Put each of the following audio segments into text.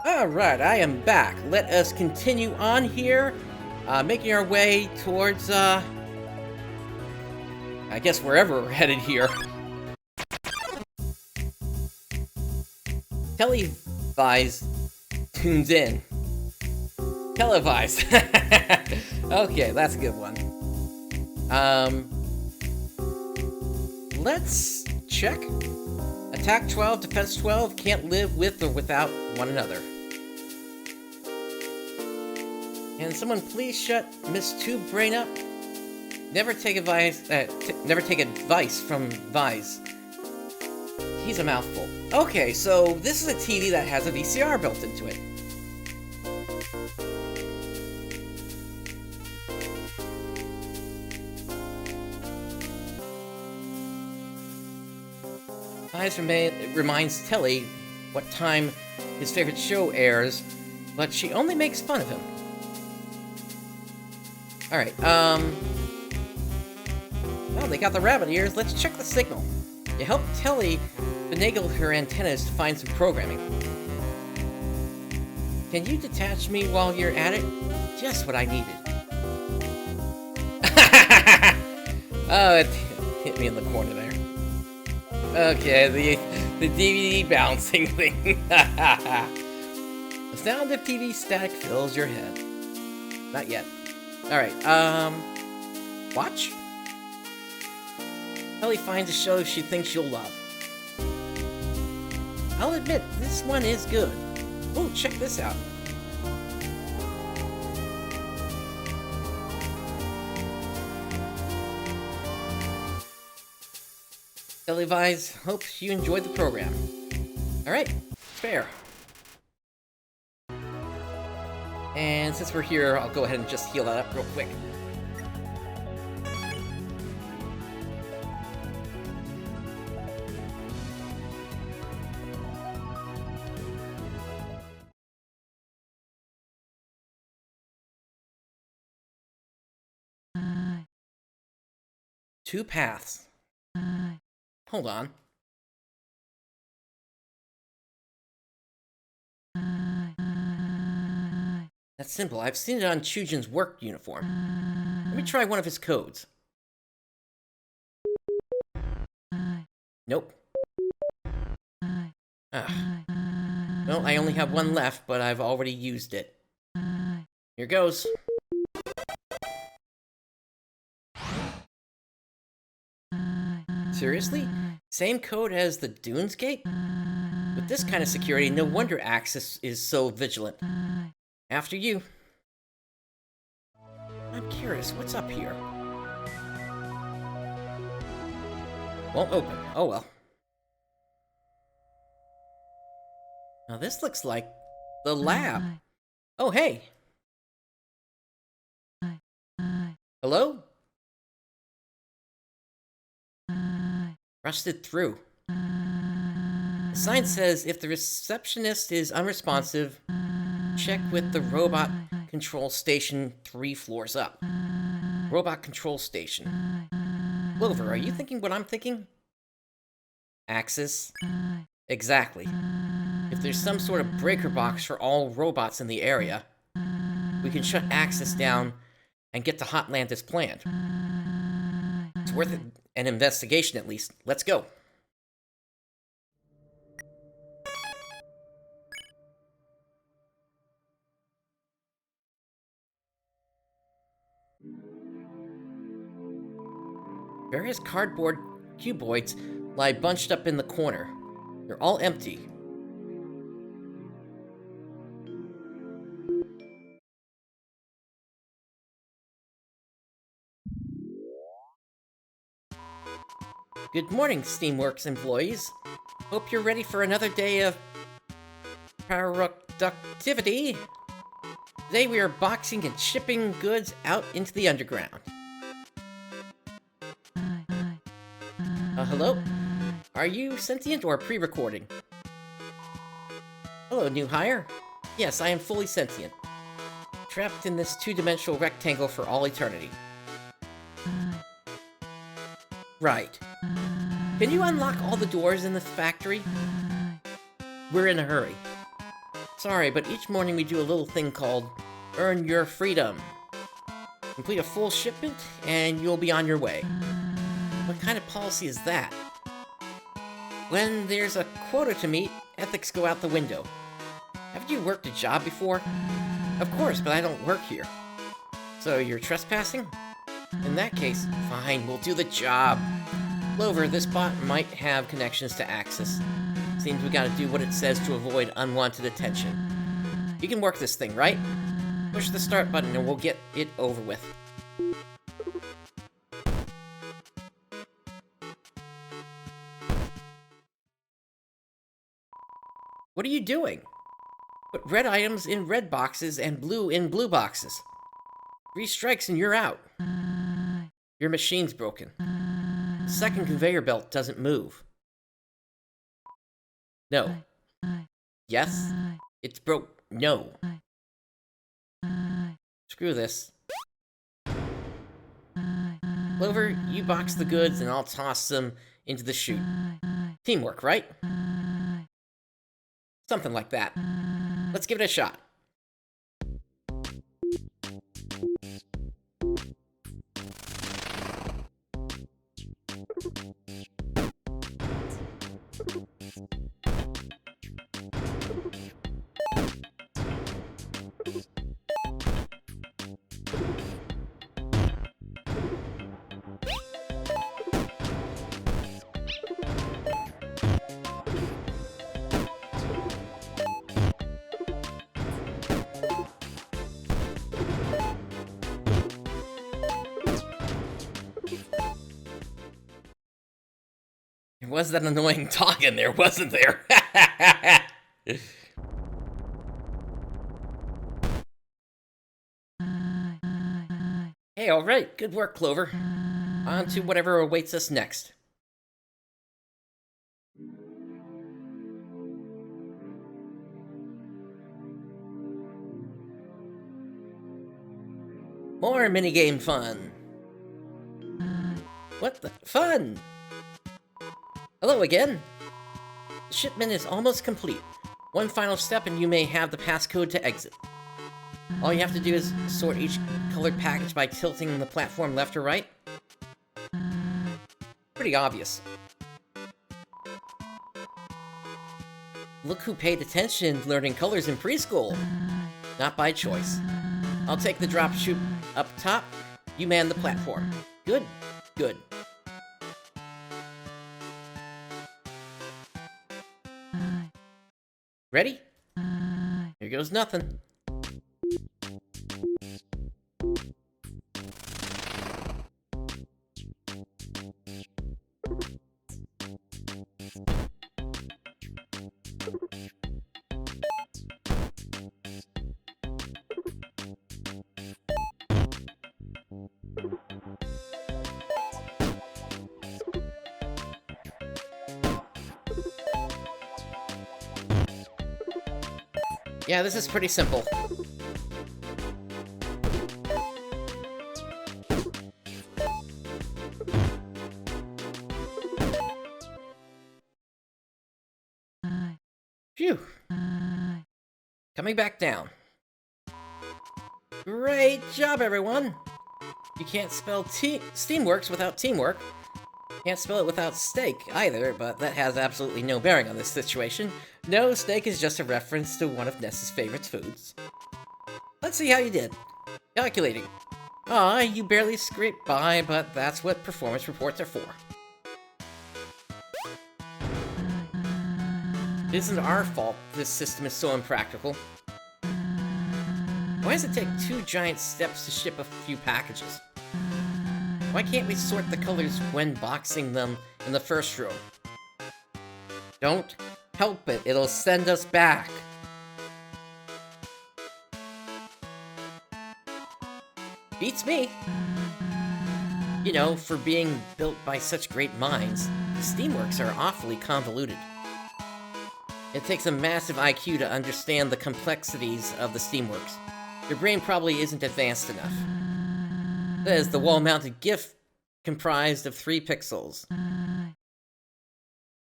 Alright, I am back. Let us continue on here, making our way towards, I guess wherever we're headed here. Televise tunes in. Televise. Okay, that's a good one. Let's check. Attack 12, defense 12, can't live with or without one another. Can someone please shut Miss Two Brain up? Never take advice from Vise. He's a mouthful. Okay, so this is a TV that has a VCR built into it. Vise reminds Telly what time his favorite show airs, but she only makes fun of him. Alright, well, they got the rabbit ears. Let's check the signal. You help Telly finagle her antennas to find some programming. Can you detach me while you're at it? Just what I needed. Oh, it hit me in the corner there. Okay, the DVD bouncing thing. The sound of TV static fills your head. Not yet. Alright, watch? Ellie finds a show she thinks you'll love. I'll admit, this one is good. Oh, check this out. Televise hopes you enjoyed the program. Alright, fair. And since we're here, I'll go ahead and just heal that up real quick. Two paths. Hold on. That's simple. I've seen it on Chujin's work uniform. Let me try one of his codes. Nope. Well, I only have one left, but I've already used it. Here goes. Seriously? Same code as the Dunes Gate? With this kind of security, no wonder Axis is so vigilant. After you. I'm curious, what's up here? Won't open. Oh well. Now this looks like the lab. Oh, hey. Hello? Rusted through. The sign says if the receptionist is unresponsive, check with the robot control station 3 floors up. Robot control station. Clover, are you thinking what I'm thinking? Axis? Exactly. If there's some sort of breaker box for all robots in the area, we can shut Axis down and get to Hotland as planned. It's worth an investigation at least. Let's go. Various cardboard cuboids lie bunched up in the corner. They're all empty. Good morning, Steamworks employees. Hope you're ready for another day of productivity. Today we are boxing and shipping goods out into the underground. Hello? Are you sentient or pre-recording? Hello, new hire. Yes, I am fully sentient. Trapped in this two-dimensional rectangle for all eternity. Right. Can you unlock all the doors in this factory? We're in a hurry. Sorry, but each morning we do a little thing called Earn Your Freedom. Complete a full shipment, and you'll be on your way. What kind of policy is that? When there's a quota to meet, ethics go out the window. Haven't you worked a job before? Of course, but I don't work here. So you're trespassing? In that case, fine, we'll do the job. Clover, this bot might have connections to Axis. Seems we gotta do what it says to avoid unwanted attention. You can work this thing, right? Push the start button and we'll get it over with. What are you doing? Put red items in red boxes and blue in blue boxes. 3 strikes and you're out. Your machine's broken. The second conveyor belt doesn't move. No. Yes? It's broke. No. Screw this. Clover, you box the goods and I'll toss them into the chute. Teamwork, right? Something like that. Let's give it a shot. There was that annoying dog in there, wasn't there? Hey, alright, good work, Clover. On to whatever awaits us next. More minigame fun. What the fun? Hello again. The shipment is almost complete. One final step and you may have the passcode to exit. All you have to do is sort each colored package by tilting the platform left or right. Pretty obvious. Look who paid attention learning colors in preschool. Not by choice. I'll take the drop chute up top. You man the platform. Good, good. Ready? Here goes nothing. Yeah, this is pretty simple. Phew. Coming back down. Great job, everyone! You can't spell Steamworks without teamwork. Can't spell it without steak, either, but that has absolutely no bearing on this situation. No, steak is just a reference to one of Ness's favorite foods. Let's see how you did. Calculating. Aw, you barely scraped by, but that's what performance reports are for. It isn't our fault this system is so impractical. Why does it take 2 giant steps to ship a few packages? Why can't we sort the colors when boxing them in the first row? Don't help it, it'll send us back. Beats me. You know, for being built by such great minds, the Steamworks are awfully convoluted. It takes a massive IQ to understand the complexities of the Steamworks. Your brain probably isn't advanced enough. Says the wall-mounted GIF comprised of 3 pixels.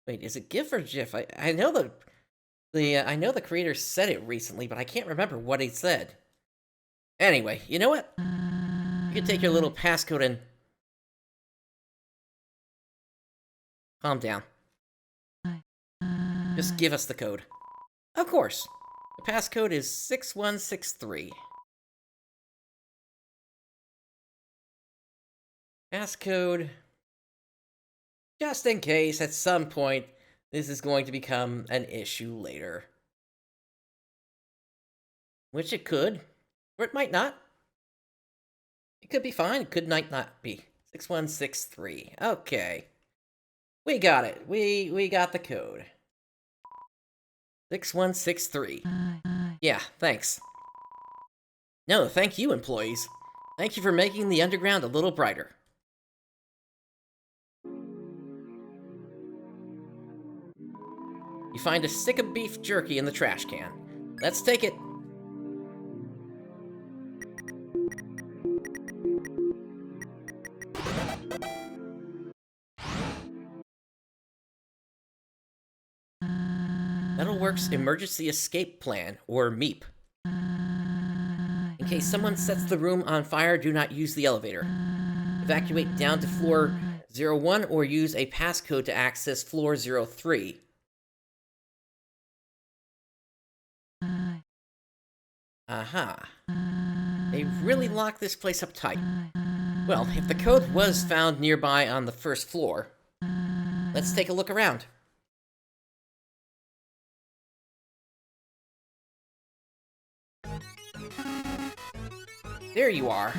Wait, is it GIF or GIF? I know the I know the creator said it recently, but I can't remember what he said. Anyway, you know what? You can take your little passcode and... Calm down. Just give us the code. Of course. The passcode is 6163. Passcode... Just in case, at some point, this is going to become an issue later. Which it could, or it might not. It could be fine, it could not be. 6163. Okay. We got it. We got the code. 6163. Yeah, thanks. No, thank you, employees. Thank you for making the underground a little brighter. You find a stick of beef jerky in the trash can. Let's take it. Metalworks Emergency Escape Plan, or MEEP. In case someone sets the room on fire, do not use the elevator. Evacuate down to floor 01 or use a passcode to access floor 03. Aha. They really locked this place up tight. Well, if the code was found nearby on the first floor, let's take a look around. There you are.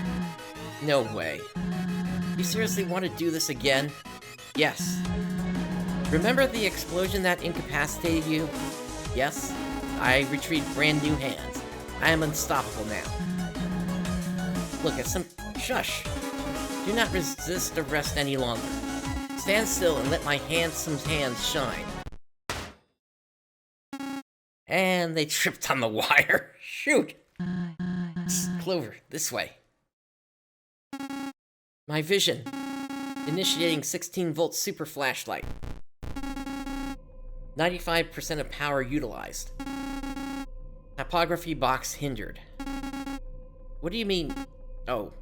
No way. You seriously want to do this again? Yes. Remember the explosion that incapacitated you? Yes. I retrieved brand new hands. I am unstoppable now. Look at some... Shush. Do not resist arrest any longer. Stand still and let my handsome hands shine. And they tripped on the wire. Shoot! Clover, this way. My vision. Initiating 16-volt super flashlight. 95% of power utilized. Typography box hindered. What do you mean? Oh.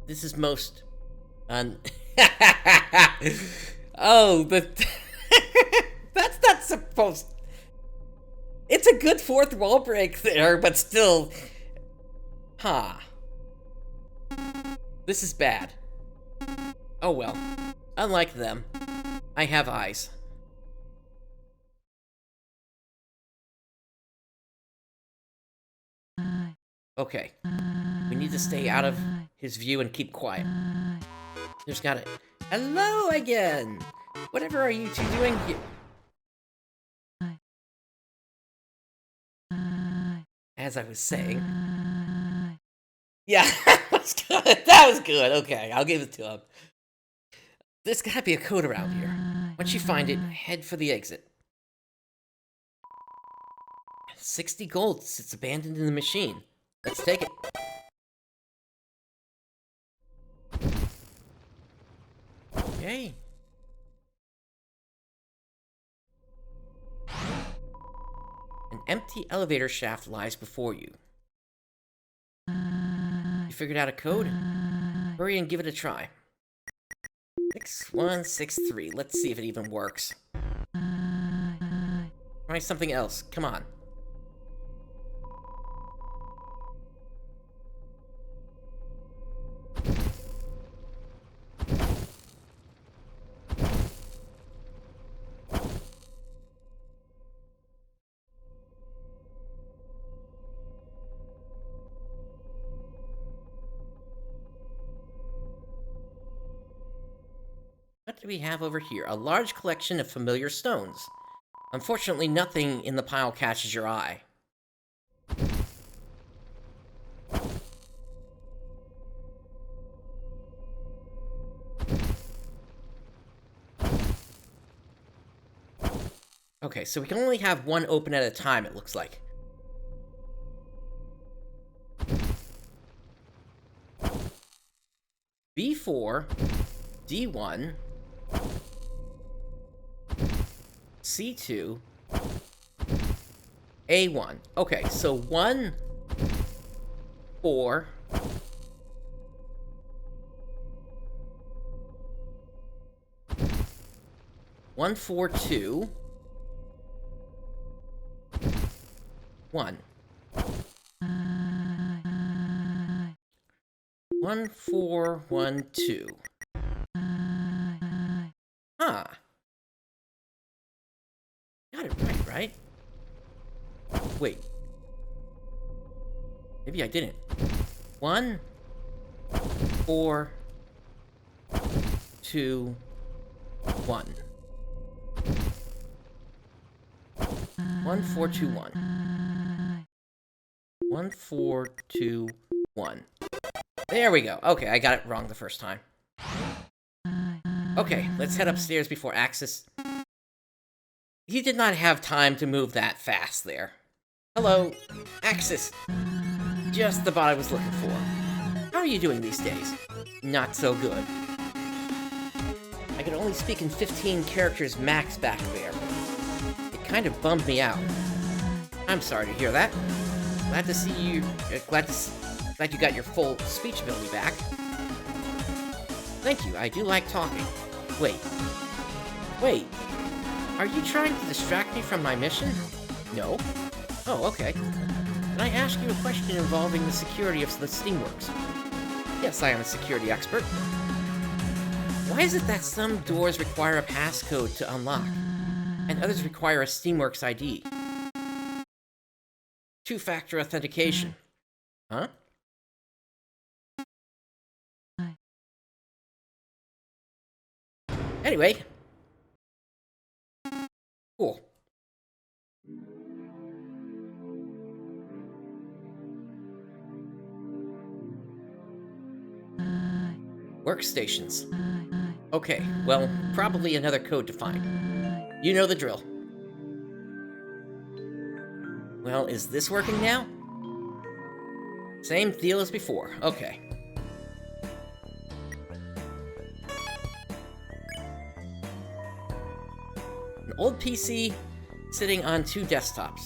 This is most... Oh, that's not supposed... It's a good fourth wall break there, but still... Huh. This is bad. Oh well. Unlike them, I have eyes. Okay. We need to stay out of his view and keep quiet. Just gotta... Hello again! Whatever are you two doing here? As I was saying... Yeah, that was good. That was good. Okay, I'll give it to him. There's gotta be a code around here. Once you find it, head for the exit. 60 gold. It's abandoned in the machine. Let's take it. Okay. An empty elevator shaft lies before you. You figured out a code? Hurry and give it a try. 6163. Let's see if it even works. Try something else. Come on. What do we have over here? A large collection of familiar stones. Unfortunately, nothing in the pile catches your eye. Okay, so we can only have one open at a time, it looks like. B4, D1, C2, A1. Okay, so 1, 4... 1, 4, 2... 1. 1, 4, 1, 2. Huh. Got it right? Wait. Maybe I didn't. 1, 4, 2, 1. 1, 4, 2, 1. 1, 4, 2, 1. There we go. Okay, I got it wrong the first time. Okay, let's head upstairs before Axis... He did not have time to move that fast there. Hello, Axis. Just the bot I was looking for. How are you doing these days? Not so good. I could only speak in 15 characters max back there. It kind of bummed me out. I'm sorry to hear that. Glad to see you... glad you got your full speech ability back. Thank you, I do like talking. Wait. Are you trying to distract me from my mission? No? Oh, okay. Can I ask you a question involving the security of the Steamworks? Yes, I am a security expert. Why is it that some doors require a passcode to unlock, and others require a Steamworks ID? Two-factor authentication. Huh? Anyway. Cool. Workstations. Okay, well, probably another code to find. You know the drill. Well, is this working now? Same deal as before. Okay. An old PC sitting on 2 desktops.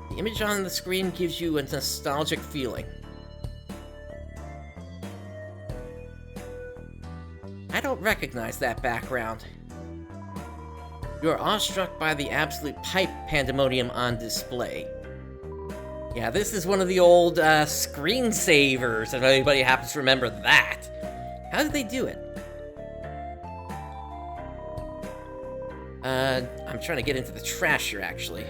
The image on the screen gives you a nostalgic feeling. I don't recognize that background. You are awestruck by the absolute pipe pandemonium on display. Yeah, this is one of the old screensavers, if anybody happens to remember that. How did they do it? I'm trying to get into the trash here, actually.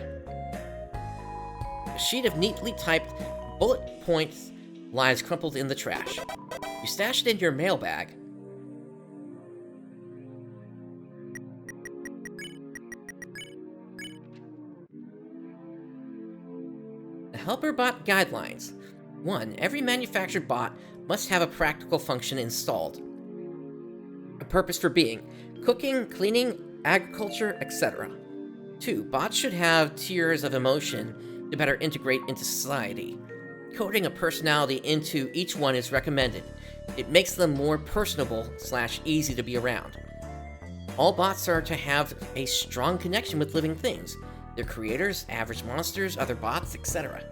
A sheet of neatly typed bullet points lies crumpled in the trash. You stash it in your mailbag. The Helper Bot Guidelines. 1. Every manufactured bot must have a practical function installed. A purpose for being. Cooking, cleaning, agriculture, etc. 2. Bots should have tiers of emotion to better integrate into society. Coding a personality into each one is recommended. It makes them more personable / easy to be around. All bots are to have a strong connection with living things, their creators, average monsters, other bots, etc.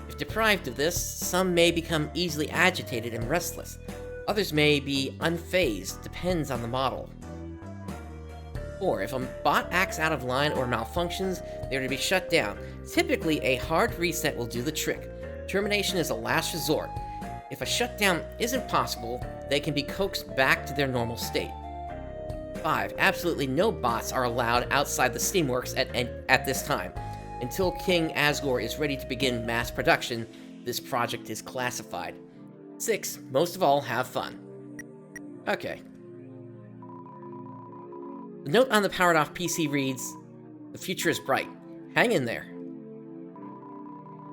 If deprived of this, some may become easily agitated and restless. Others may be unfazed, depends on the model. 4. If a bot acts out of line or malfunctions, they are to be shut down. Typically, a hard reset will do the trick. Termination is a last resort. If a shutdown isn't possible, they can be coaxed back to their normal state. 5. Absolutely no bots are allowed outside the Steamworks at this time. Until King Asgore is ready to begin mass production, this project is classified. 6. Most of all, have fun. Okay. The note on the powered-off PC reads, "The future is bright. Hang in there."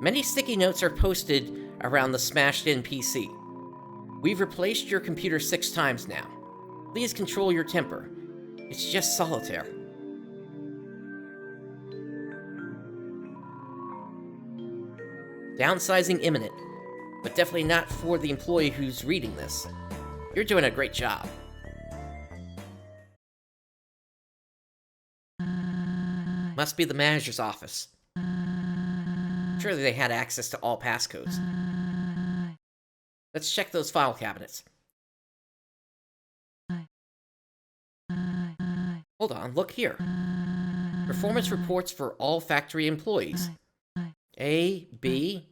Many sticky notes are posted around the smashed-in PC. We've replaced your computer 6 times now. Please control your temper. It's just solitaire. Downsizing imminent, but definitely not for the employee who's reading this. You're doing a great job. Must be the manager's office. Surely they had access to all passcodes. Let's check those file cabinets. Hold on, look here. Performance reports for all factory employees. A, B...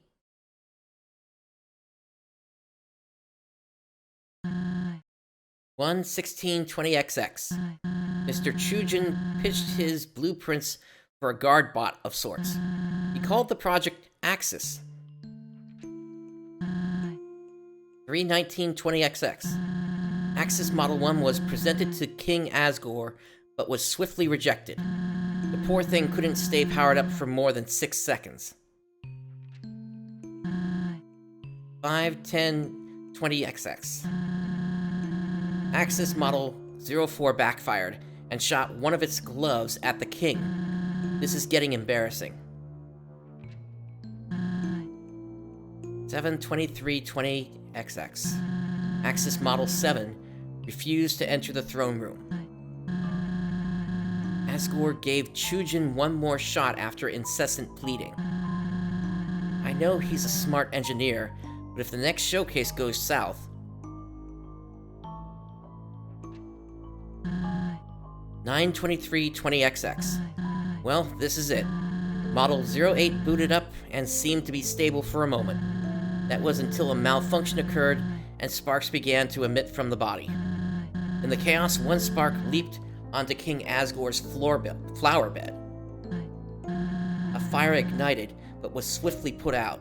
11620XX. Mr. Chujin pitched his blueprints for a guard bot of sorts. He called the project Axis. 31920XX. Axis Model 1 was presented to King Asgore, but was swiftly rejected. The poor thing couldn't stay powered up for more than 6 seconds. 51020XX. Axis Model 04 backfired and shot one of its gloves at the king. This is getting embarrassing. 72320XX. Axis Model 7 refused to enter the throne room. Asgore gave Chujin one more shot after incessant pleading. I know he's a smart engineer, but if the next showcase goes south... 92320XX. Well, this is it. Model 08 booted up and seemed to be stable for a moment. That was until a malfunction occurred and sparks began to emit from the body. In the chaos, one spark leaped onto King Asgore's flower bed. A fire ignited, but was swiftly put out.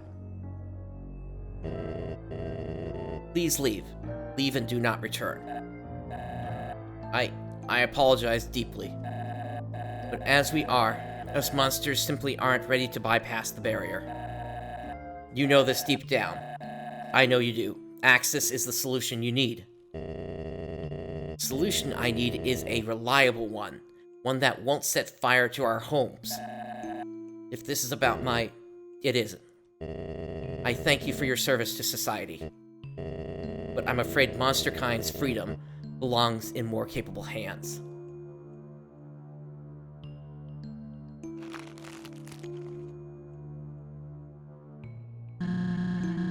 Please leave. Leave and do not return. I apologize deeply. But as we are, us monsters simply aren't ready to bypass the barrier. You know this deep down. I know you do. Axis is the solution you need. Solution I need is a reliable one. One that won't set fire to our homes. If this is about it isn't. I thank you for your service to society. But I'm afraid Monsterkind's freedom belongs in more capable hands.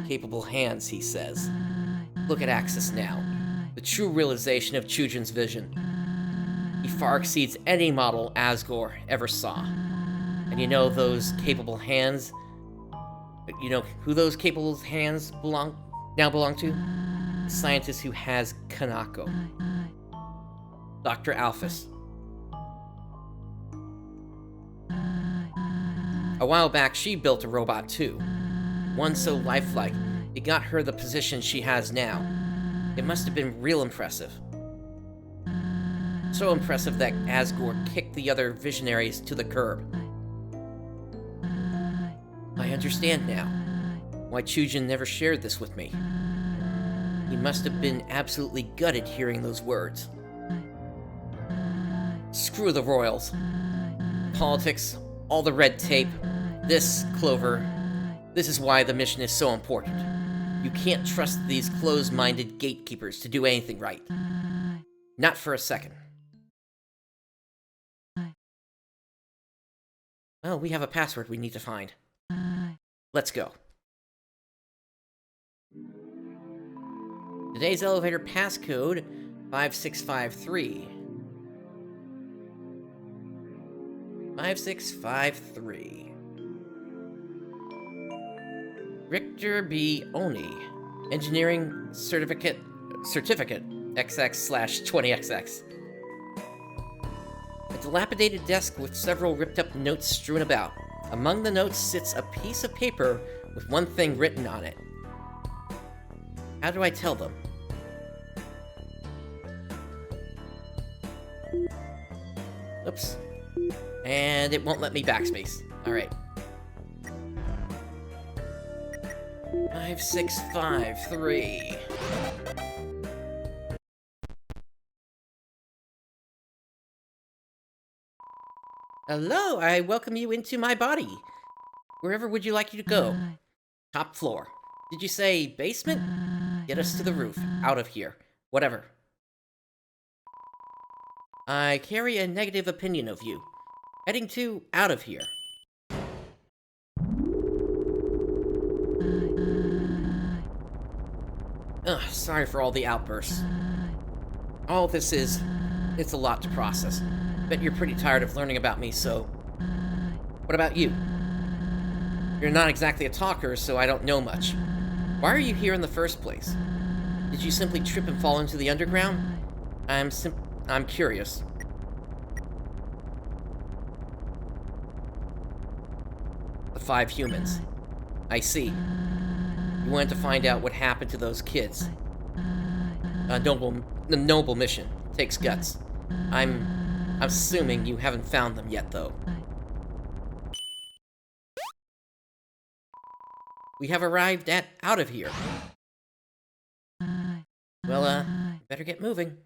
Capable hands, he says. Look at Axis now. The true realization of Chujin's vision. He far exceeds any model Asgore ever saw. And you know those capable hands? You know who those capable hands now belong to? The scientist who has Kanako. Dr. Alphys. A while back, she built a robot too. One so lifelike, it got her the position she has now. It must have been real impressive. So impressive that Asgore kicked the other visionaries to the curb. I understand now why Chujin never shared this with me. He must have been absolutely gutted hearing those words. Screw the royals. Politics, all the red tape. This, Clover, this is why the mission is so important. You can't trust these closed-minded gatekeepers to do anything right. Not for a second. Well, we have a password we need to find. Let's go. Today's elevator passcode, 5653. 5653. Richter B. Oni. Engineering certificate XX/20XX. A dilapidated desk with several ripped-up notes strewn about. Among the notes sits a piece of paper with one thing written on it. How do I tell them? Oops. And it won't let me backspace. Alright. 5653. Hello, I welcome you into my body. Wherever would you like you to go? Top floor. Did you say basement? Get us to the roof. Out of here. Whatever. I carry a negative opinion of you. Heading to out of here. Ugh, sorry for all the outbursts. All this is, it's a lot to process. Bet you're pretty tired of learning about me, so... What about you? You're not exactly a talker, so I don't know much. Why are you here in the first place? Did you simply trip and fall into the underground? I'm curious. The 5 humans. I see. You wanted to find out what happened to those kids. A noble mission. Takes guts. I'm assuming you haven't found them yet, though. We have arrived at out of here. Well, better get moving.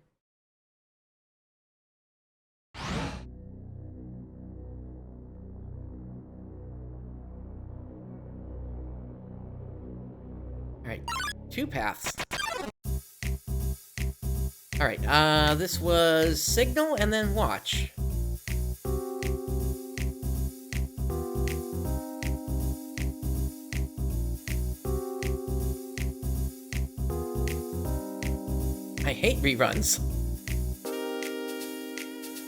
Alright, 2 paths. Alright, this was signal and then watch. I hate reruns.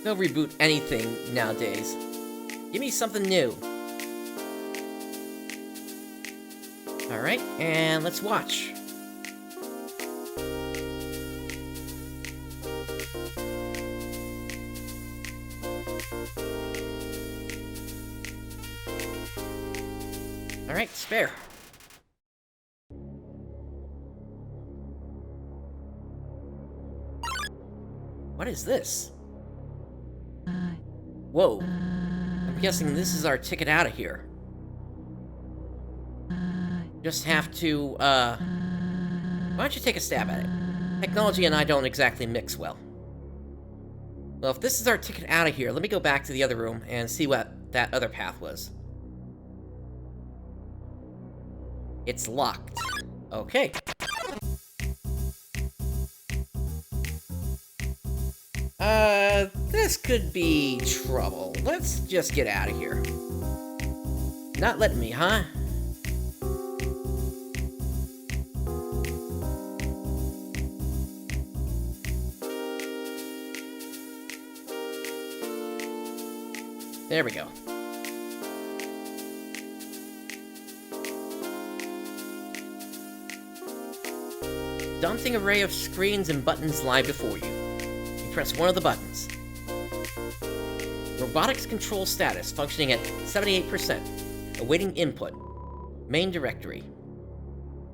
They'll reboot anything nowadays. Give me something new. Alright, and let's watch. Alright, spare. What is this? Whoa. I'm guessing this is our ticket out of here. Just have to, why don't you take a stab at it? Technology and I don't exactly mix well. Well, if this is our ticket out of here, let me go back to the other room and see what that other path was. It's locked. Okay. This could be trouble. Let's just get out of here. Not letting me, huh? There we go. Daunting array of screens and buttons lie before you. You press one of the buttons. Robotics control status functioning at 78%. Awaiting input. Main directory.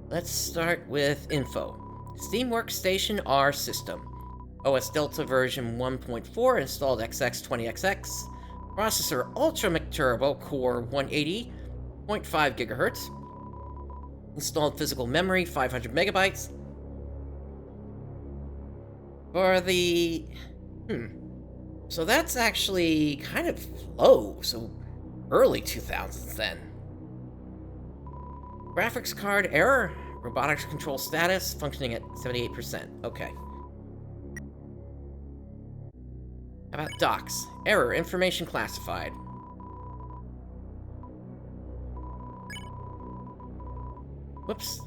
Let's start with info. Steamworks Station R system. OS Delta version 1.4 installed XX20XX. Processor Ultra McTurbo Core 180.5 GHz. Installed physical memory 500 megabytes. For the... So that's actually kind of low, so early 2000s then. Graphics card error, robotics control status, functioning at 78%. Okay. How about docs? Error, information classified. Whoops.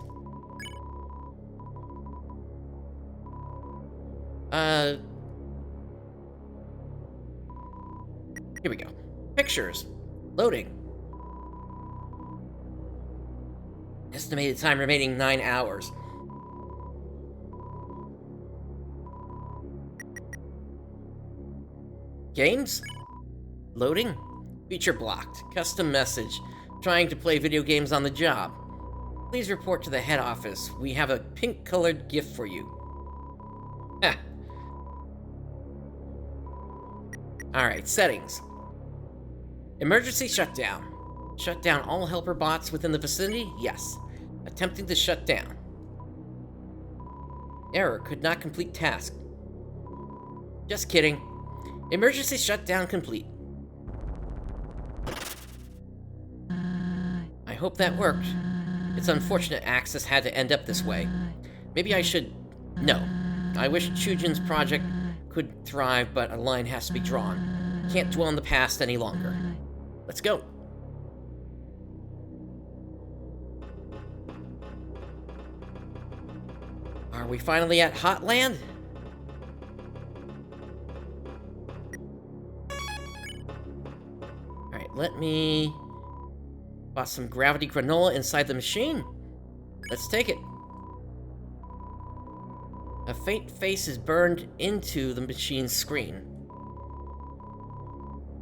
Here we go. Pictures. Loading. Estimated time remaining 9 hours. Games? Loading? Feature blocked. Custom message. Trying to play video games on the job. Please report to the head office. We have a pink-colored gift for you. Heh. Alright, settings. Emergency shutdown. Shut down all helper bots within the vicinity? Yes. Attempting to shut down. Error, could not complete task. Just kidding. Emergency shutdown complete. I hope that worked. It's unfortunate access had to end up this way. Maybe I should... No. I wish Chujin's project could thrive, but a line has to be drawn. Can't dwell in the past any longer. Let's go. Are we finally at Hotland? Alright, let me... Bought some gravity granola inside the machine. Let's take it. A faint face is burned into the machine's screen,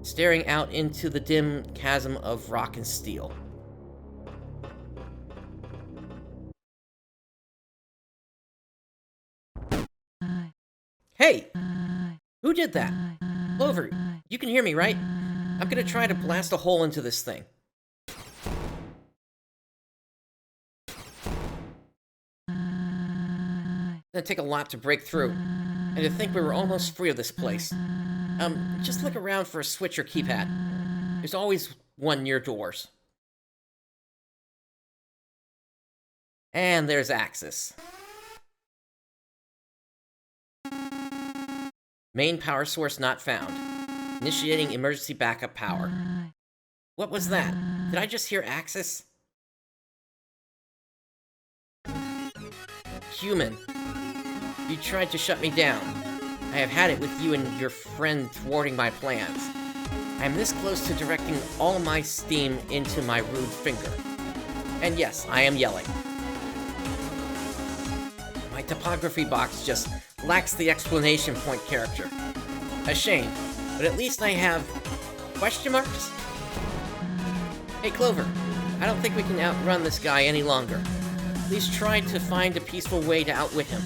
staring out into the dim chasm of rock and steel. Hey! Who did that? Clover, you can hear me, right? I'm gonna try to blast a hole into this thing. It'd take a lot to break through, and to think we were almost free of this place. Just look around for a switch or keypad. There's always one near doors. And there's Axis. Main power source not found. Initiating emergency backup power. What was that? Did I just hear Axis? Human. You tried to shut me down. I have had it with you and your friend thwarting my plans. I am this close to directing all my steam into my rude finger. And yes, I am yelling. My topography box just lacks the explanation point character. A shame, but at least I have... question marks? Hey Clover, I don't think we can outrun this guy any longer. Please try to find a peaceful way to outwit him.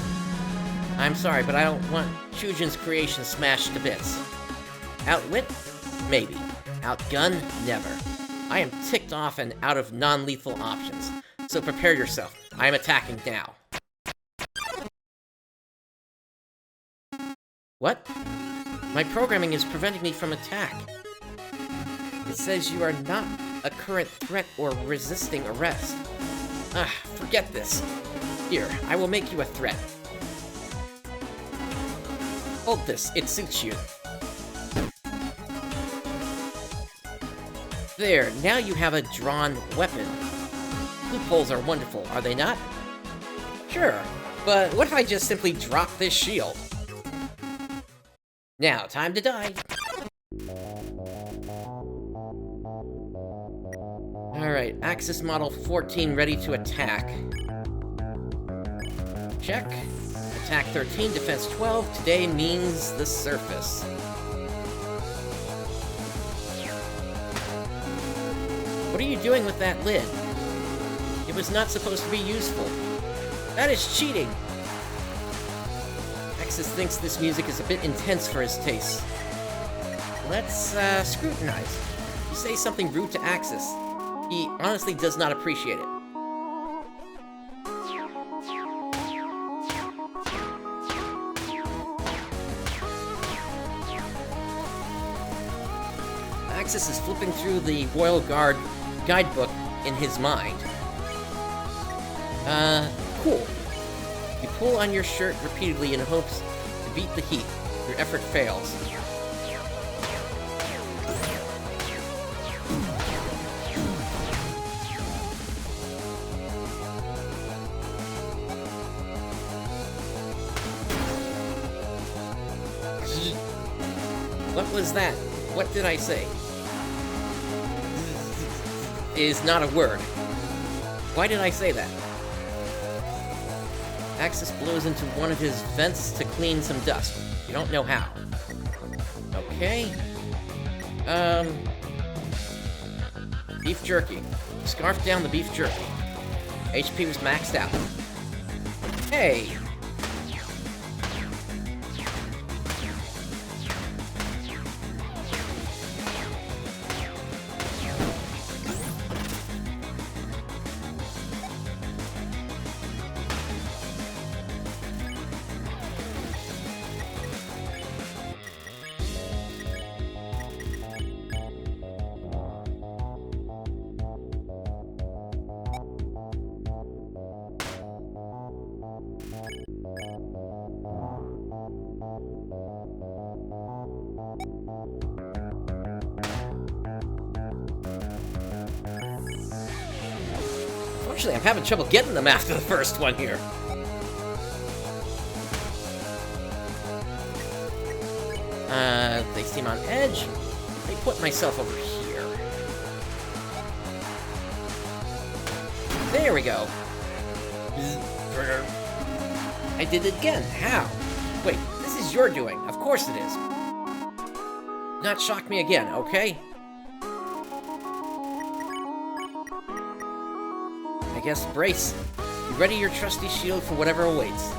I'm sorry, but I don't want Chujin's creation smashed to bits. Outwit? Maybe. Outgun? Never. I am ticked off and out of non-lethal options, so prepare yourself. I am attacking now. What? My programming is preventing me from attack. It says you are not a current threat or resisting arrest. Forget this. Here, I will make you a threat. Hold this, it suits you. There, now you have a drawn weapon. Loopholes are wonderful, are they not? Sure, but what if I just simply drop this shield? Now, time to die. Alright, Axis Model 14 ready to attack. Check. Attack 13, Defense 12. Today means the surface. What are you doing with that lid? It was not supposed to be useful. That is cheating! Axis thinks this music is a bit intense for his taste. Let's, scrutinize. You say something rude to Axis. He honestly does not appreciate it. Axis is flipping through the Royal Guard guidebook in his mind. Cool. You pull on your shirt repeatedly in hopes to beat the heat. Your effort fails. What was that? What did I say? Is not a word. Why did I say that? Axis blows into one of his vents to clean some dust. You don't know how. Okay. Beef jerky. Scarf down the beef jerky. HP was maxed out. Hey! Unfortunately, I'm having trouble getting them after the first one here. They seem on edge. Let me put myself over here. There we go. I did it again. How? Wait, this is your doing. Of course it is. Do not shock me again, okay? I guess brace. You ready your trusty shield for whatever awaits.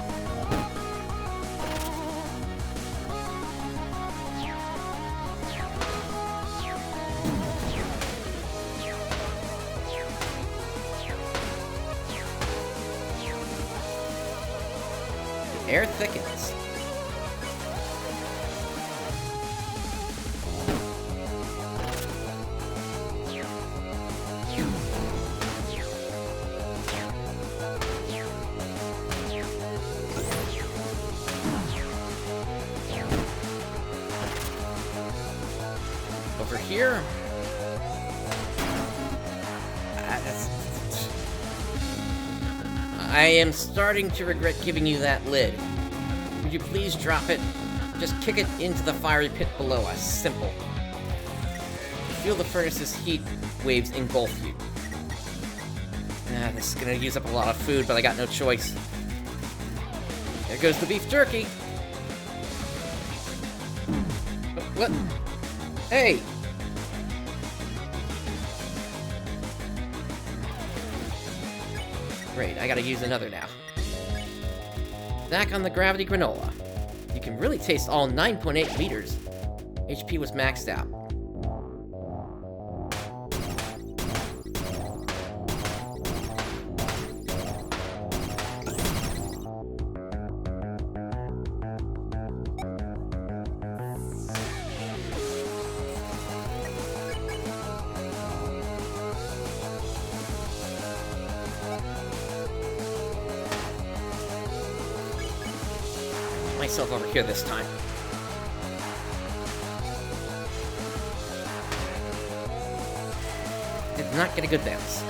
The air thickens. Over here. I am starting to regret giving you that lid. Would you please drop it? Just kick it into the fiery pit below us. Simple. Feel the furnace's heat waves engulf you. This is gonna use up a lot of food, but I got no choice. There goes the beef jerky. What? Hey! Great, I gotta use another now. Snack on the gravity granola. You can really taste all 9.8 liters. HP was maxed out. Myself over here this time. Did not get a good bounce.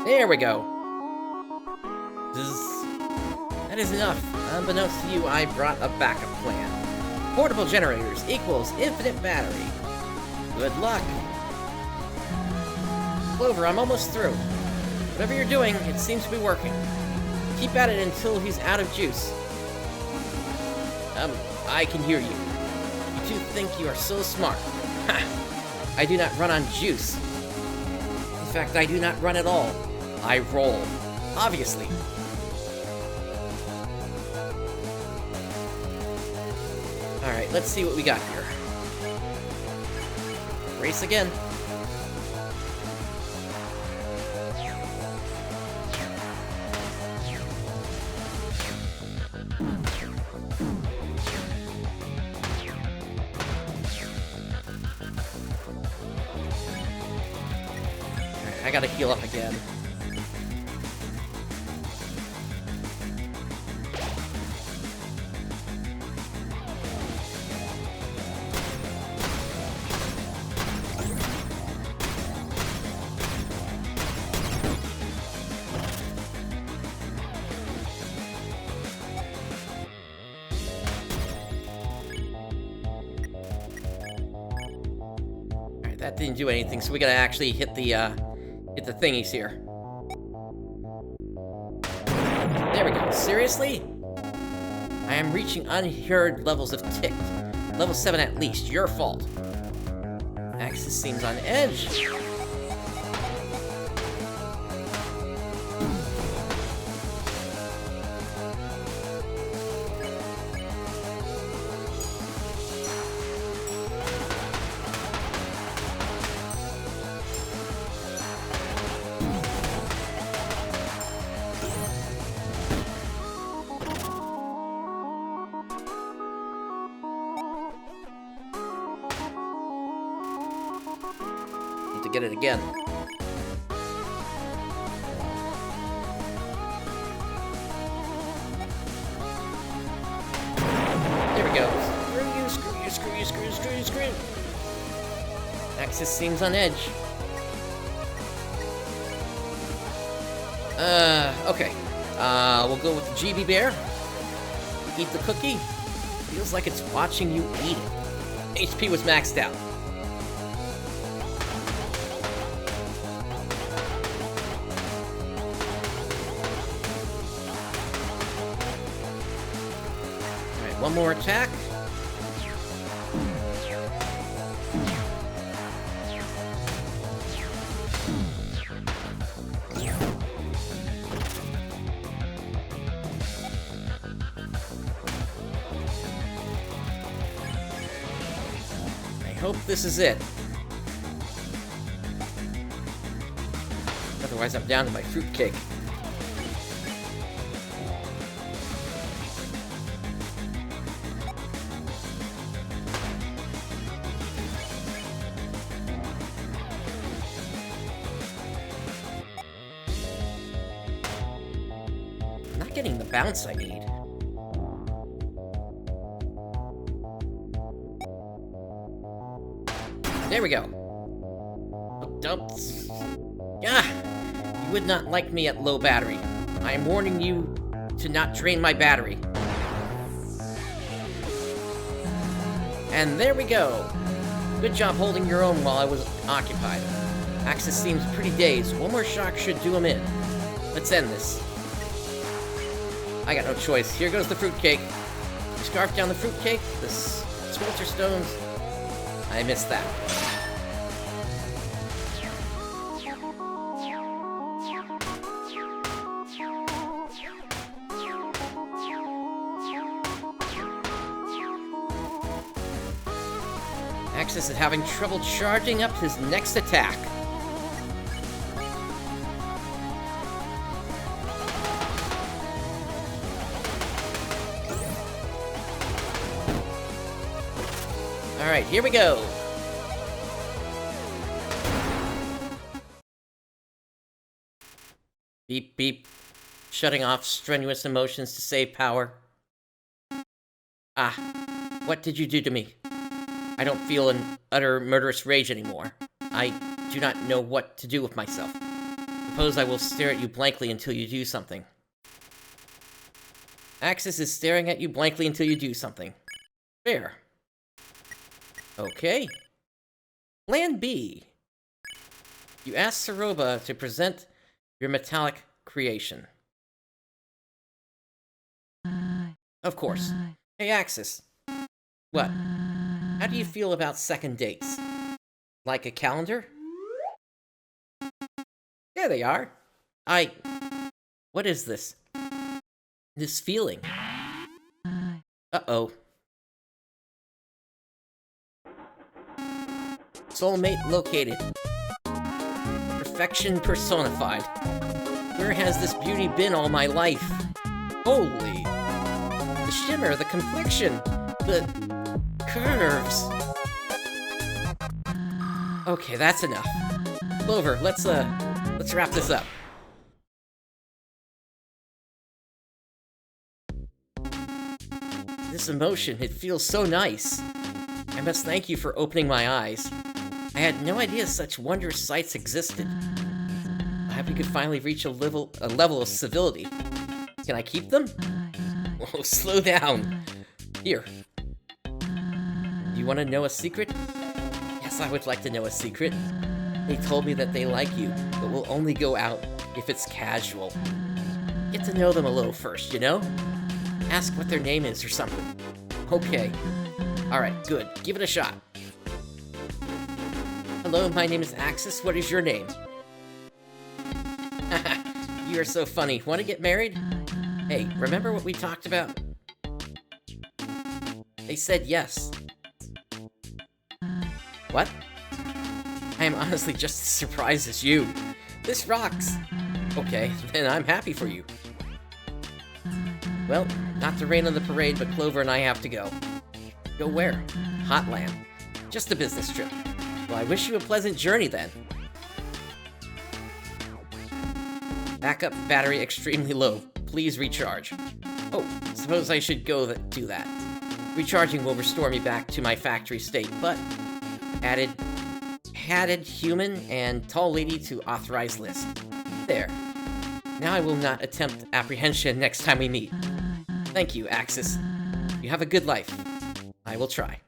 There we go. That is enough. Unbeknownst to you, I brought a backup plan. Portable generators equals infinite battery. Good luck. Clover, I'm almost through. Whatever you're doing, it seems to be working. Keep at it until he's out of juice. I can hear you. You two think you are so smart. Ha! I do not run on juice. In fact, I do not run at all. I roll. Obviously. Alright, let's see what we got here. Race again. I gotta heal up again. Alright, that didn't do anything, so we gotta actually hit the thingies here. There we go. Seriously? I am reaching unheard levels of ticked. Level 7 at least. Your fault. Axis seems on edge. To get it again. There we go. Screw you, screw you, screw you, screw you, screw you, in. Axis seems on edge. Okay. We'll go with the GB Bear. Eat the cookie. Feels like it's watching you eat it. HP was maxed out. Alright, one more attack. Hope this is it. Otherwise, I'm down to my fruitcake. I'm not getting the bounce I need. There we go. Don't. You would not like me at low battery. I am warning you to not drain my battery. And there we go. Good job holding your own while I was occupied. Axis seems pretty dazed. One more shock should do him in. Let's end this. I got no choice. Here goes the fruitcake. You scarf down the fruitcake, the swelter stones. I missed that. Axis is having trouble charging up his next attack. Alright, here we go. Beep, beep. Shutting off strenuous emotions to save power. What did you do to me? I don't feel an utter murderous rage anymore. I do not know what to do with myself. Suppose I will stare at you blankly until you do something. Axis is staring at you blankly until you do something. Fair. Okay. Plan B. You ask Saroba to present your metallic creation. Of course. Hey, Axis. What? How do you feel about second dates? Like a calendar? There they are. What is this? This feeling. Uh-oh. Soulmate located. Perfection personified. Where has this beauty been all my life? Holy! The shimmer, the complexion, the curves. Okay, that's enough. Clover, let's wrap this up. This emotion, it feels so nice. I must thank you for opening my eyes. I had no idea such wondrous sights existed. I hope you could finally reach a level of civility. Can I keep them? Oh, slow down. Here. Do you want to know a secret? Yes, I would like to know a secret. They told me that they like you, but will only go out if it's casual. Get to know them a little first, you know? Ask what their name is or something. Okay. Alright, good. Give it a shot. Hello, my name is Axis. What is your name? You are so funny. Want to get married? Hey, remember what we talked about? They said yes. What? I am honestly just as surprised as you. This rocks. Okay, then I'm happy for you. Well, not to rain on the parade, but Clover and I have to go. Go where? Hotland. Just a business trip. Well, I wish you a pleasant journey then. Backup battery extremely low. Please recharge. Oh, suppose I should go do that. Recharging will restore me back to my factory state, but added human and tall lady to authorized list. There. Now I will not attempt apprehension next time we meet. Thank you, Axis. You have a good life. I will try.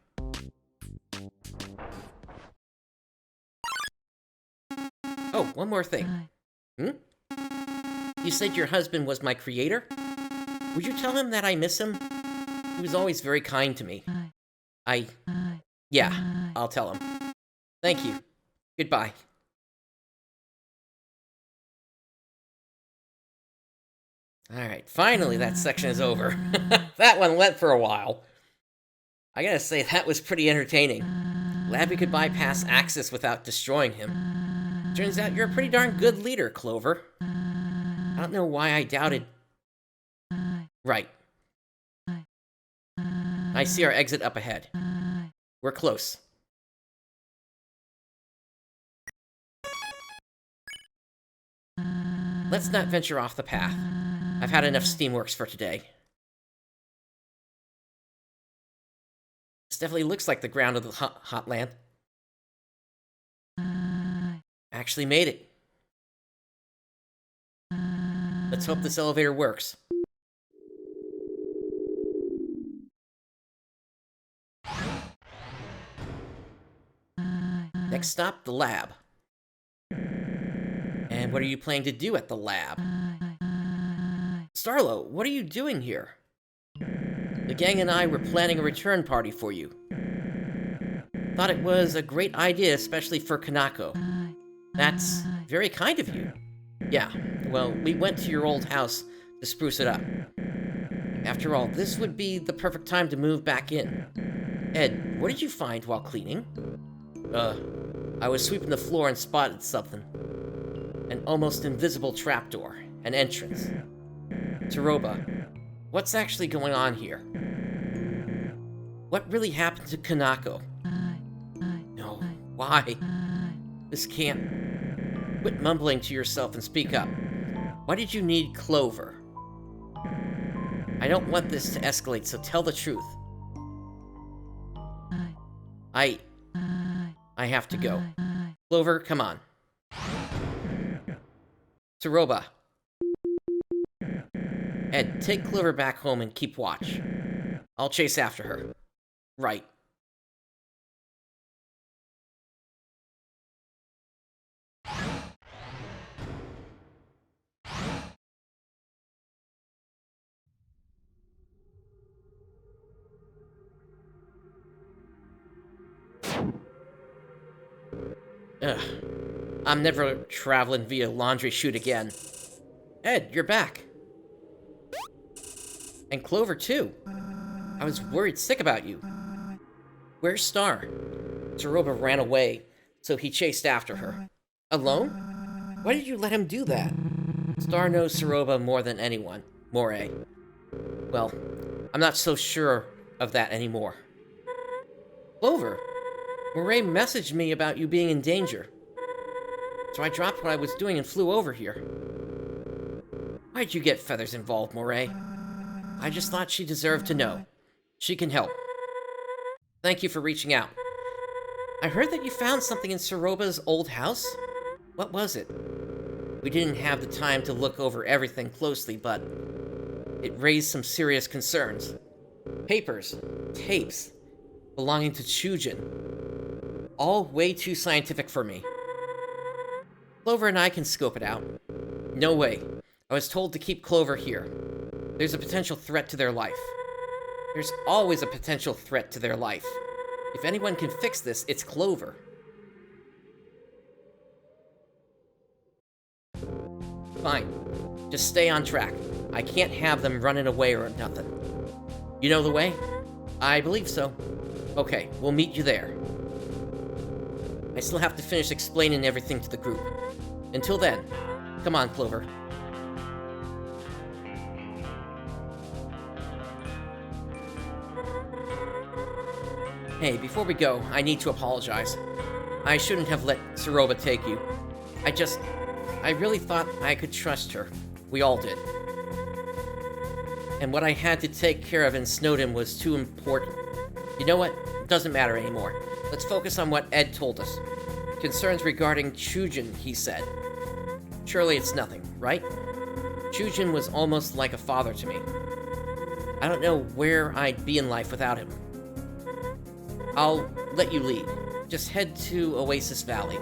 Oh, one more thing. You said your husband was my creator? Would you tell him that I miss him? He was always very kind to me. Yeah, I'll tell him. Thank you. Goodbye. Alright, finally that section is over. That one went for a while. I gotta say, that was pretty entertaining. Glad we could bypass Axis without destroying him. Turns out you're a pretty darn good leader, Clover. I don't know why I doubted... Right. I see our exit up ahead. We're close. Let's not venture off the path. I've had enough Steamworks for today. This definitely looks like the ground of the Hotland. Actually made it. Let's hope this elevator works. Next stop, the lab. And what are you planning to do at the lab? Starlo, what are you doing here? The gang and I were planning a return party for you. Thought it was a great idea, especially for Kanako. That's very kind of you. Yeah, well, we went to your old house to spruce it up. After all, this would be the perfect time to move back in. Ed, what did you find while cleaning? I was sweeping the floor and spotted something. An almost invisible trapdoor. An entrance. Taroba, what's actually going on here? What really happened to Kanako? No, why? This can't... Quit mumbling to yourself and speak up. Why did you need Clover? I don't want this to escalate, so tell the truth. I have to go. Clover, come on. Taroba. Ed, take Clover back home and keep watch. I'll chase after her. Right. Ugh. I'm never traveling via laundry chute again. Ed, you're back. And Clover, too. I was worried sick about you. Where's Star? Taroba ran away, so he chased after her. Alone? Why did you let him do that? Star knows Taroba more than anyone, Moray. Well, I'm not so sure of that anymore. Clover, Moray messaged me about you being in danger. So I dropped what I was doing and flew over here. Why'd you get Feathers involved, Moray? I just thought she deserved to know. She can help. Thank you for reaching out. I heard that you found something in Taroba's old house? What was it? We didn't have the time to look over everything closely, but it raised some serious concerns. Papers, tapes, belonging to Chujin. All way too scientific for me. Clover and I can scope it out. No way. I was told to keep Clover here. There's a potential threat to their life. There's always a potential threat to their life. If anyone can fix this, it's Clover. Fine. Just stay on track. I can't have them running away or nothing. You know the way? I believe so. Okay, we'll meet you there. I still have to finish explaining everything to the group. Until then, come on, Clover. Hey, before we go, I need to apologize. I shouldn't have let Taroba take you. I really thought I could trust her. We all did. and what I had to take care of in Snowdon was too important. You know what? It doesn't matter anymore. Let's focus on what Ed told us. Concerns regarding Chujin, he said. Surely it's nothing, right? Chujin was almost like a father to me. I don't know where I'd be in life without him. I'll let you lead. Just head to Oasis Valley.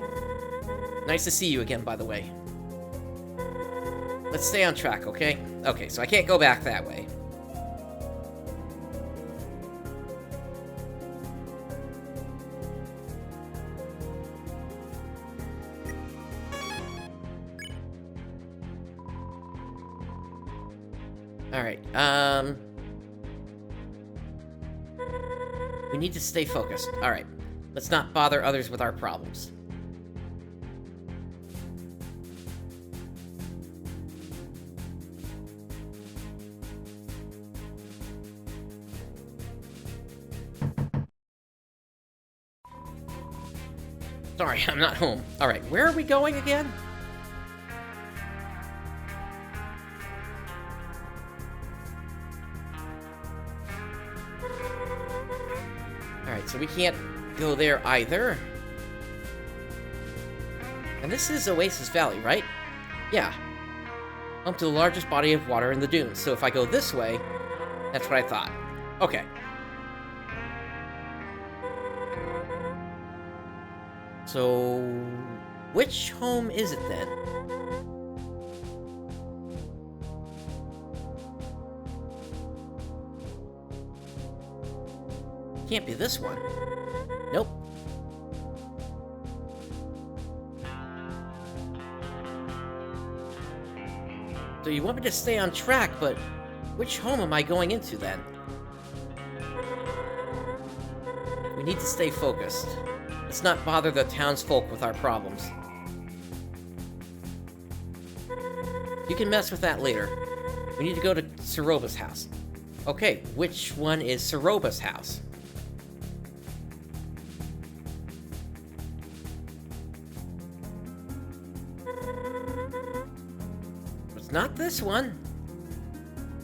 Nice to see you again, by the way. Let's stay on track, okay? Okay, so I can't go back that way. Alright, we need to stay focused. Alright, let's not bother others with our problems. Sorry, I'm not home. Alright, where are we going again? Alright, so we can't go there either. And this is Oasis Valley, right? Yeah. Home to the largest body of water in the dunes. So if I go this way, that's what I thought. Okay. So, which home is it then? Can't be this one. Nope. So you want me to stay on track, but which home am I going into then? We need to stay focused. Let's not bother the townsfolk with our problems. You can mess with that later. We need to go to Saroba's house. Okay, which one is Saroba's house? It's not this one.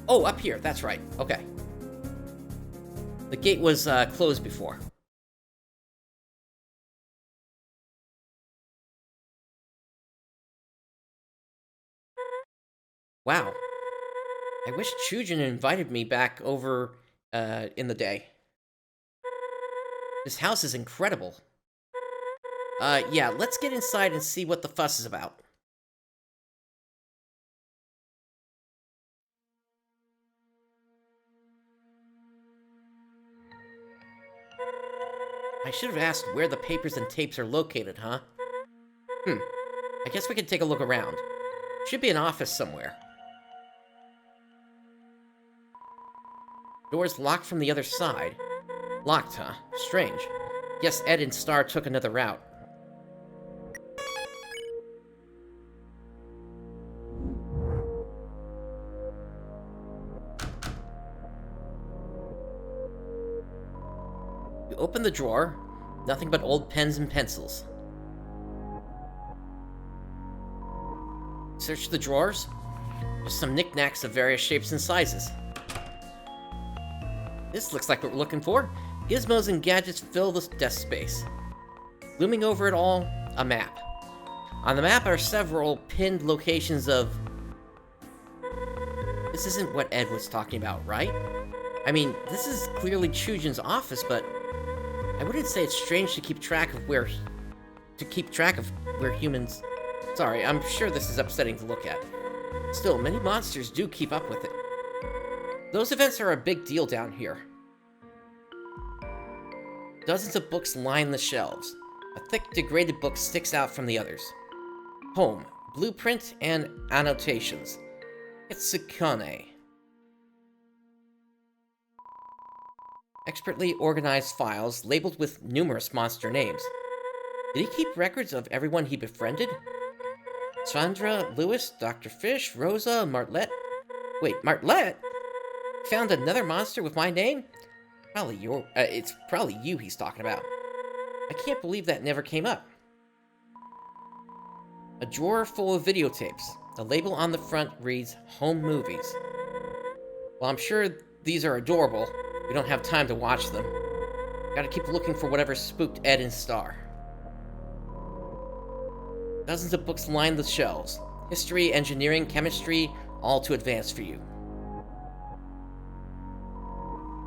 Oh, up here, that's right. Okay. The gate was closed before. Wow. I wish Chujin invited me back over in the day. This house is incredible. Yeah, let's get inside and see what the fuss is about. I should have asked where the papers and tapes are located, huh? I guess we can take a look around. Should be an office somewhere. Door's locked from the other side. Locked, huh? Strange. Guess Ed and Star took another route. You open the drawer. Nothing but old pens and pencils. Search the drawers. Just some knickknacks of various shapes and sizes. This looks like what we're looking for. Gizmos and gadgets fill the desk space. Looming over it all, a map. On the map are several pinned locations of... This isn't what Ed was talking about, right? I mean, this is clearly Chujin's office, but I wouldn't say it's strange to keep track of where humans... Sorry, I'm sure this is upsetting to look at. Still, many monsters do keep up with it. Those events are a big deal down here. Dozens of books line the shelves. A thick, degraded book sticks out from the others. Home, blueprint, and annotations. It's Tsukune. Expertly organized files labeled with numerous monster names. Did he keep records of everyone he befriended? Chandra, Lewis, Dr. Fish, Rosa, Martlet. Wait, Martlet? Found another monster with my name? It's probably you he's talking about. I can't believe that never came up. A drawer full of videotapes. The label on the front reads Home Movies. While I'm sure these are adorable, we don't have time to watch them. Gotta keep looking for whatever spooked Ed and Star. Dozens of books line the shelves. History, engineering, chemistry, all too advanced for you.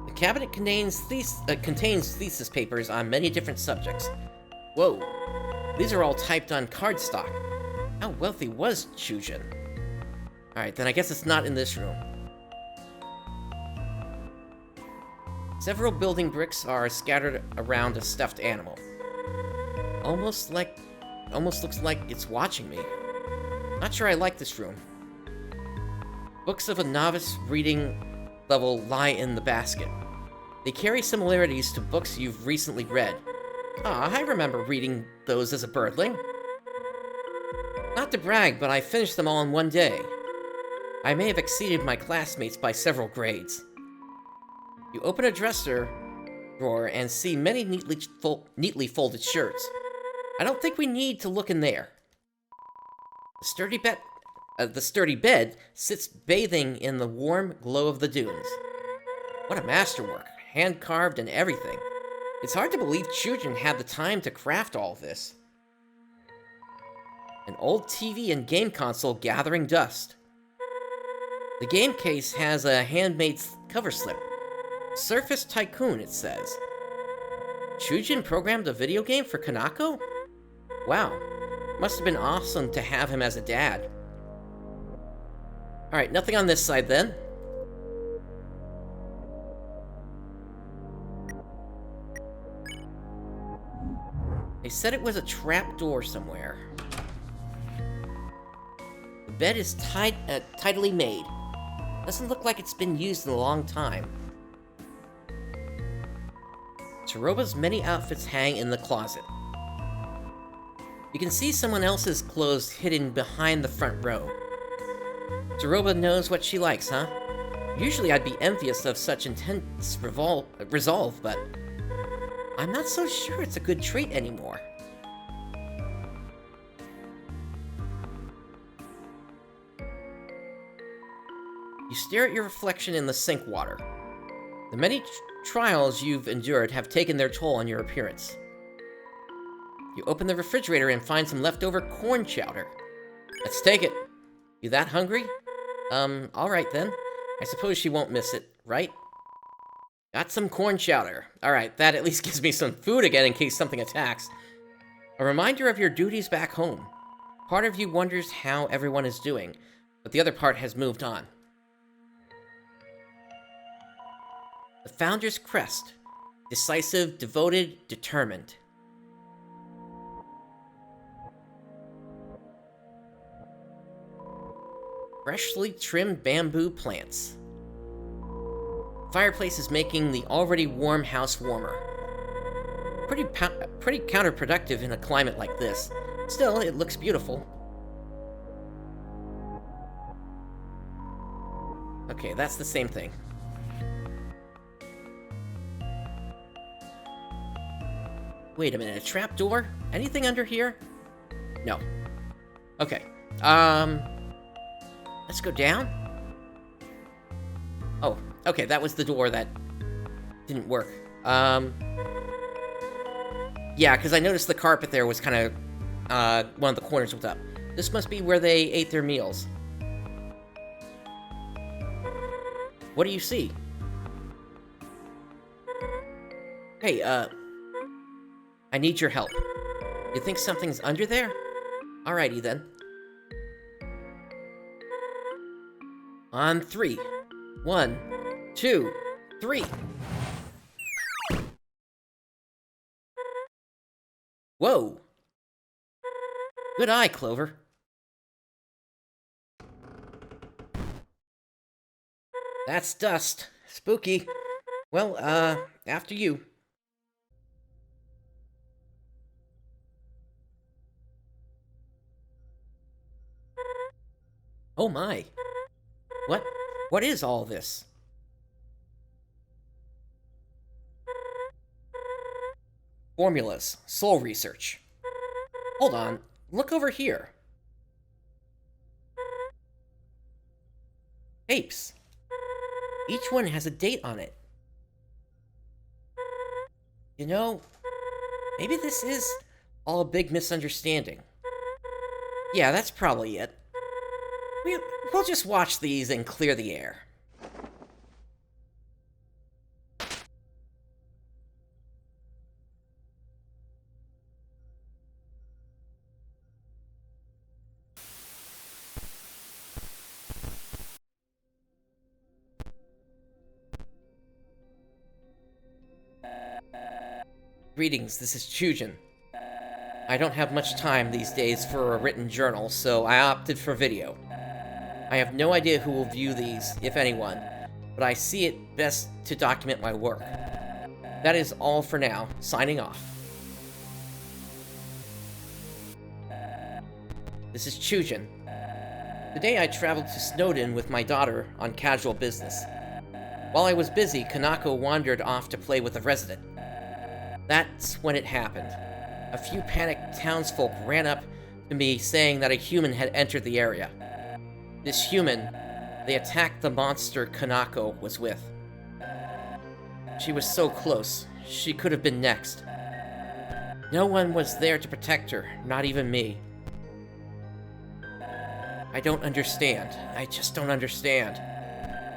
The cabinet contains thesis papers on many different subjects. Whoa, these are all typed on cardstock. How wealthy was Chujin? Alright, then I guess it's not in this room. Several building bricks are scattered around a stuffed animal. Almost looks like it's watching me. Not sure I like this room. Books of a novice reading level lie in the basket. They carry similarities to books you've recently read. Ah, I remember reading those as a birdling. Not to brag, but I finished them all in one day. I may have exceeded my classmates by several grades. You open a dresser drawer and see many neatly folded shirts. I don't think we need to look in there. The sturdy bed sits bathing in the warm glow of the dunes. What a masterwork, hand-carved and everything. It's hard to believe Chujin had the time to craft all this. An old TV and game console gathering dust. The game case has a handmade cover slip. Surface Tycoon, it says. Chujin programmed a video game for Kanako? Wow, must have been awesome to have him as a dad. Alright, nothing on this side then. They said it was a trap door somewhere. The bed is tidily made. Doesn't look like it's been used in a long time. Taroba's many outfits hang in the closet. You can see someone else's clothes hidden behind the front row. Taroba knows what she likes, huh? Usually I'd be envious of such intense resolve, but I'm not so sure it's a good trait anymore. You stare at your reflection in the sink water. The many trials you've endured have taken their toll on your appearance. You open the refrigerator and find some leftover corn chowder. Let's take it. You that hungry? Alright then. I suppose she won't miss it, right? Got some corn chowder. Alright, that at least gives me some food again in case something attacks. A reminder of your duties back home. Part of you wonders how everyone is doing, but the other part has moved on. The Founder's Crest. Decisive, devoted, determined. Freshly trimmed bamboo plants. Fireplace is making the already warm house warmer. Pretty counterproductive in a climate like this. Still, it looks beautiful. Okay, that's the same thing. Wait a minute, a trapdoor? Anything under here? No. Okay. Let's go down. Oh, okay, that was the door that didn't work. Yeah, because I noticed the carpet there was kind of, one of the corners was up. This must be where they ate their meals. What do you see? Hey, I need your help. You think something's under there? Alrighty then. On 3. 1, 2, 3. Whoa! Good eye, Clover. That's dust. Spooky. Well, after you. Oh my. What is all this? Formulas. Soul research. Hold on. Look over here. Apes. Each one has a date on it. You know, maybe this is all a big misunderstanding. Yeah, that's probably it. We'll just watch these and clear the air. Greetings, this is Chujin. I don't have much time these days for a written journal, so I opted for video. I have no idea who will view these, if anyone, but I see it best to document my work. That is all for now. Signing off. This is Chujin. Today I traveled to Snowdon with my daughter on casual business. While I was busy, Kanako wandered off to play with a resident. That's when it happened. A few panicked townsfolk ran up to me saying that a human had entered the area. This human, they attacked the monster Kanako was with. She was so close, she could have been next. No one was there to protect her, not even me. I don't understand. I just don't understand.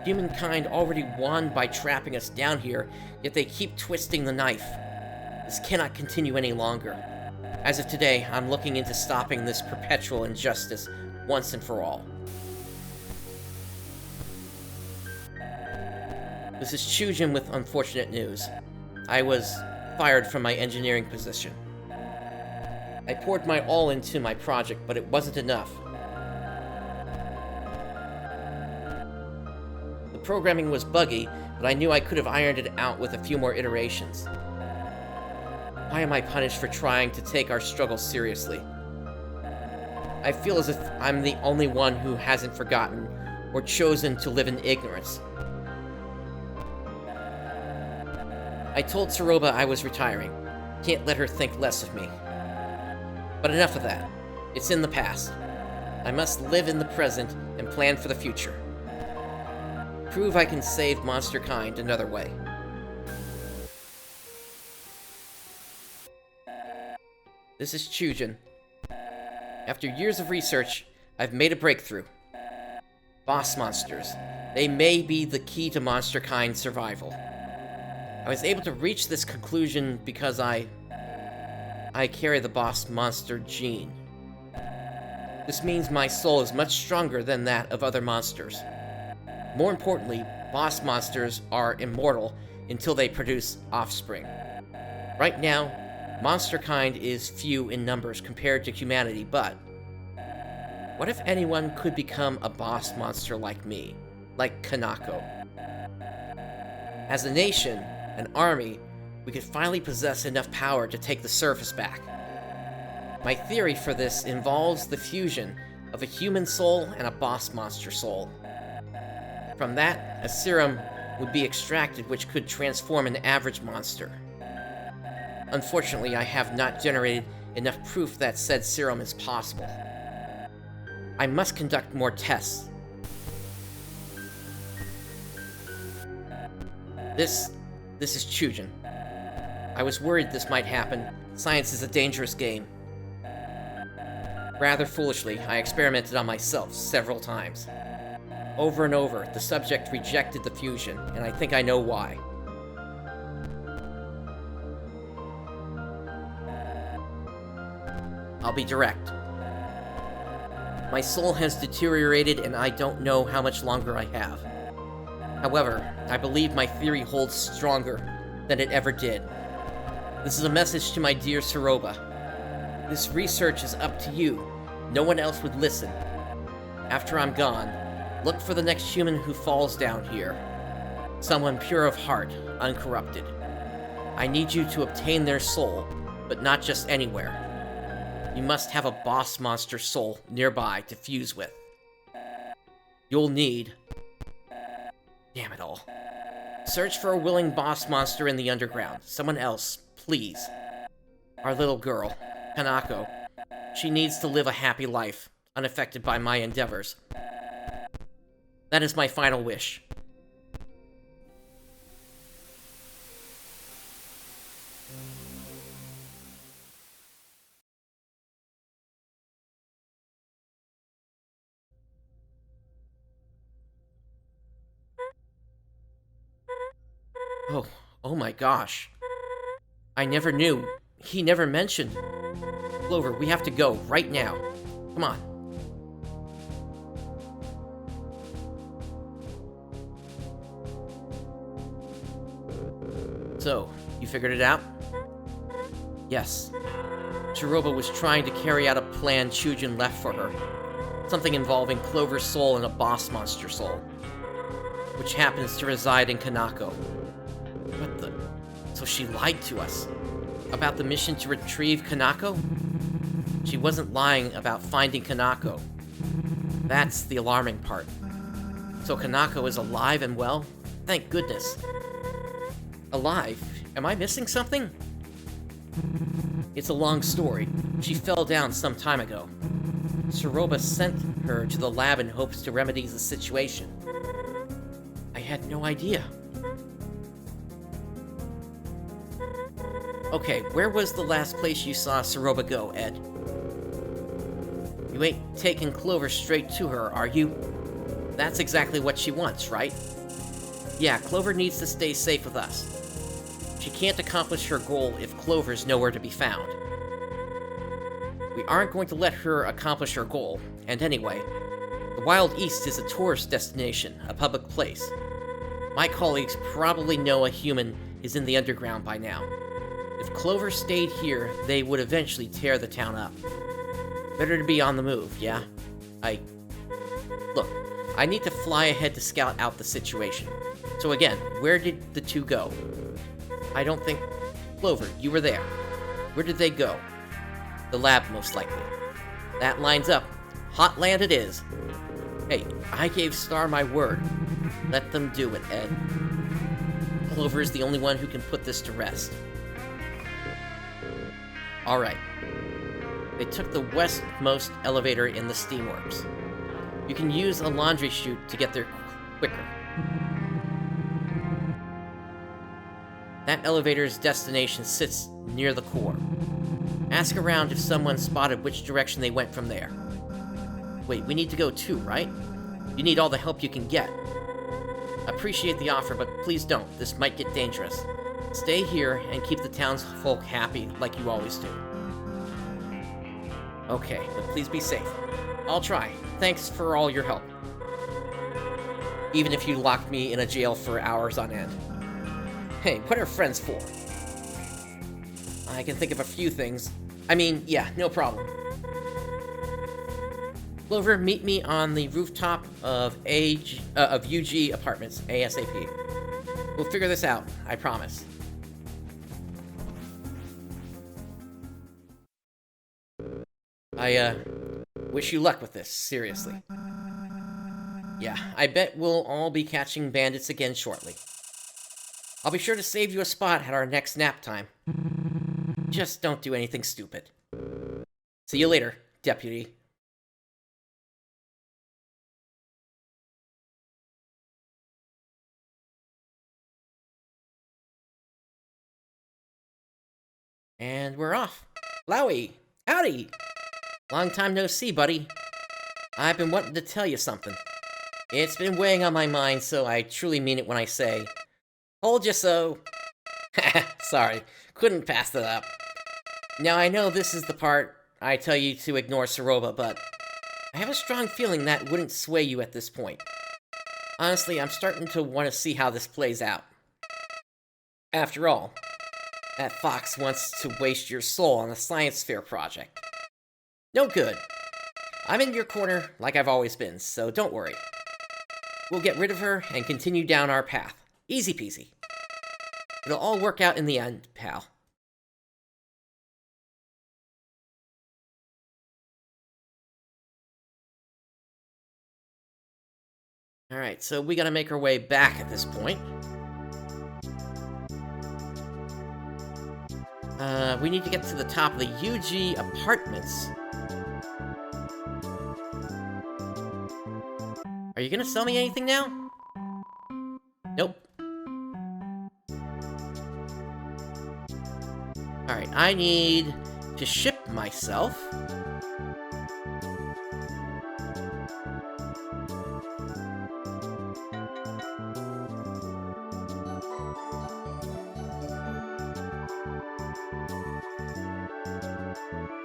Humankind already won by trapping us down here, yet they keep twisting the knife. This cannot continue any longer. As of today, I'm looking into stopping this perpetual injustice once and for all. This is Chujin with unfortunate news. I was fired from my engineering position. I poured my all into my project, but it wasn't enough. The programming was buggy, but I knew I could have ironed it out with a few more iterations. Why am I punished for trying to take our struggle seriously? I feel as if I'm the only one who hasn't forgotten or chosen to live in ignorance. I told Tsuruba I was retiring. Can't let her think less of me. But enough of that. It's in the past. I must live in the present and plan for the future. Prove I can save monster kind another way. This is Chujin. After years of research, I've made a breakthrough. Boss monsters. They may be the key to monster kind survival. I was able to reach this conclusion because I carry the boss monster gene. This means my soul is much stronger than that of other monsters. More importantly, boss monsters are immortal until they produce offspring. Right now, monster kind is few in numbers compared to humanity, but what if anyone could become a boss monster like me, like Kanako? As a nation, an army, we could finally possess enough power to take the surface back. My theory for this involves the fusion of a human soul and a boss monster soul. From that, a serum would be extracted which could transform an average monster. Unfortunately, I have not generated enough proof that said serum is possible. I must conduct more tests. This is Chujin. I was worried this might happen. Science is a dangerous game. Rather foolishly, I experimented on myself several times. Over and over, the subject rejected the fusion, and I think I know why. I'll be direct. My soul has deteriorated, and I don't know how much longer I have. However, I believe my theory holds stronger than it ever did. This is a message to my dear Tsuruba. This research is up to you. No one else would listen. After I'm gone, look for the next human who falls down here. Someone pure of heart, uncorrupted. I need you to obtain their soul, but not just anywhere. You must have a boss monster soul nearby to fuse with. You'll need... Damn it all. Search for a willing boss monster in the underground. Someone else, please. Our little girl, Kanako. She needs to live a happy life, unaffected by my endeavors. That is my final wish. Oh my gosh. I never knew. He never mentioned. Clover, we have to go, right now. Come on. So, you figured it out? Yes. Chiroba was trying to carry out a plan Chujin left for her. Something involving Clover's soul and a boss monster soul, which happens to reside in Kanako. What the? So she lied to us about the mission to retrieve Kanako? She wasn't lying about finding Kanako. That's the alarming part. So Kanako is alive and well? Thank goodness. Alive? Am I missing something? It's a long story. She fell down some time ago. Chiroba sent her to the lab in hopes to remedy the situation. I had no idea. Okay, where was the last place you saw Chiroba go, Ed? You ain't taking Clover straight to her, are you? That's exactly what she wants, right? Yeah, Clover needs to stay safe with us. She can't accomplish her goal if Clover's nowhere to be found. We aren't going to let her accomplish her goal, and anyway, the Wild East is a tourist destination, a public place. My colleagues probably know a human is in the underground by now. If Clover stayed here, they would eventually tear the town up. Better to be on the move, yeah? Look, I need to fly ahead to scout out the situation. So again, where did the two go? I don't think... Clover, you were there. Where did they go? The lab, most likely. That lines up. Hot land it is. Hey, I gave Star my word. Let them do it, Ed. Clover is the only one who can put this to rest. Alright. They took the westmost elevator in the Steamworks. You can use a laundry chute to get there quicker. That elevator's destination sits near the core. Ask around if someone spotted which direction they went from there. Wait, we need to go too, right? You need all the help you can get. Appreciate the offer, but please don't. This might get dangerous. Stay here and keep the townsfolk happy like you always do. Okay, but please be safe. I'll try. Thanks for all your help. Even if you locked me in a jail for hours on end. Hey, what are friends for? I can think of a few things. I mean, yeah, no problem. Clover, meet me on the rooftop of UG Apartments, ASAP. We'll figure this out, I promise. I, wish you luck with this, seriously. Yeah, I bet we'll all be catching bandits again shortly. I'll be sure to save you a spot at our next nap time. Just don't do anything stupid. See you later, Deputy. And we're off. Lowy! Howdy! Long time no see, buddy. I've been wanting to tell you something. It's been weighing on my mind, so I truly mean it when I say... Told you so. Sorry, couldn't pass that up. Now, I know this is the part I tell you to ignore Chiroba, but I have a strong feeling that wouldn't sway you at this point. Honestly, I'm starting to want to see how this plays out. After all, that fox wants to waste your soul on a science fair project. No good. I'm in your corner like I've always been, so don't worry. We'll get rid of her and continue down our path. Easy peasy. It'll all work out in the end, pal. Alright, so we gotta make our way back at this point. We need to get to the top of the UG Apartments. Are you gonna sell me anything now? Nope. Alright, I need to ship myself.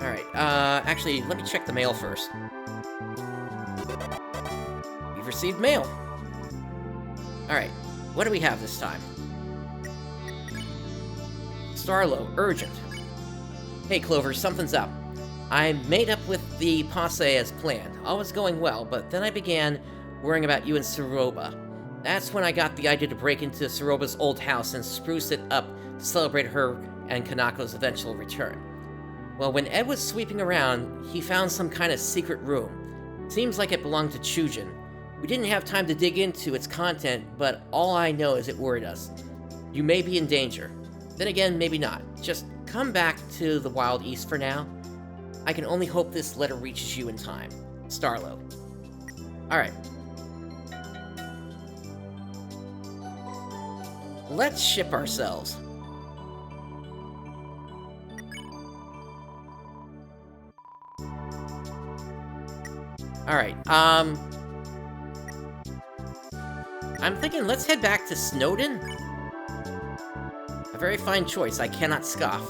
Alright, actually, let me check the mail first. We've received mail. Alright, what do we have this time? Starlo, urgent. Hey, Clover, something's up. I made up with the posse as planned. All was going well, but then I began worrying about you and Suroba. That's when I got the idea to break into Suroba's old house and spruce it up to celebrate her and Kanako's eventual return. Well, when Ed was sweeping around, he found some kind of secret room. Seems like it belonged to Chujin. We didn't have time to dig into its content, but all I know is it worried us. You may be in danger. Then again, maybe not. Just come back to the Wild East for now. I can only hope this letter reaches you in time. Starlo. Alright. Let's ship ourselves. Alright, I'm thinking let's head back to Snowden. A very fine choice, I cannot scoff.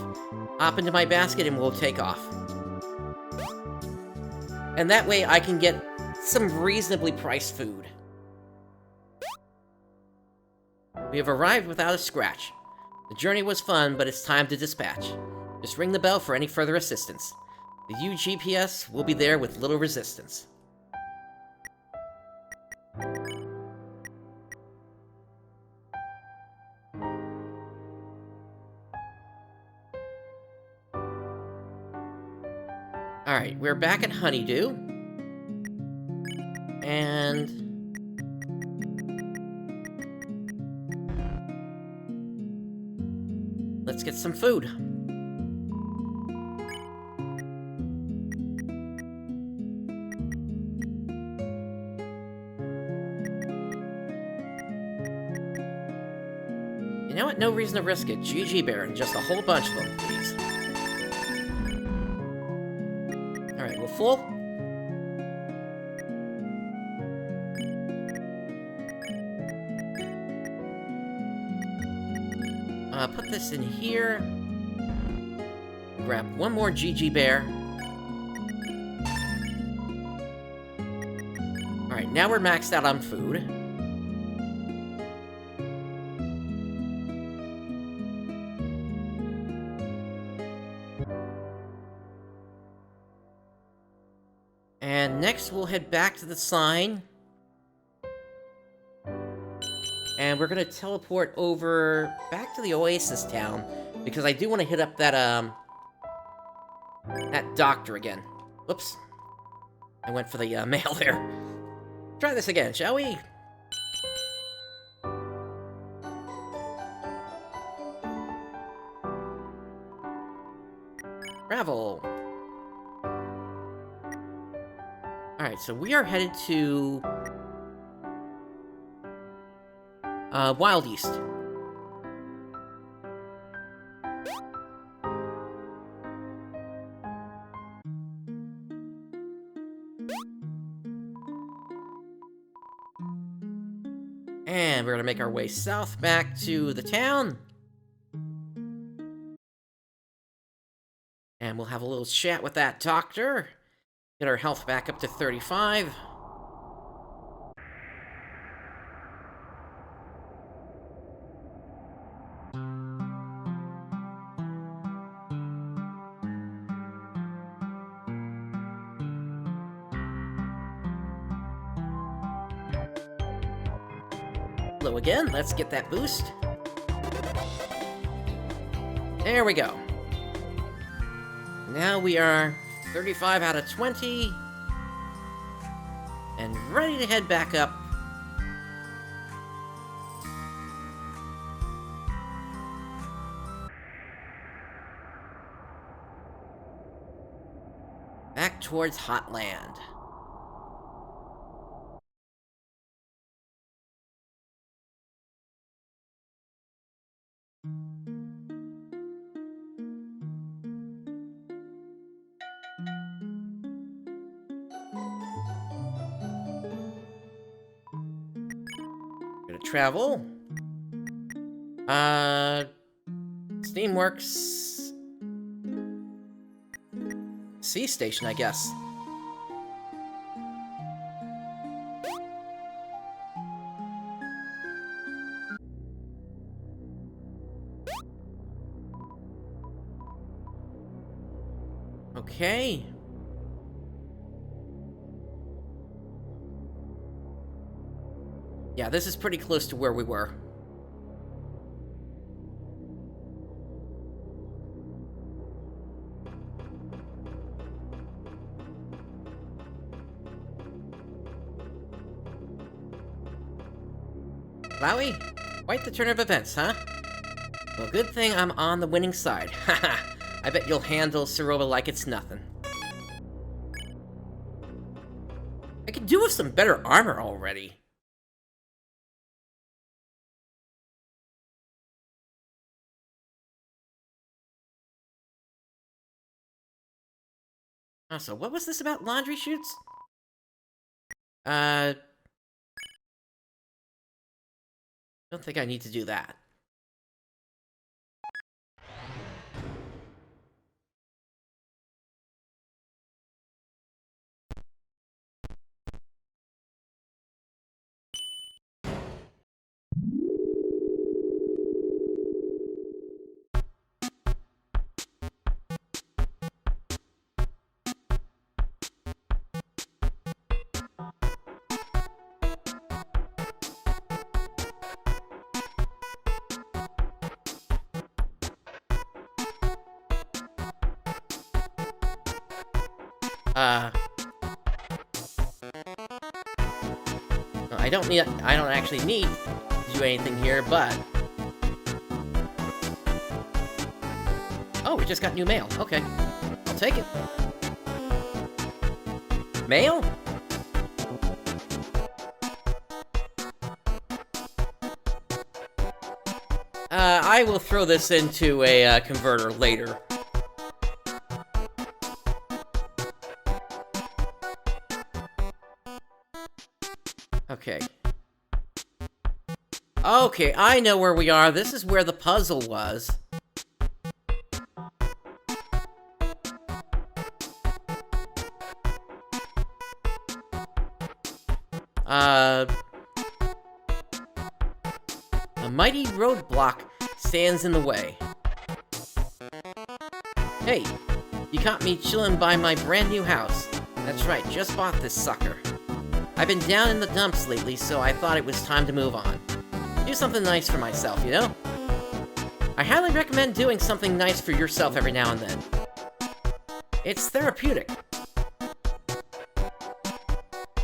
Hop into my basket and we'll take off. And that way I can get some reasonably priced food. We have arrived without a scratch. The journey was fun, but it's time to dispatch. Just ring the bell for any further assistance. The UGPS will be there with little resistance. Alright, we're back at Honeydew. And let's get some food. You know what? No reason to risk it. GG Baron, just a whole bunch of them, please. Alright, we're full. Put this in here. Grab one more GG Bear. Alright, now we're maxed out on food. And next we'll head back to the sign. And we're gonna teleport over back to the Oasis town, because I do want to hit up that, that doctor again. Whoops. I went for the, mail there. Try this again, shall we? Travel. Alright, so we are headed to Wild East. And we're gonna make our way south back to the town. And we'll have a little chat with that doctor. Get our health back up to 35. Hello again, let's get that boost. There we go. Now we are 35 out of 20. And ready to head back up. Back towards Hotland. travel. Steamworks. Sea station, I guess. Okay. Yeah, this is pretty close to where we were. Flowey, quite the turn of events, huh? Well, good thing I'm on the winning side. Haha, I bet you'll handle Sirova like it's nothing. I could do with some better armor already. Also, what was this about laundry chutes? Don't think I need to do that. I don't actually need to do anything here, but... Oh, we just got new mail. Okay. I'll take it. Mail? I will throw this into a converter later. Okay. Okay, I know where we are. This is where the puzzle was. A mighty roadblock stands in the way. Hey, you caught me chilling by my brand new house. That's right, just bought this sucker. I've been down in the dumps lately, so I thought it was time to move on. Do something nice for myself, you know? I highly recommend doing something nice for yourself every now and then. It's therapeutic.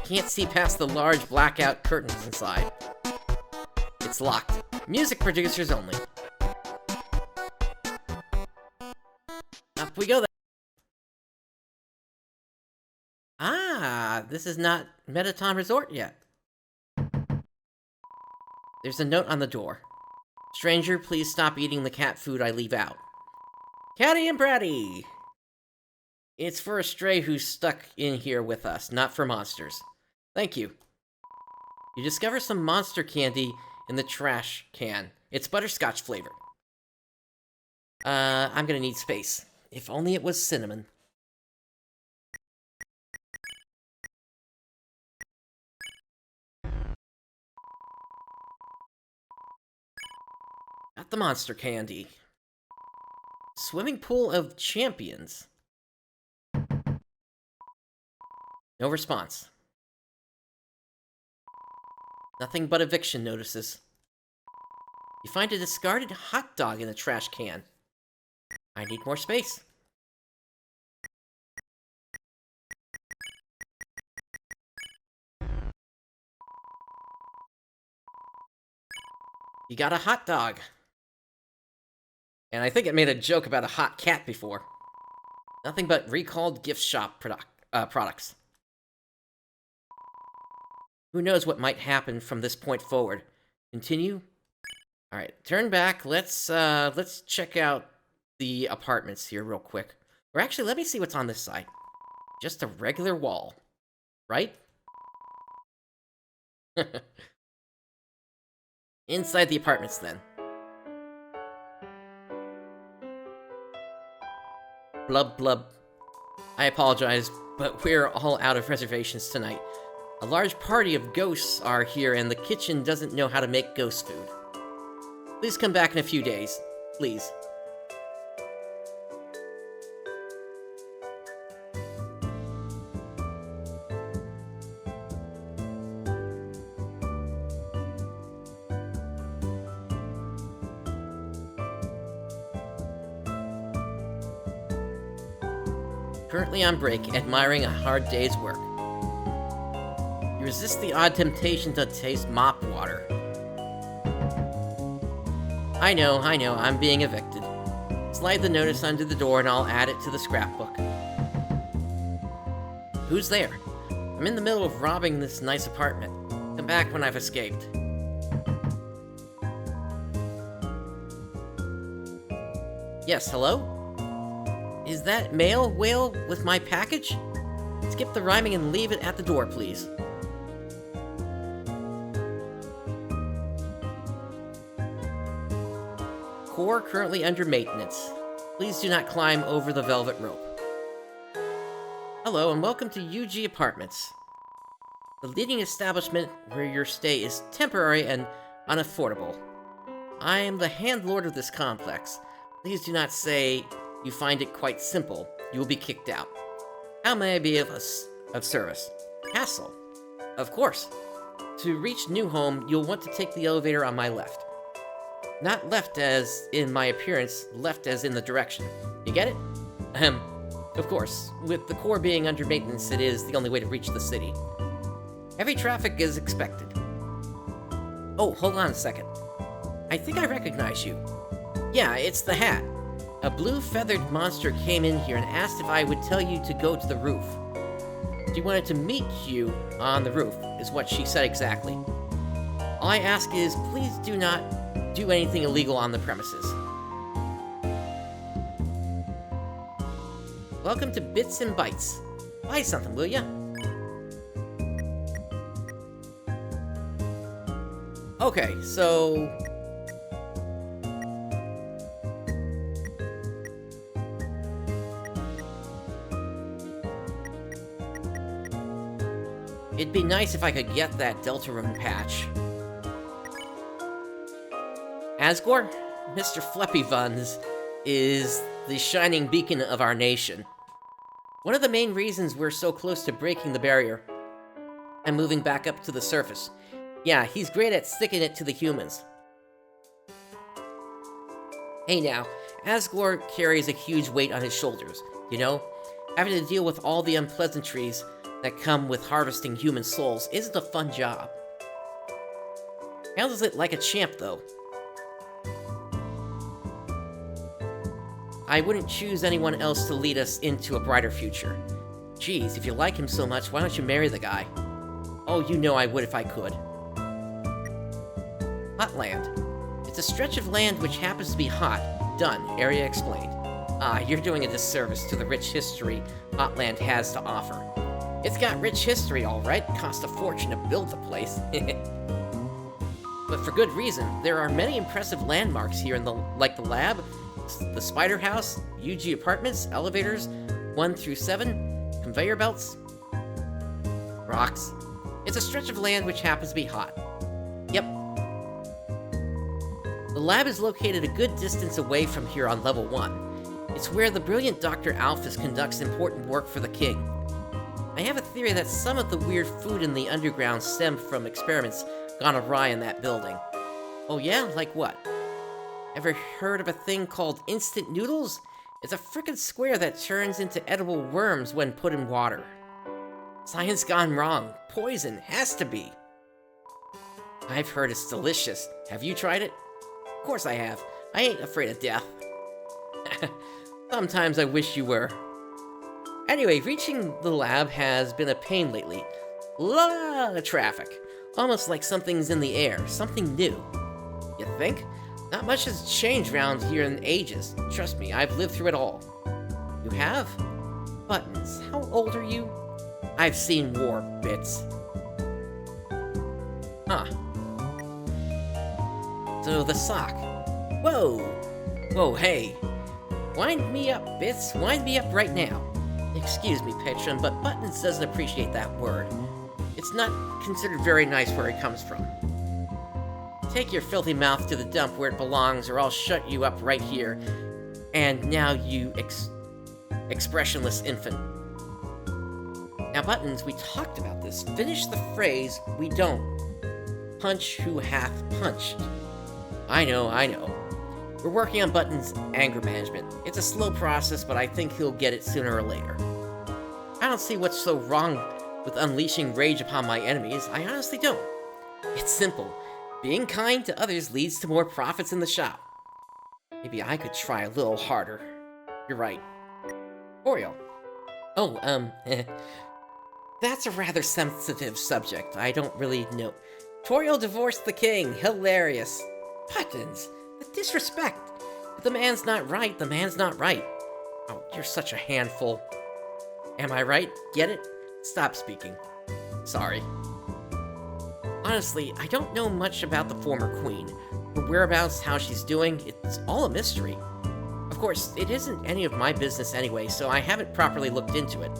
Can't see past the large blackout curtains inside. It's locked. Music producers only. Up we go then. Ah, this is not Metaton Resort yet. There's a note on the door. Stranger, please stop eating the cat food I leave out. Catty and Bratty! It's for a stray who's stuck in here with us, not for monsters. Thank you. You discover some monster candy in the trash can. It's butterscotch flavored. I'm gonna need space. If only it was cinnamon. Got the monster candy. Swimming pool of champions. No response. Nothing but eviction notices. You find a discarded hot dog in the trash can. I need more space. You got a hot dog. And I think it made a joke about a hot cat before. Nothing but recalled gift shop products. Who knows what might happen from this point forward. Continue? Alright, turn back. Let's check out the apartments here real quick. Or actually, let me see what's on this side. Just a regular wall. Right? Inside the apartments, then. Blub blub. I apologize, but we're all out of reservations tonight. A large party of ghosts are here, and the kitchen doesn't know how to make ghost food. Please come back in a few days. Please. Currently on break, admiring a hard day's work. You resist the odd temptation to taste mop water. I know, I'm being evicted. Slide the notice under the door and I'll add it to the scrapbook. Who's there? I'm in the middle of robbing this nice apartment. Come back when I've escaped. Yes, hello? Is that mail whale with my package? Skip the rhyming and leave it at the door, please. Core currently under maintenance. Please do not climb over the velvet rope. Hello and welcome to UG Apartments. The leading establishment where your stay is temporary and unaffordable. I am the handlord of this complex. Please do not say you find it quite simple. You will be kicked out. How may I be of service? Castle. Of course. To reach new home, you'll want to take the elevator on my left. Not left as in my appearance, left as in the direction. You get it? Of course. With the core being under maintenance, it is the only way to reach the city. Heavy traffic is expected. Oh, hold on a second. I think I recognize you. Yeah, it's the Hat. A blue feathered monster came in here and asked if I would tell you to go to the roof. She wanted to meet you on the roof, is what she said exactly. All I ask is, please do not do anything illegal on the premises. Welcome to Bits and Bytes. Buy something, will ya? Okay, so... it'd be nice if I could get that Deltarune patch. Asgore? Mr. Fleppyvuns is the shining beacon of our nation. One of the main reasons we're so close to breaking the barrier and moving back up to the surface. Yeah, he's great at sticking it to the humans. Hey now, Asgore carries a huge weight on his shoulders, you know? Having to deal with all the unpleasantries that come with harvesting human souls isn't a fun job. Handles it like a champ, though. I wouldn't choose anyone else to lead us into a brighter future. Geez, if you like him so much, why don't you marry the guy? Oh, you know I would if I could. Hotland. It's a stretch of land which happens to be hot. Done. Area explained. Ah, you're doing a disservice to the rich history Hotland has to offer. It's got rich history, all right. Cost a fortune to build the place. But for good reason. There are many impressive landmarks here, like the lab, the spider house, UG apartments, elevators, 1 through 7, conveyor belts, rocks. It's a stretch of land which happens to be hot. Yep. The lab is located a good distance away from here on level 1. It's where the brilliant Dr. Alphys conducts important work for the king. I have a theory that some of the weird food in the underground stemmed from experiments gone awry in that building. Oh yeah? Like what? Ever heard of a thing called instant noodles? It's a frickin' square that turns into edible worms when put in water. Science gone wrong. Poison. Has to be. I've heard it's delicious. Have you tried it? Of course I have. I ain't afraid of death. Sometimes I wish you were. Anyway, reaching the lab has been a pain lately. Lot of traffic. Almost like something's in the air. Something new. You think? Not much has changed around here in ages. Trust me, I've lived through it all. You have? Buttons. How old are you? I've seen war, Bits. Huh. So the sock. Whoa! Whoa, hey. Wind me up, Bits. Wind me up right now. Excuse me, patron, but Buttons doesn't appreciate that word. It's not considered very nice where it comes from. Take your filthy mouth to the dump where it belongs, or I'll shut you up right here. And now, you expressionless infant. Now, Buttons, we talked about this. Finish the phrase, we don't. Punch who hath punched. I know. We're working on Buttons' anger management. It's a slow process, but I think he'll get it sooner or later. I don't see what's so wrong with unleashing rage upon my enemies. I honestly don't. It's simple. Being kind to others leads to more profits in the shop. Maybe I could try a little harder. You're right. Toriel. Oh, that's a rather sensitive subject. I don't really know. Toriel divorced the king. Hilarious. Buttons. The disrespect. If the man's not right, the man's not right. Oh, you're such a handful. Am I right? Get it? Stop speaking. Sorry. Honestly, I don't know much about the former queen. Her whereabouts, how she's doing, it's all a mystery. Of course, it isn't any of my business anyway, so I haven't properly looked into it.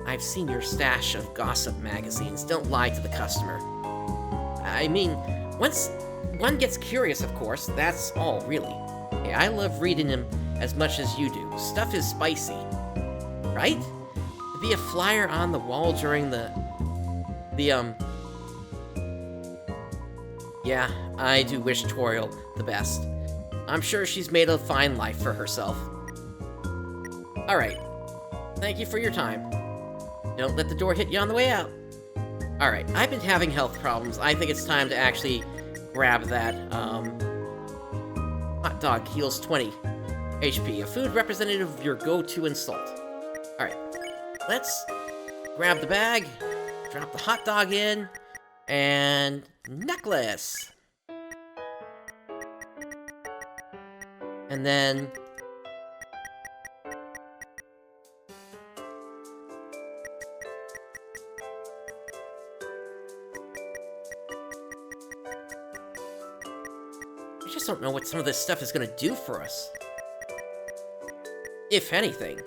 I've seen your stash of gossip magazines. Don't lie to the customer. I mean, once one gets curious, of course, that's all, really. Hey, I love reading them as much as you do. Stuff is spicy. Right? To be a flyer on the wall during Yeah, I do wish Toriel the best. I'm sure she's made a fine life for herself. Alright. Thank you for your time. Don't let the door hit you on the way out. Alright, I've been having health problems. I think it's time to actually grab that, hot dog heals 20 HP. A food representative of your go-to insult. Alright. Let's grab the bag, drop the hot dog in, and necklace. And then I just don't know what some of this stuff is gonna do for us. If anything.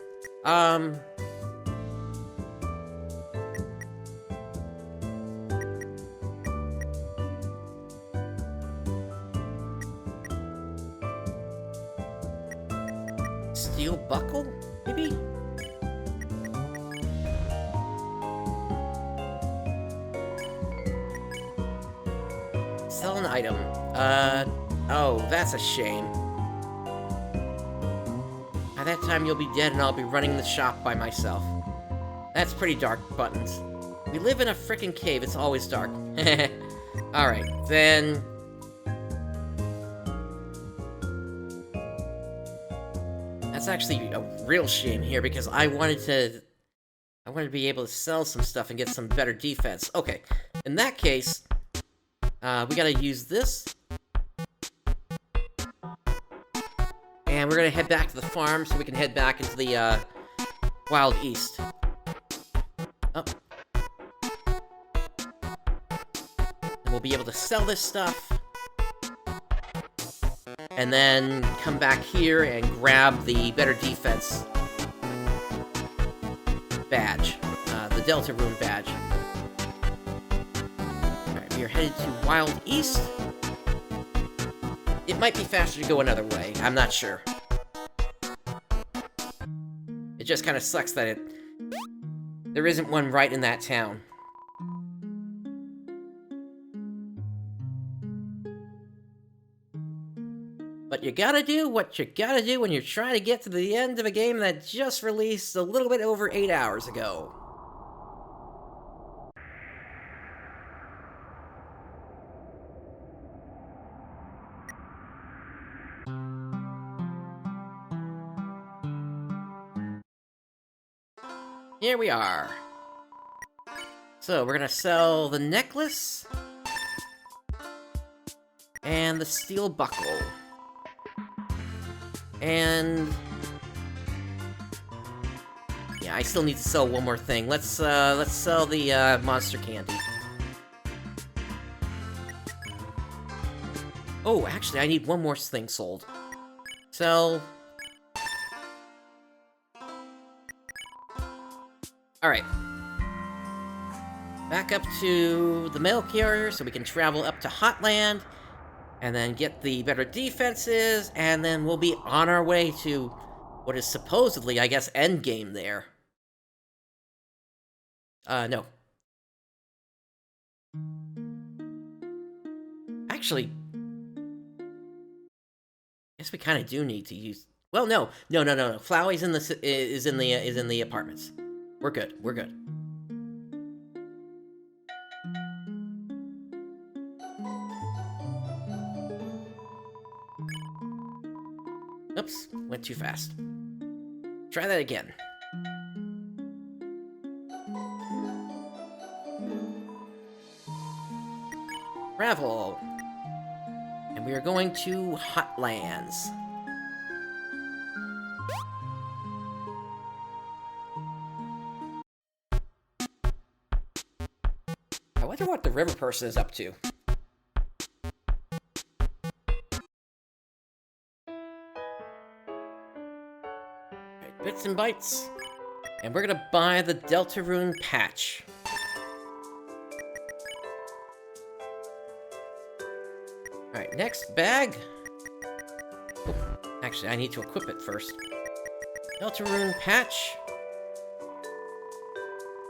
Steel buckle, maybe? Sell an item. Oh, that's a shame. By that time, you'll be dead and I'll be running the shop by myself. That's pretty dark, Buttons. We live in a frickin' cave, it's always dark. Alright, then... That's actually a real shame here, because I wanted to be able to sell some stuff and get some better defense. Okay, in that case, we gotta use this. And we're gonna head back to the farm so we can head back into the, Wild East. Oh. And we'll be able to sell this stuff. And then come back here and grab the better defense badge. The Delta Room badge. Alright, we are headed to Wild East. It might be faster to go another way. I'm not sure. It just kind of sucks that there isn't one right in that town. But you gotta do what you gotta do when you're trying to get to the end of a game that just released a little bit over 8 hours ago. Here we are. So, we're gonna sell the necklace and the steel buckle. And yeah, I still need to sell one more thing. Let's sell the monster candy. Oh, actually, I need one more thing sold. Sell. Alright. Back up to the mail carrier so we can travel up to Hotland, and then get the better defenses, and then we'll be on our way to what is supposedly, I guess, endgame there. No. Actually, I guess we kind of do need to use... Well, no. Flowey's is in the apartments. We're good. We're good. Oops, went too fast. Try that again. Travel. And we are going to Hotlands. I wonder what the river person is up to. Right, bits and bytes. And we're gonna buy the Deltarune patch. Alright, next bag. Oh, actually, I need to equip it first. Deltarune patch.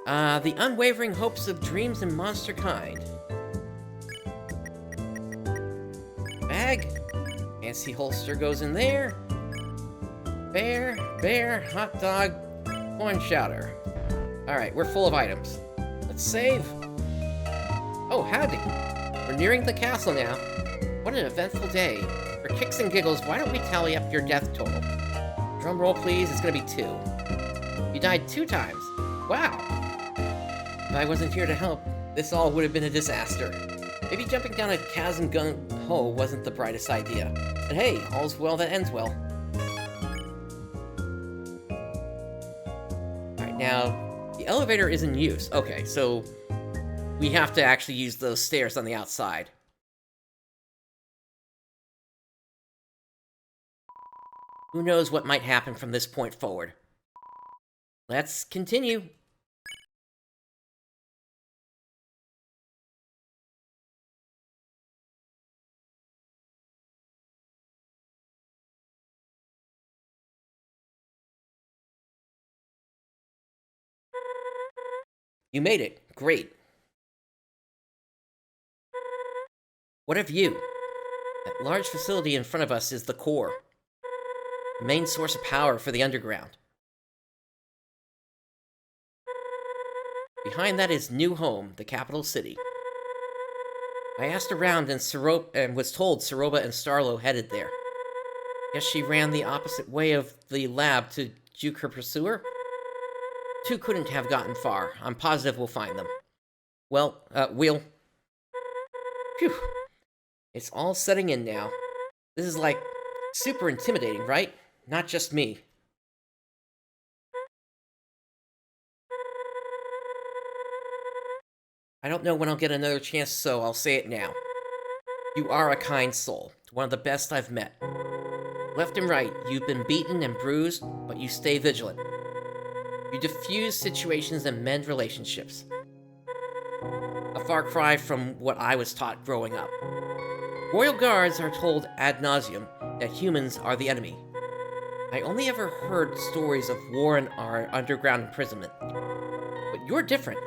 The unwavering hopes of dreams and monster kind. Bag. Fancy holster goes in there. Bear, hot dog, corn chowder. Alright, we're full of items. Let's save. Oh, howdy. We're nearing the castle now. What an eventful day. For kicks and giggles, why don't we tally up your death total? Drum roll, please. It's gonna be 2. You died 2 times. Wow. If I wasn't here to help, this all would have been a disaster. Maybe jumping down a chasm gung-ho wasn't the brightest idea. But hey, all's well that ends well. Alright, now, the elevator is in use. Okay, so we have to actually use those stairs on the outside. Who knows what might happen from this point forward. Let's continue. You made it. Great. What of you? That large facility in front of us is the core. The main source of power for the underground. Behind that is New Home, the capital city. I asked around and was told Saroba and Starlo headed there. Guess she ran the opposite way of the lab to juke her pursuer? 2 couldn't have gotten far. I'm positive we'll find them. Well, we'll... Phew. It's all setting in now. This is like super intimidating, right? Not just me. I don't know when I'll get another chance, so I'll say it now. You are a kind soul, one of the best I've met. Left and right, you've been beaten and bruised, but you stay vigilant. You diffuse situations and mend relationships. A far cry from what I was taught growing up. Royal guards are told ad nauseum that humans are the enemy. I only ever heard stories of war and our underground imprisonment. But you're different.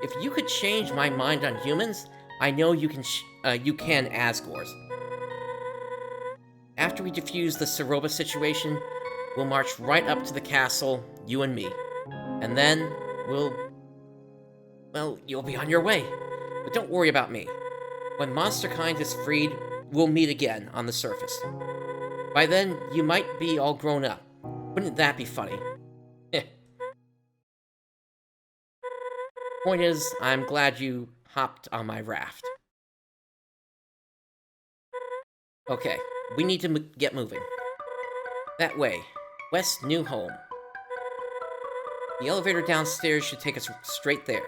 If you could change my mind on humans, I know you can Asgores. After we defuse the Saroba situation, we'll march right up to the castle, you and me. And then, well, you'll be on your way. But don't worry about me. When Monsterkind is freed, we'll meet again on the surface. By then, you might be all grown up. Wouldn't that be funny? Point is, I'm glad you hopped on my raft. Okay, we need to get moving. That way. West New Home. The elevator downstairs should take us straight there.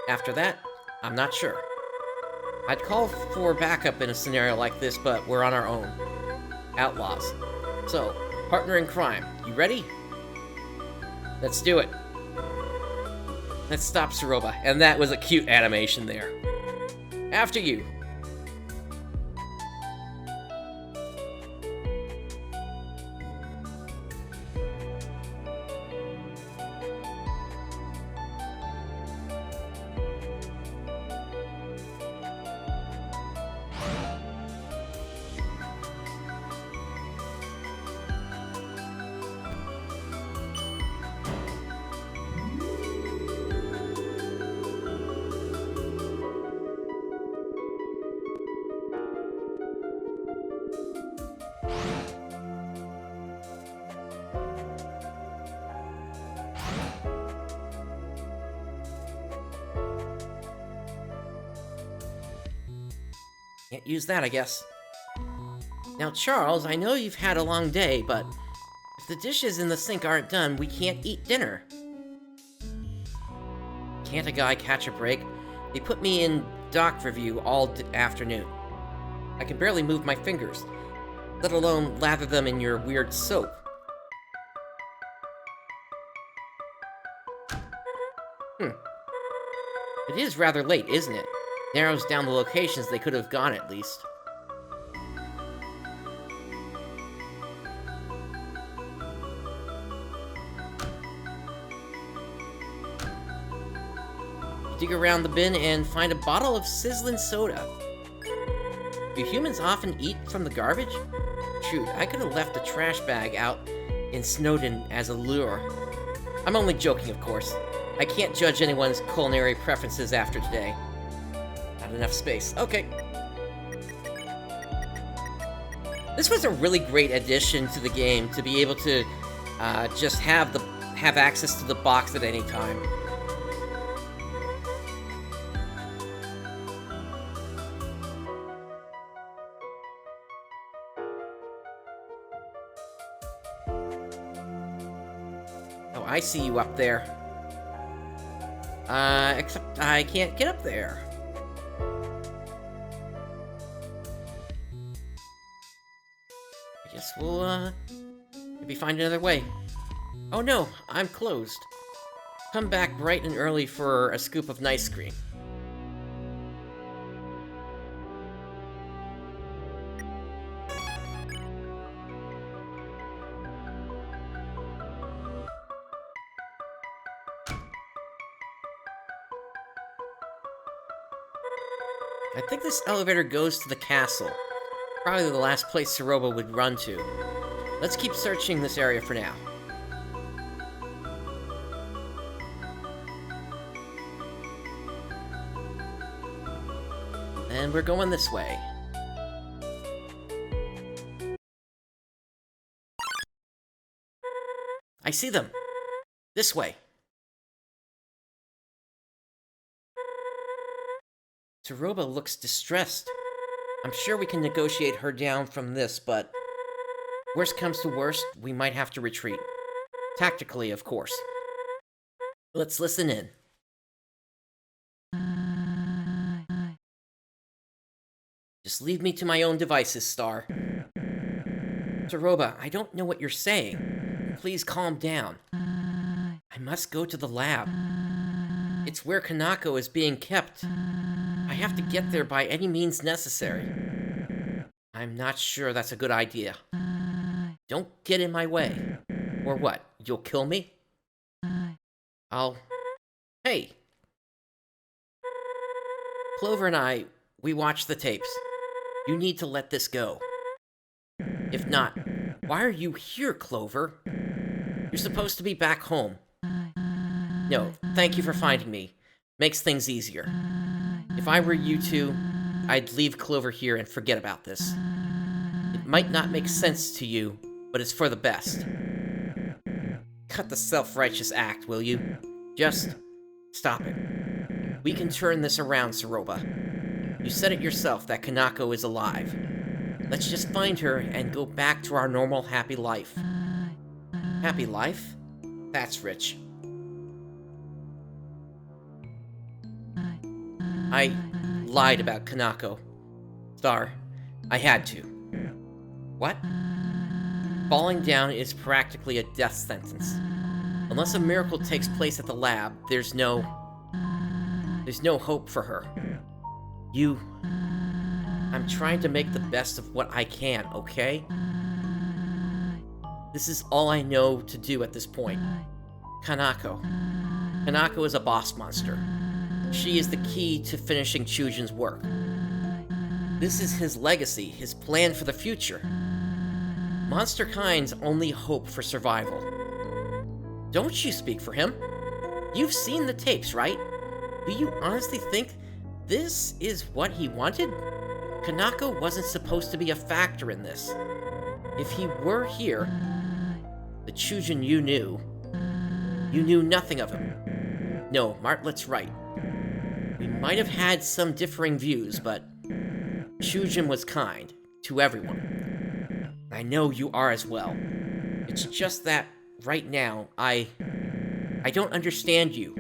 After that, I'm not sure. I'd call for backup in a scenario like this, but we're on our own. Outlaws. So, partner in crime, you ready? Let's do it. Let's stop Saroba, and that was a cute animation there. After you. Can't use that, I guess. Now, Charles, I know you've had a long day, but if the dishes in the sink aren't done, we can't eat dinner. Can't a guy catch a break? They put me in doc review all afternoon. I can barely move my fingers, let alone lather them in your weird soap. It is rather late, isn't it? Narrows down the locations they could have gone, at least. You dig around the bin and find a bottle of sizzling soda. Do humans often eat from the garbage? Shoot, I could have left a trash bag out in Snowdon as a lure. I'm only joking, of course. I can't judge anyone's culinary preferences after today. Not enough space. Okay. This was a really great addition to the game, to be able to just have access to the box at any time. Oh, I see you up there. Except I can't get up there. I guess we'll, maybe find another way. Oh no, I'm closed. Come back bright and early for a scoop of nice cream. I think this elevator goes to the castle. Probably the last place Saroba would run to. Let's keep searching this area for now. And we're going this way. I see them. This way. Saroba looks distressed. I'm sure we can negotiate her down from this, but worst comes to worst, we might have to retreat. Tactically, of course. Let's listen in. Just leave me to my own devices, Star. Saroba, I don't know what you're saying. Please calm down. I must go to the lab. It's where Kanako is being kept. I have to get there by any means necessary. I'm not sure that's a good idea. Don't get in my way. Or what, you'll kill me? Hey! Clover and I, we watched the tapes. You need to let this go. If not, why are you here, Clover? You're supposed to be back home. No, thank you for finding me. Makes things easier. If I were you two, I'd leave Clover here and forget about this. It might not make sense to you, but it's for the best. Cut the self-righteous act, will you? Just stop it. We can turn this around, Saroba. You said it yourself that Kanako is alive. Let's just find her and go back to our normal happy life. Happy life? That's rich. lied about Kanako. Star, I had to. What? Falling down is practically a death sentence. Unless a miracle takes place at the lab, there's no hope for her. I'm trying to make the best of what I can, okay? This is all I know to do at this point. Kanako. Kanako is a boss monster. She is the key to finishing Chujin's work. This is his legacy, his plan for the future. Monster Kind's only hope for survival. Don't you speak for him. You've seen the tapes, right? Do you honestly think this is what he wanted? Kanako wasn't supposed to be a factor in this. If he were here, the Chujin you knew nothing of him. No, Martlet's right. We might have had some differing views, but Chujin was kind to everyone. I know you are as well. It's just that, right now, I don't understand you.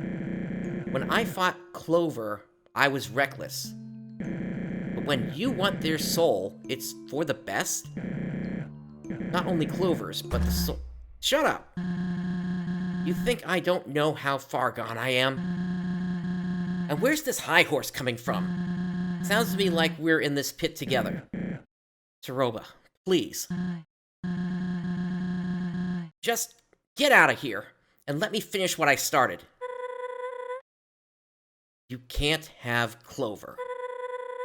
When I fought Clover, I was reckless. But when you want their soul, it's for the best? Not only Clover's, but the soul. Shut up! You think I don't know how far gone I am? And where's this high horse coming from? Sounds to me like we're in this pit together. Tsuruba, please. Just get out of here, and let me finish what I started. You can't have Clover.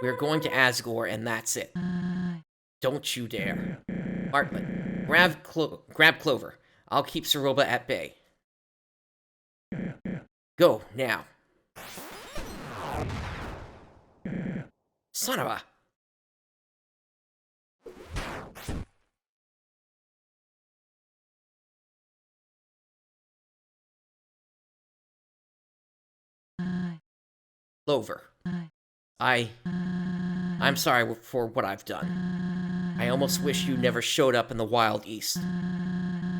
We're going to Asgore, and that's it. Don't you dare. Martlet, grab Clover. I'll keep Tsuruba at bay. Go, now. Son of a... Clover. I'm sorry for what I've done. I almost wish you never showed up in the Wild East.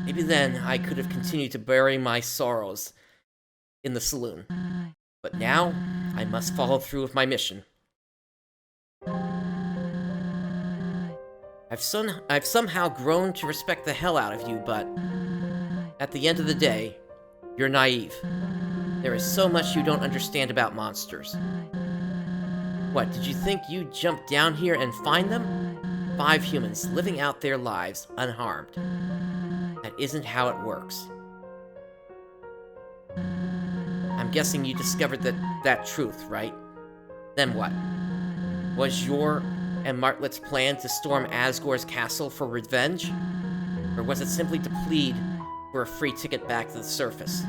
Maybe then I could have continued to bury my sorrows in the saloon. But now, I must follow through with my mission. I've somehow grown to respect the hell out of you, but at the end of the day, you're naive. There is so much you don't understand about monsters. What, did you think you'd jump down here and find them? 5 humans living out their lives unharmed. That isn't how it works. I'm guessing you discovered that truth, right? Then what? Was your and Martlet's plan to storm Asgore's castle for revenge? Or was it simply to plead for a free ticket back to the surface?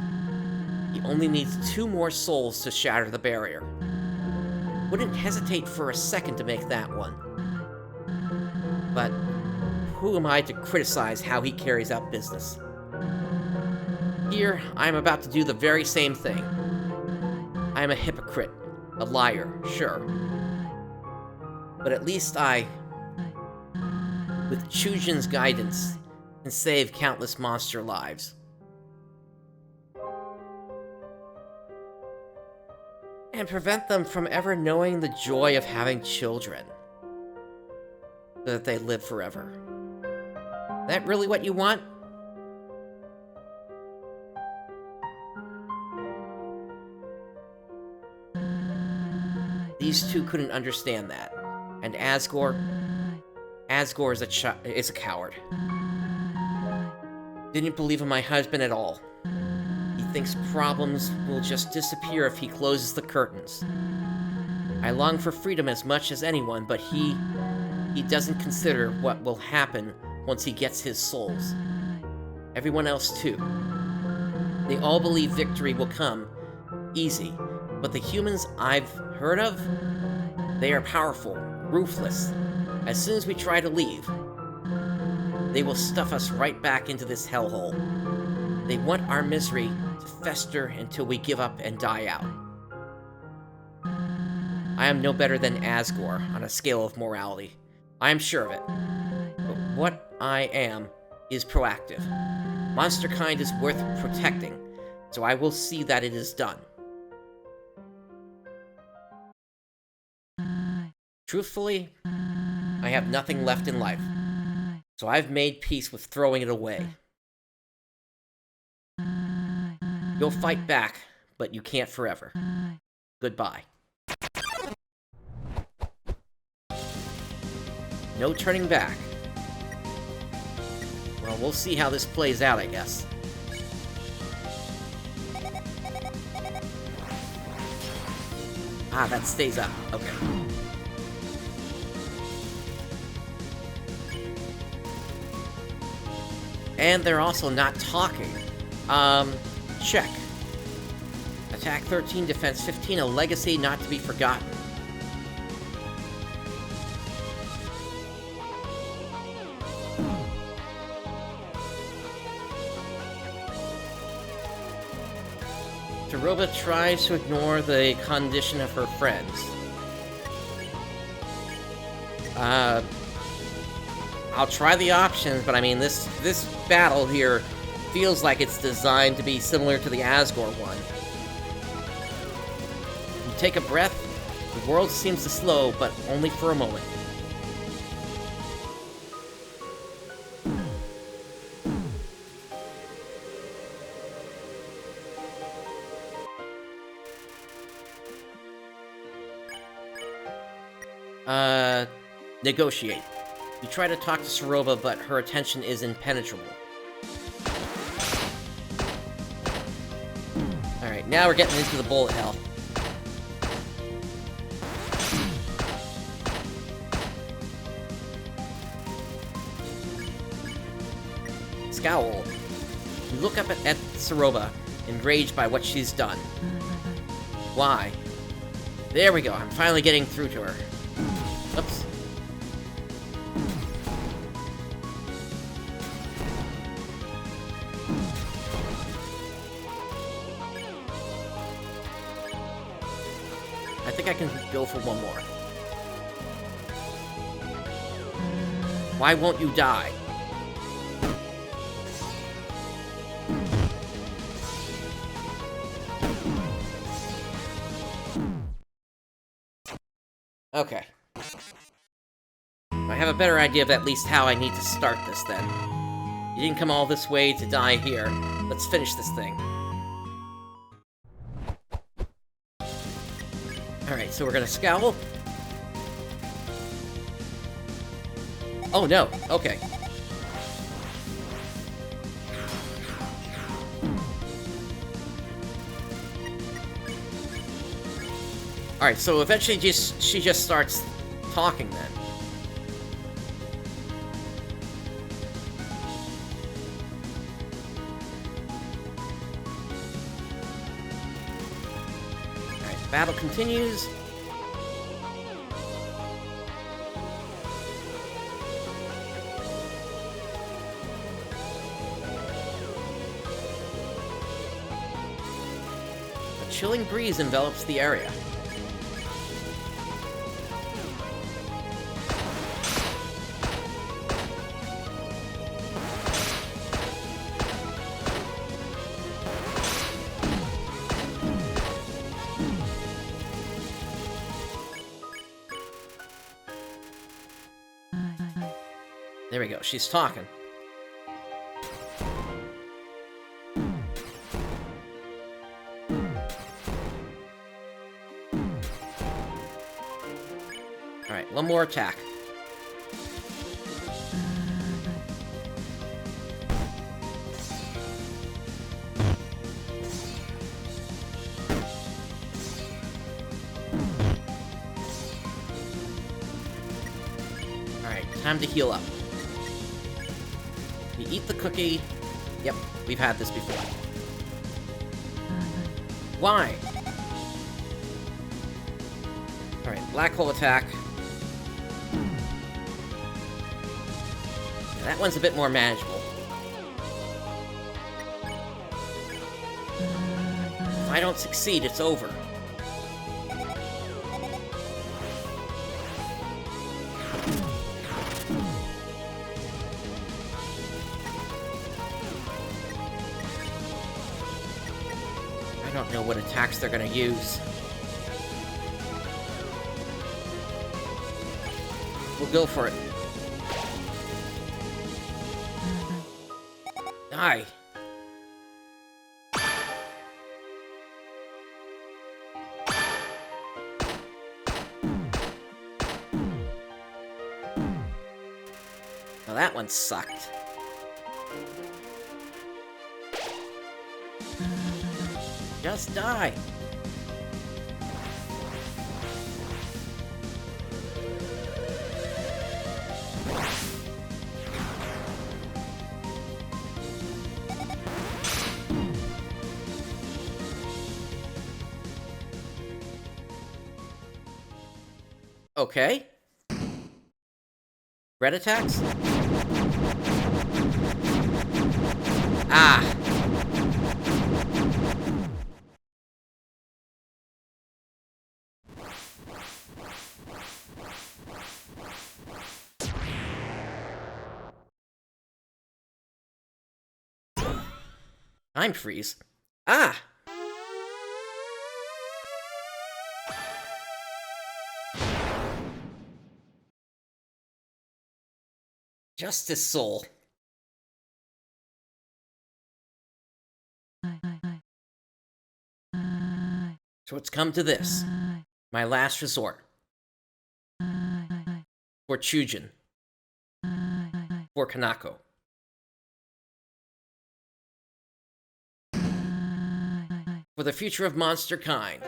He only needs 2 more souls to shatter the barrier. Wouldn't hesitate for a second to make that one. But who am I to criticize how he carries out business? Here, I am about to do the very same thing. I am a hypocrite, a liar, sure. But at least I, with Chujin's guidance, can save countless monster lives. And prevent them from ever knowing the joy of having children. So that they live forever. Is that really what you want? These two couldn't understand that. And Asgore is a coward. Didn't believe in my husband at all. He thinks problems will just disappear if he closes the curtains. I long for freedom as much as anyone, but he doesn't consider what will happen once he gets his souls. Everyone else too. They all believe victory will come easy, but the humans I've heard of, they are powerful, ruthless. As soon as we try to leave, they will stuff us right back into this hellhole. They want our misery to fester until we give up and die out. I am no better than Asgore on a scale of morality. I am sure of it. But what I am is proactive. Monster kind is worth protecting, so I will see that it is done. Truthfully, I have nothing left in life, so I've made peace with throwing it away. You'll fight back, but you can't forever. Goodbye. No turning back. Well, we'll see how this plays out, I guess. Ah, that stays up. Okay. And they're also not talking. Check. Attack 13, defense 15, a legacy not to be forgotten. Taroba tries to ignore the condition of her friends. I'll try the options, but I mean, this battle here feels like it's designed to be similar to the Asgore one. You take a breath, the world seems to slow, but only for a moment. Negotiate. You try to talk to Taroba, but her attention is impenetrable. Alright, now we're getting into the bullet hell. Scowl. You look up at Taroba, enraged by what she's done. Why? There we go, I'm finally getting through to her. Oops. I think I can go for one more. Why won't you die? Okay. I have a better idea of at least how I need to start this, then. You didn't come all this way to die here. Let's finish this thing. Alright, so we're gonna scowl. Oh no, okay. Alright, so eventually she just starts talking then. Alright, battle continues. A chilling breeze envelops the area. There we go, she's talking. Alright, one more attack. Alright, time to heal up. You eat the cookie. Yep, we've had this before. Why? Alright, black hole attack. Yeah, that one's a bit more manageable. If I don't succeed, it's over. I don't know what attacks they're gonna use. We'll go for it. Die. Well, that one sucked. Just die. Okay. Red attacks? Ah! Time freeze. Ah! Justice Soul. So it's come to this. My last resort. For Chujin. For Kanako. For the future of monster kind.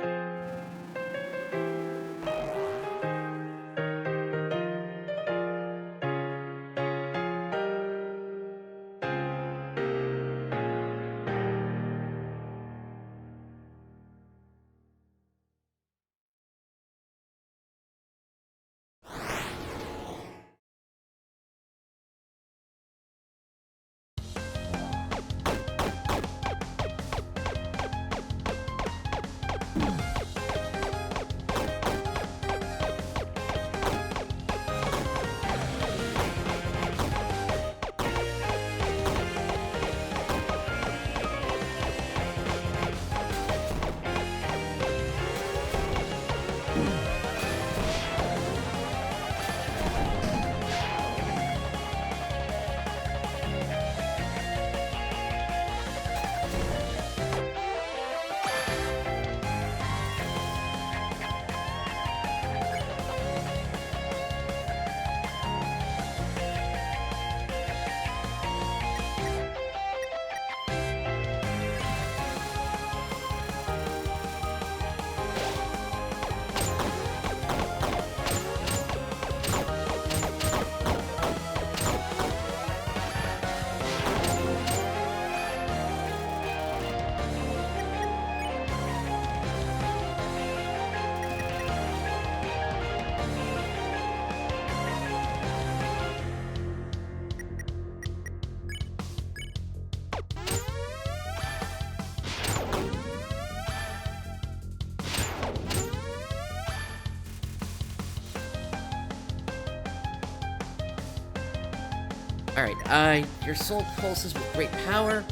Alright, your soul pulses with great power.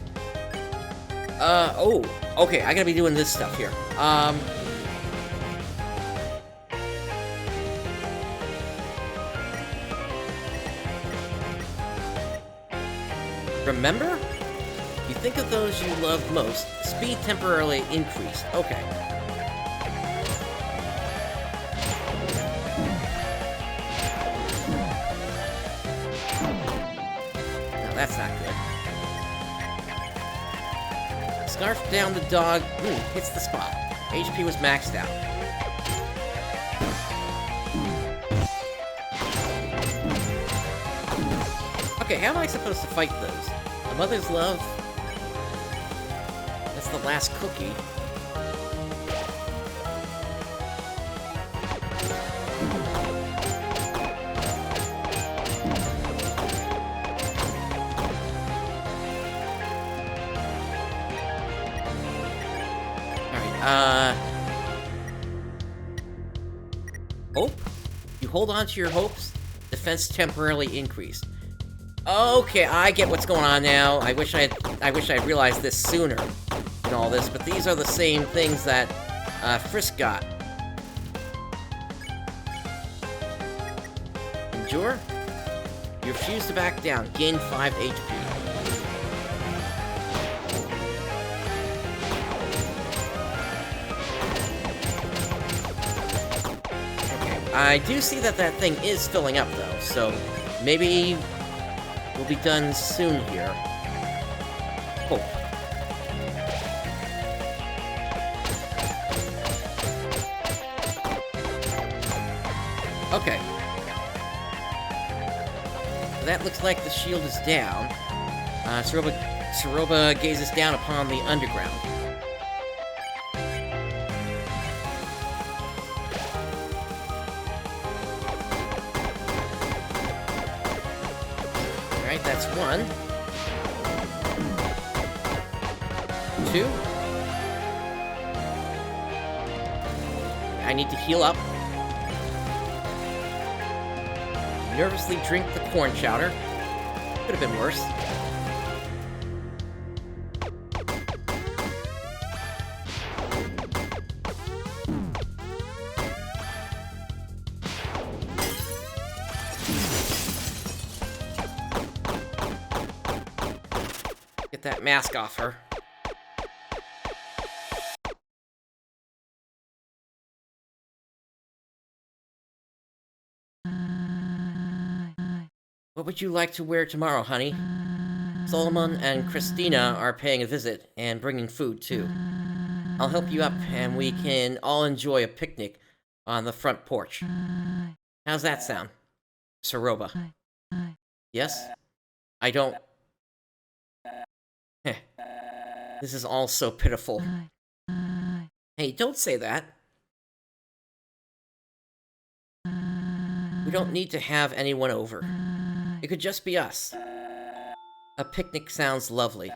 Oh, okay, I gotta be doing this stuff here. Remember? You think of those you love most. Speed temporarily increased. Okay. That's not good. Scarf down the dog. Hits the spot. HP was maxed out. Okay, how am I supposed to fight those? A mother's love? That's the last cookie. Hope? You hold on to your hopes? Defense temporarily increased. Okay, I get what's going on now. I wish I realized this sooner in all this, but these are the same things that Frisk got. Endure. You refuse to back down. Gain 5 HP. Okay, I do see that that thing is filling up, though, so maybe we'll be done soon here. Cool. Okay. That looks like the shield is down. Soroba gazes down upon the underground. Alright, that's 1. 2. I need to heal up. Nervously drink the corn chowder. Could have been worse. Get that mask off her. What would you like to wear tomorrow, honey? Solomon and Christina are paying a visit and bringing food, too. I'll help you up, and we can all enjoy a picnic on the front porch. How's that sound? Soroba. Yes? I don't... Heh. This is all so pitiful. Hey, don't say that. We don't need to have anyone over. It could just be us. A picnic sounds lovely.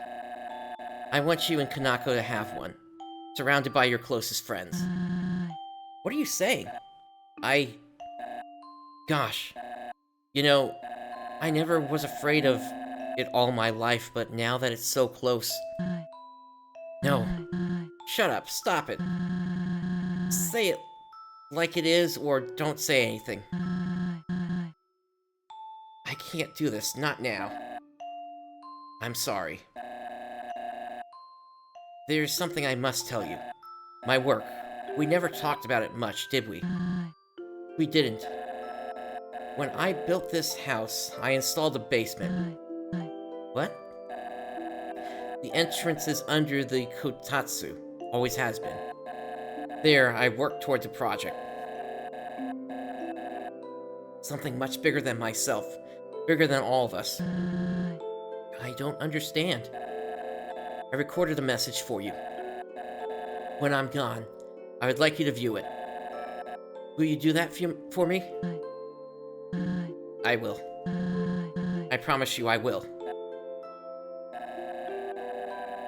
I want you and Kanako to have one, surrounded by your closest friends. What are you saying? Gosh. You know, I never was afraid of it all my life, but now that it's so close... No. Shut up. Stop it. Say it like it is, or don't say anything. I can't do this. Not now. I'm sorry. There's something I must tell you. My work. We never talked about it much, did we? We didn't. When I built this house, I installed a basement. What? The entrance is under the kotatsu. Always has been. There, I worked towards a project. Something much bigger than myself. Bigger than all of us. I don't understand. I recorded a message for you. When I'm gone, I would like you to view it. Will you do that for me? I will. I promise you I will.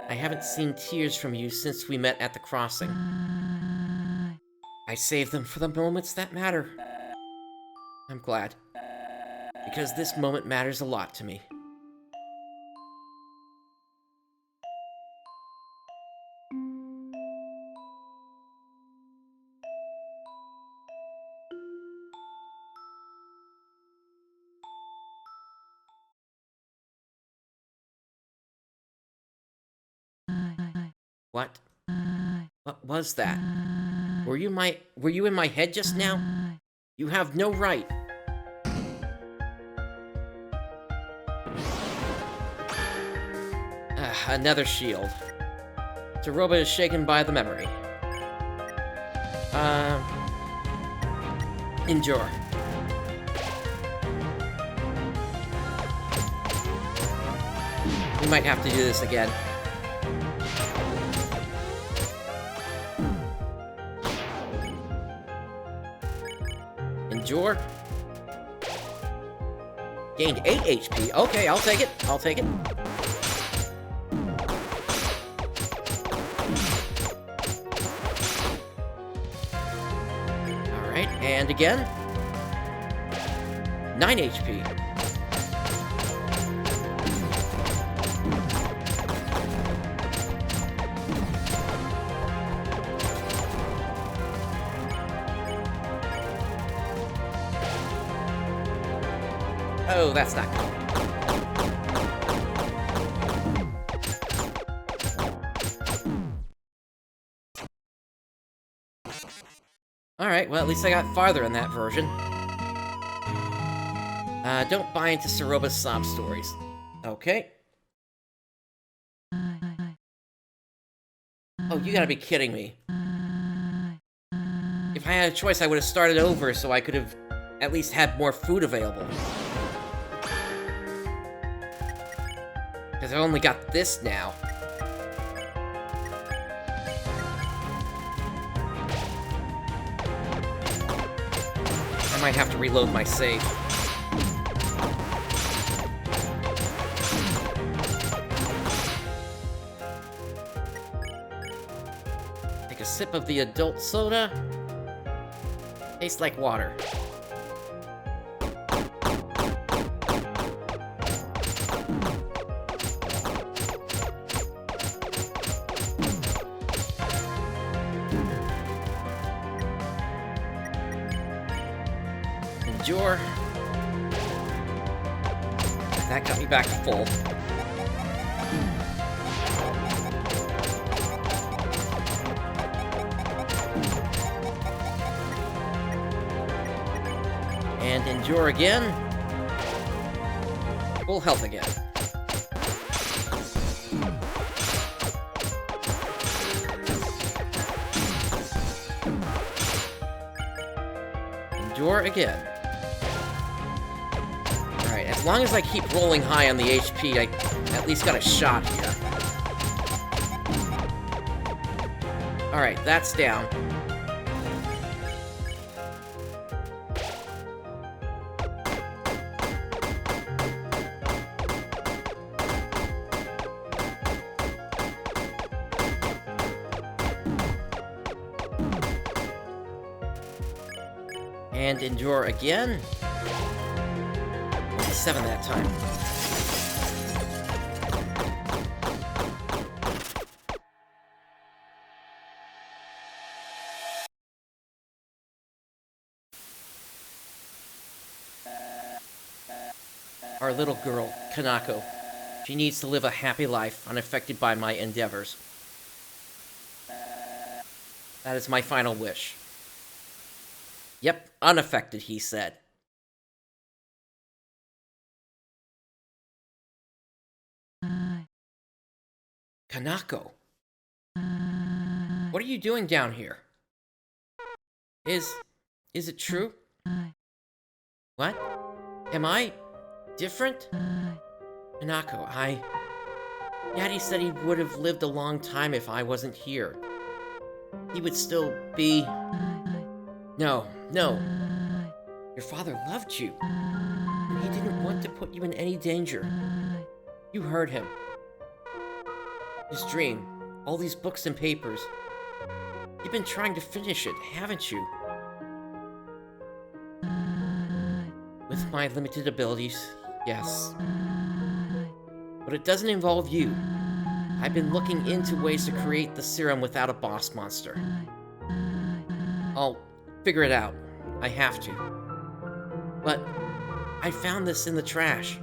I haven't seen tears from you since we met at the crossing. I saved them for the moments that matter. I'm glad. Because this moment matters a lot to me. What? What was that? Were you in my head just now? You have no right. Another shield. Soroba is shaken by the memory. Endure. We might have to do this again. Endure. Gained 8 HP. Okay, I'll take it. I'll take it. Alright, and again. 9 HP. Oh, that's not good. Alright, well, at least I got farther in that version. Don't buy into Saroba's sob stories. Okay. Oh, you gotta be kidding me. If I had a choice, I would have started over so I could have at least had more food available. Because I've only got this now. I might have to reload my save. Take a sip of the adult soda. Tastes like water. Endure. That got me back to full. And endure again. Full health again. Endure again. Alright, as long as I keep rolling high on the HP, I at least got a shot here. Alright, that's down. And endure again. 7 that time. Our little girl, Kanako. She needs to live a happy life, unaffected by my endeavors. That is my final wish. Yep, unaffected, he said. Kanako. What are you doing down here? Is it true? What? Am I different? Kanako, Daddy said he would have lived a long time if I wasn't here. He would still be... No. Your father loved you. And he didn't want to put you in any danger. You heard him. His dream. All these books and papers. You've been trying to finish it, haven't you? With my limited abilities, yes. But it doesn't involve you. I've been looking into ways to create the serum without a boss monster. I'll figure it out. I have to. But I found this in the trash.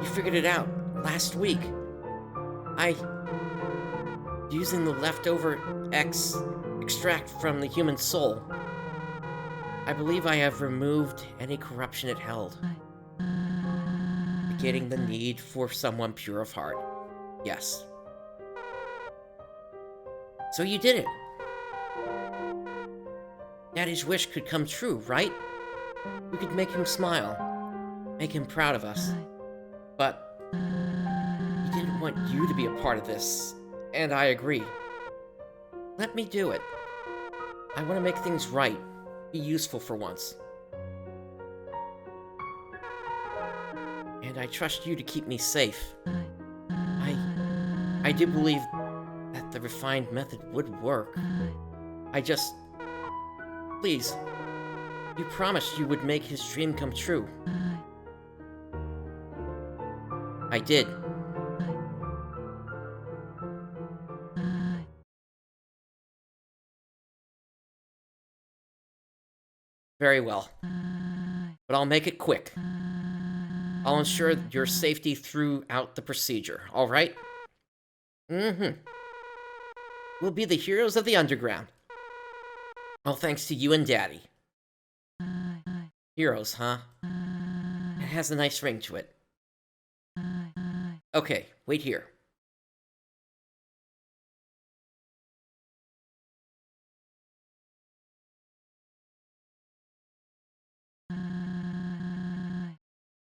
You figured it out last week. Using the leftover extract from the human soul. I believe I have removed any corruption it held, negating the need for someone pure of heart. Yes. So you did it. Daddy's wish could come true, right? We could make him smile, make him proud of us. But he didn't want you to be a part of this, and I agree. Let me do it. I want to make things right, be useful for once. And I trust you to keep me safe. I do believe that the refined method would work. Please, you promised you would make his dream come true. I did. Very well. But I'll make it quick. I'll ensure your safety throughout the procedure, all right? Mm-hmm. We'll be the heroes of the underground. All thanks to you and Daddy. Heroes, huh? It has a nice ring to it. Okay, wait here.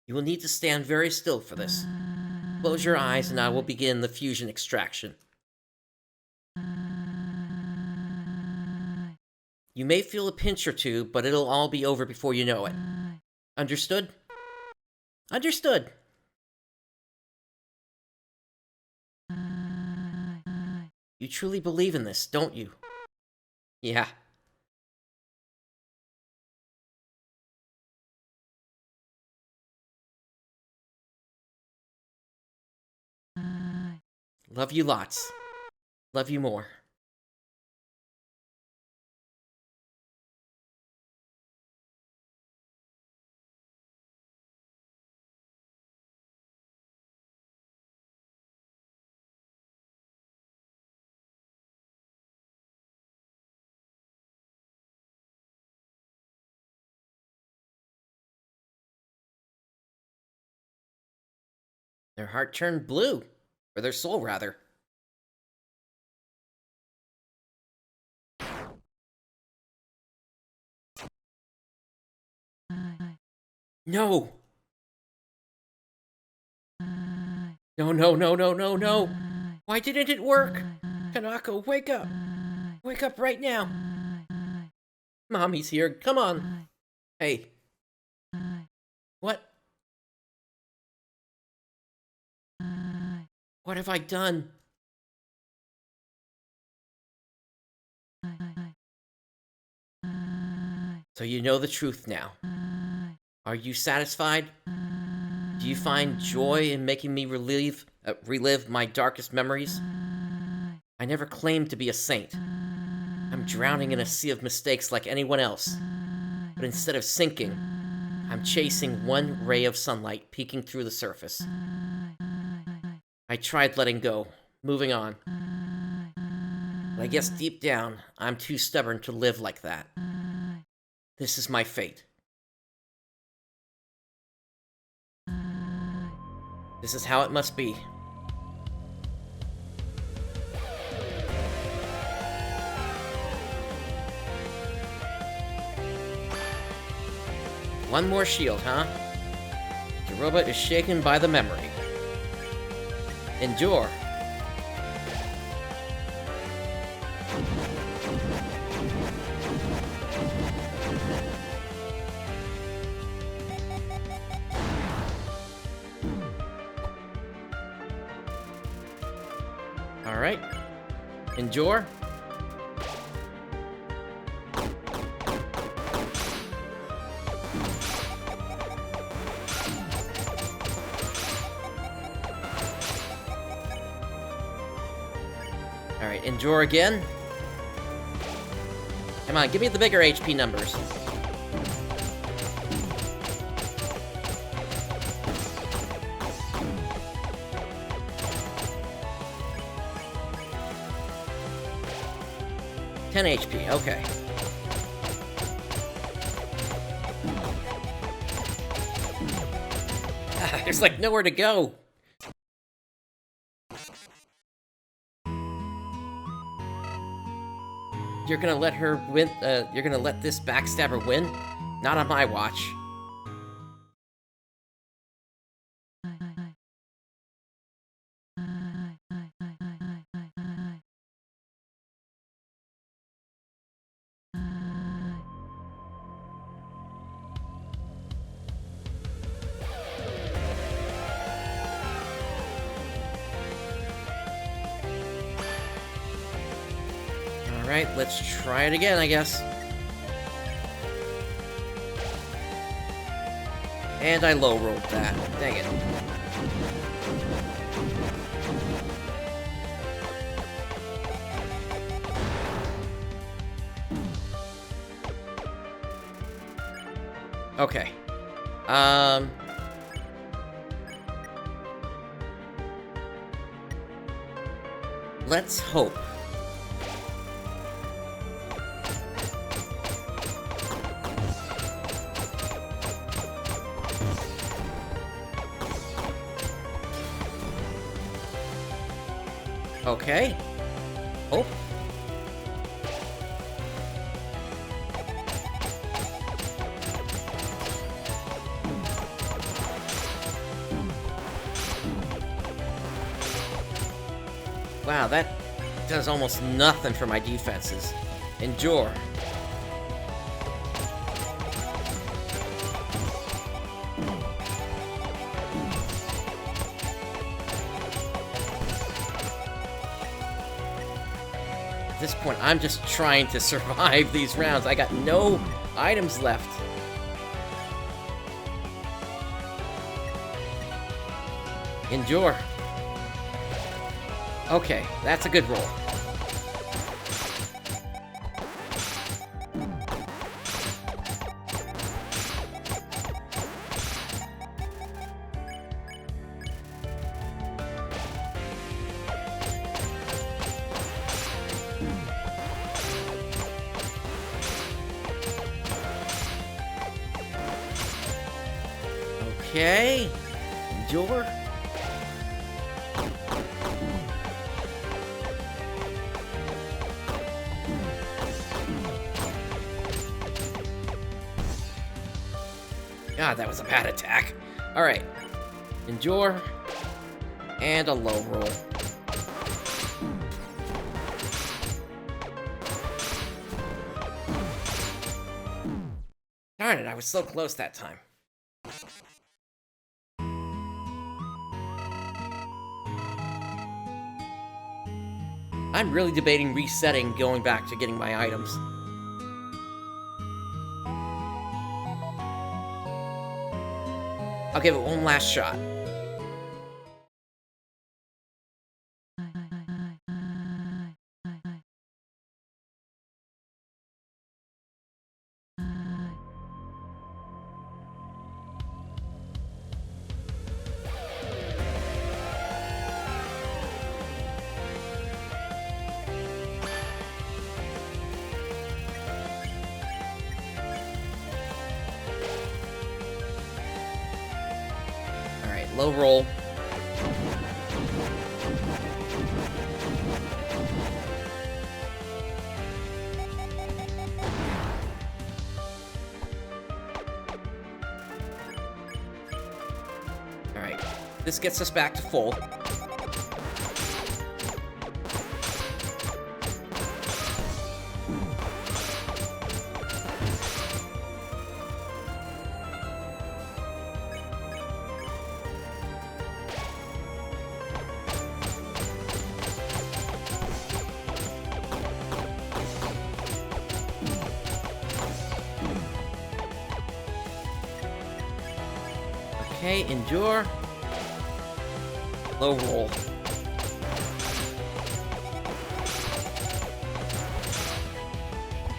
You will need to stand very still for this. Close your eyes and I will begin the fusion extraction. You may feel a pinch or two, but it'll all be over before you know it. Understood? Understood. You truly believe in this, don't you? Yeah. Love you lots. Love you more. Their heart turned blue. Or their soul, rather. No! No, no, no, no, no, no! Why didn't it work? Kanako, wake up! Wake up right now! Mommy's here, come on! Hey. What? What have I done? So you know the truth now. Are you satisfied? Do you find joy in making me relive my darkest memories? I never claimed to be a saint. I'm drowning in a sea of mistakes like anyone else. But instead of sinking, I'm chasing one ray of sunlight peeking through the surface. I tried letting go, moving on. But I guess deep down, I'm too stubborn to live like that. This is my fate. This is how it must be. One more shield, huh? The robot is shaken by the memory. Endure. Alright. Endure. Alright, endure again. Come on, give me the bigger HP numbers. HP, okay. There's like nowhere to go. You're gonna let her win, you're gonna let this backstabber win? Not on my watch. Alright, let's try it again, I guess. And I low-rolled that. Dang it. Okay. Let's hope. Okay. Hope. Wow, that does almost nothing for my defenses. Endure. At this point, I'm just trying to survive these rounds. I got no items left. Endure. Okay, that's a good roll. Okay, endure. God, that was a bad attack. Alright. Endure. And a low roll. Darn it, I was so close that time. I'm really debating resetting, going back to getting my items. I'll give it one last shot. Alright, low roll. Alright, this gets us back to full. Okay, endure. Low roll.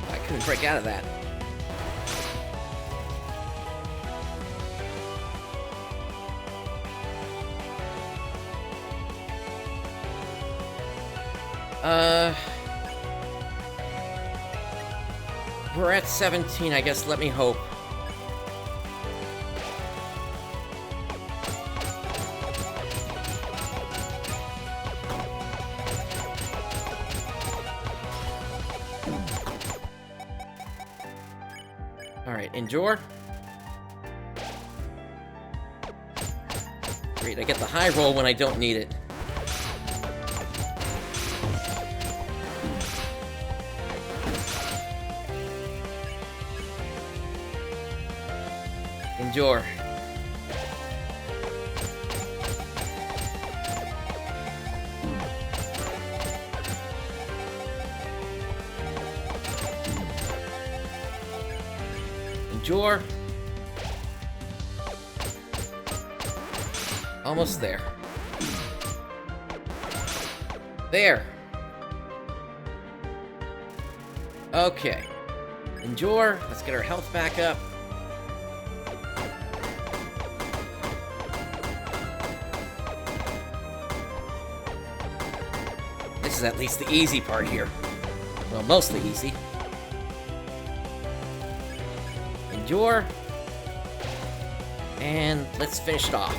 I couldn't break out of that. We're at 17, I guess. Let me hope. Alright, endure. Great, I get the high roll when I don't need it. Endure. Endure. Almost there. There. Okay. Endure. Let's get our health back up. This is at least the easy part here. Well, mostly easy. Endure. And let's finish it off.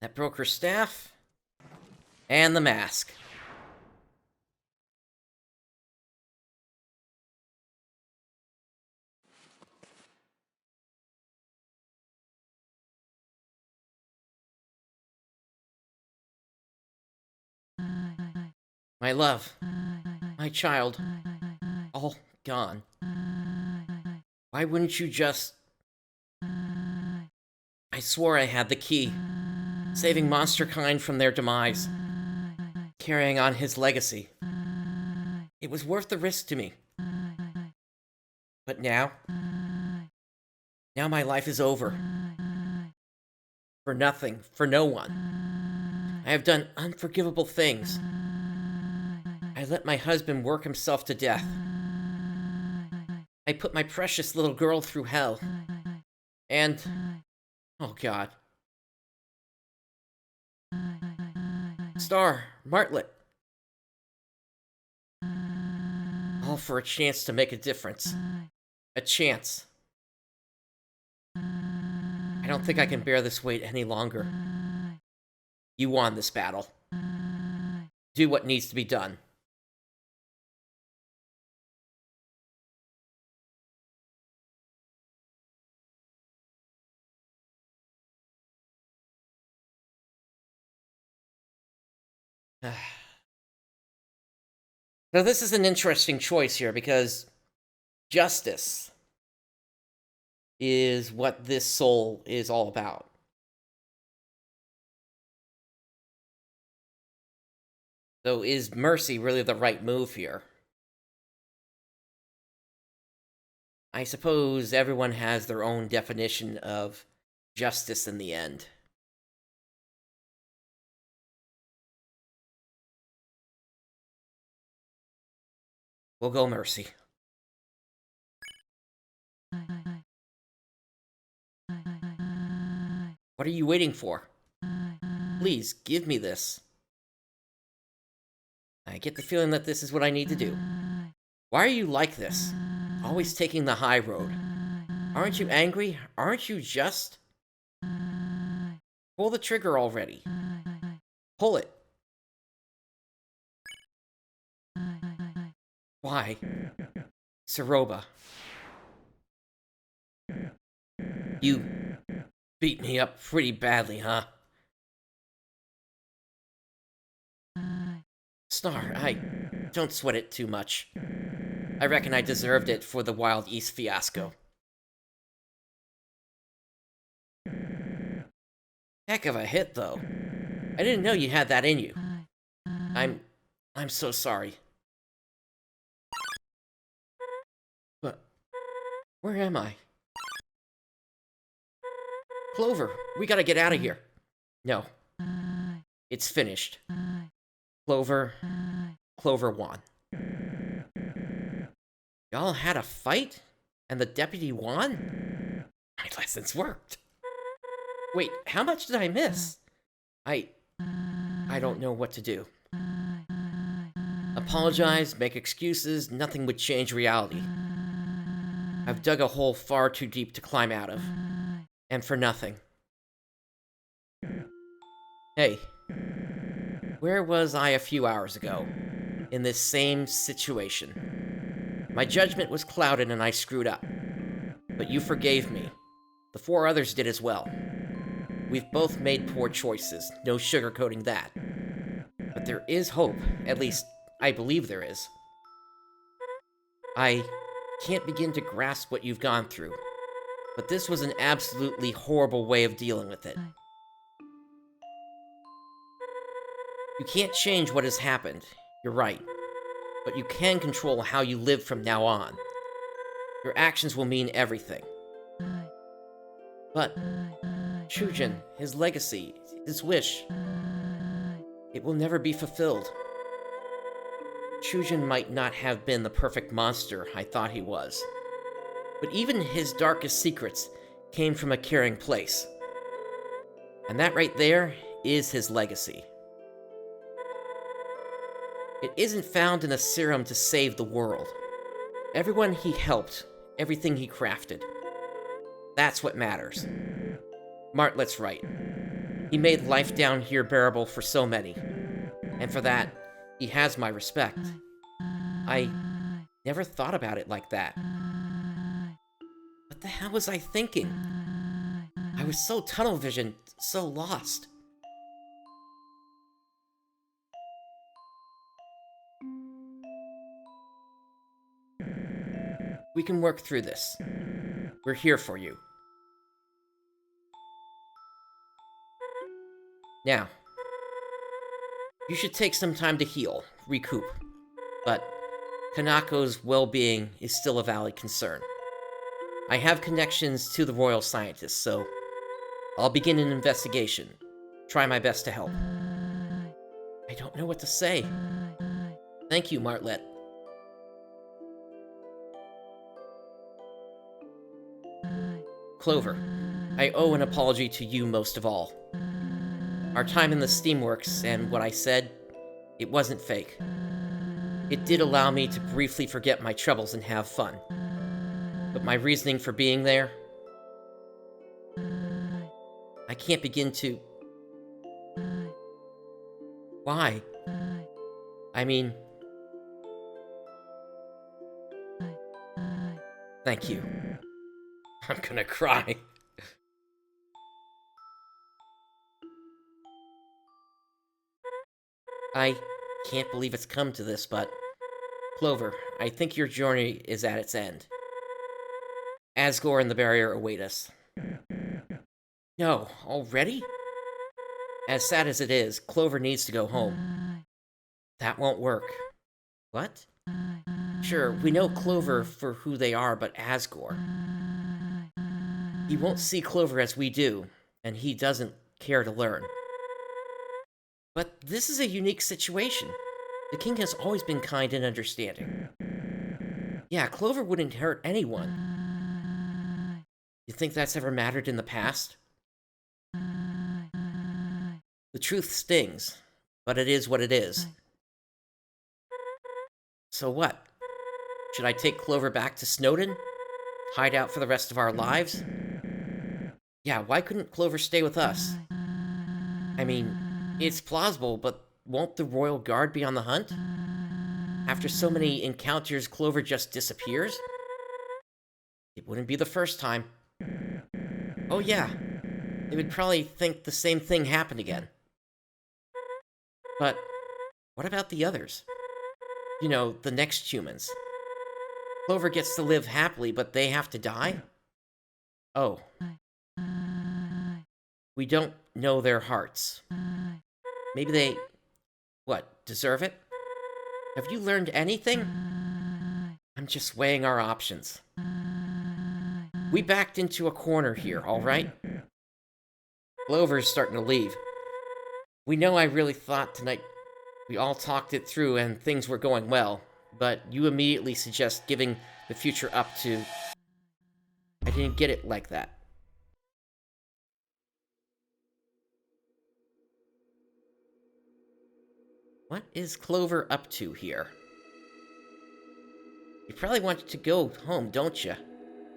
That broke her staff. And the mask. My love. My child. All gone. Why wouldn't you just... I swore I had the key. Saving monsterkind from their demise. Carrying on his legacy. It was worth the risk to me. But now... Now my life is over. For nothing. For no one. I have done unforgivable things. I let my husband work himself to death. I put my precious little girl through hell. And... oh God. Star, Martlet. All for a chance to make a difference. A chance. I don't think I can bear this weight any longer. You won this battle. Do what needs to be done. Now, this is an interesting choice here because justice is what this soul is all about. So is mercy really the right move here? I suppose everyone has their own definition of justice in the end. We'll go mercy. What are you waiting for? Please, give me this. I get the feeling that this is what I need to do. Why are you like this? Always taking the high road. Aren't you angry? Aren't you just... Pull the trigger already. Pull it. Why? Saroba. You beat me up pretty badly, huh? Star, don't sweat it too much. I reckon I deserved it for the Wild East fiasco. Heck of a hit, though. I didn't know you had that in you. I'm so sorry. But where am I? Clover, we gotta get out of here. No. It's finished. Clover won. Y'all had a fight? And the deputy won? My lessons worked. Wait, how much did I miss? I don't know what to do. Apologize, make excuses, nothing would change reality. I've dug a hole far too deep to climb out of. And for nothing. Hey, where was I a few hours ago? In this same situation. My judgment was clouded and I screwed up. But you forgave me. The 4 others did as well. We've both made poor choices, no sugarcoating that. But there is hope, at least I believe there is. I can't begin to grasp what you've gone through, but this was an absolutely horrible way of dealing with it. You can't change what has happened, you're right, but you can control how you live from now on. Your actions will mean everything. But Shujin, his legacy, his wish, It will never be fulfilled. Chujin might not have been the perfect monster I thought he was, but even his darkest secrets came from a caring place. And that right there is his legacy. It isn't found in a serum to save the world. Everyone he helped, everything he crafted. That's what matters. Martlet's right. He made life down here bearable for so many. And for that, he has my respect. I never thought about it like that. What the hell was I thinking? I was so tunnel visioned, so lost. We can work through this. We're here for you. Now, you should take some time to heal, recoup. But Kanako's well-being is still a valid concern. I have connections to the royal scientists, so I'll begin an investigation. Try my best to help. I don't know what to say. Thank you, Martlet. Clover, I owe an apology to you most of all. Our time in the Steamworks and what I said, it wasn't fake. It did allow me to briefly forget my troubles and have fun. But my reasoning for being there, I can't begin to... Why? I mean... Thank you. I'm gonna cry. I can't believe it's come to this, but... Clover, I think your journey is at its end. Asgore and the barrier await us. No, already? As sad as it is, Clover needs to go home. That won't work. What? Sure, we know Clover for who they are, but Asgore... He won't see Clover as we do, and he doesn't care to learn. But this is a unique situation. The king has always been kind and understanding. Yeah, Clover wouldn't hurt anyone. You think that's ever mattered in the past? The truth stings, but it is what it is. So what? Should I take Clover back to Snowdin? Hide out for the rest of our lives? Yeah, why couldn't Clover stay with us? I mean, it's plausible, but won't the Royal Guard be on the hunt? After so many encounters, Clover just disappears? It wouldn't be the first time. Oh yeah, they would probably think the same thing happened again. But what about the others? You know, the next humans. Clover gets to live happily, but they have to die? Oh. We don't know their hearts. Maybe they... what, deserve it? Have you learned anything? I'm just weighing our options. We backed into a corner here, alright? Clover's starting to leave. We know I really thought tonight we all talked it through and things were going well, but you immediately suggest giving the future up to... I didn't get it like that. What is Clover up to here? You probably want to go home, don't you?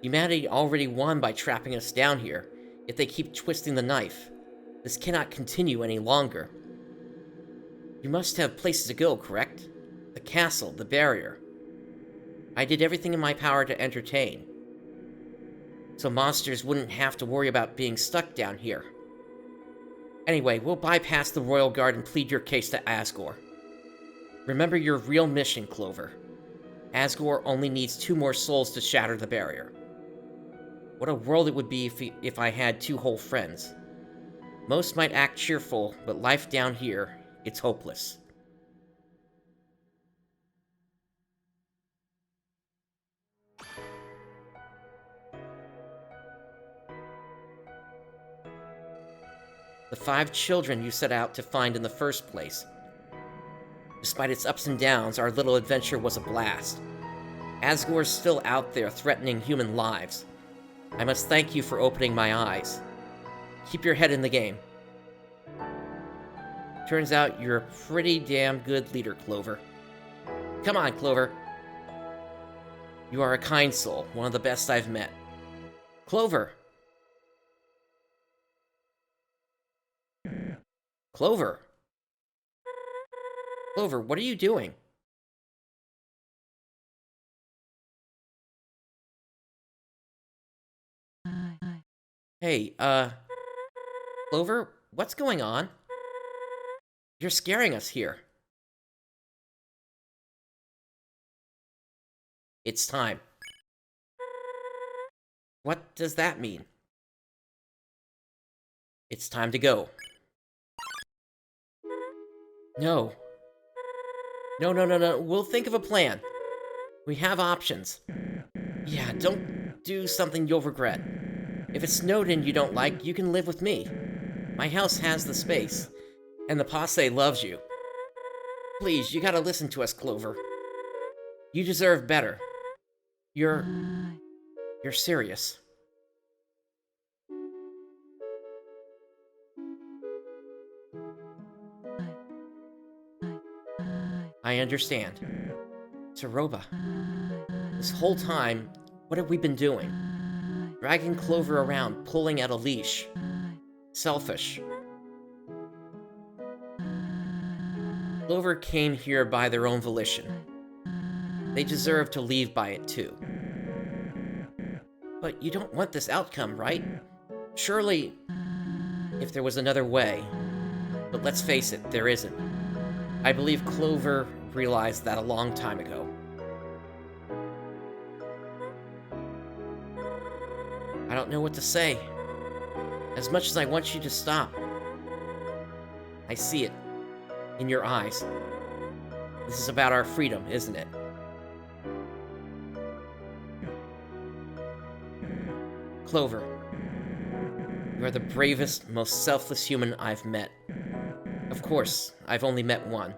Humanity already won by trapping us down here, yet they keep twisting the knife. This cannot continue any longer. You must have places to go, correct? The castle, the barrier. I did everything in my power to entertain, so monsters wouldn't have to worry about being stuck down here. Anyway, we'll bypass the Royal Guard and plead your case to Asgore. Remember your real mission, Clover. Asgore only needs 2 more souls to shatter the barrier. What a world it would be if I had 2 whole friends. Most might act cheerful, but life down here, it's hopeless. The 5 children you set out to find in the first place. Despite its ups and downs, our little adventure was a blast. Asgore's still out there threatening human lives. I must thank you for opening my eyes. Keep your head in the game. Turns out you're a pretty damn good leader, Clover. Come on, Clover. You are a kind soul, one of the best I've met. Clover! Clover! Clover, what are you doing? Hey, Clover, what's going on? You're scaring us here. It's time. What does that mean? It's time to go. No. No. We'll think of a plan. We have options. Yeah, don't do something you'll regret. If it's Snowden you don't like, you can live with me. My house has the space, and the posse loves you. Please, you gotta listen to us, Clover. You deserve better. You're serious. I understand. Taroba, this whole time, what have we been doing? Dragging Clover around, pulling at a leash. Selfish. Clover came here by their own volition. They deserve to leave by it too. But you don't want this outcome, right? Surely, if there was another way. But let's face it, there isn't. I believe Clover realized that a long time ago. I don't know what to say. As much as I want you to stop, I see it in your eyes. This is about our freedom, isn't it? Clover, you are the bravest, most selfless human I've met. Of course, I've only met one.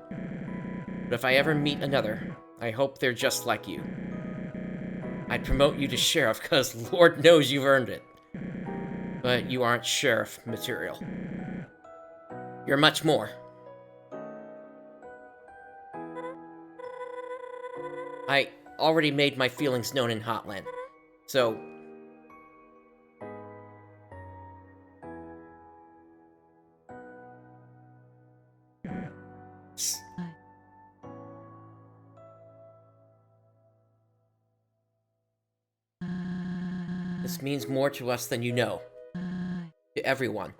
But if I ever meet another, I hope they're just like you. I'd promote you to sheriff, because Lord knows you've earned it. But you aren't sheriff material. You're much more. I already made my feelings known in Hotland, so... This means more to us than you know. To everyone.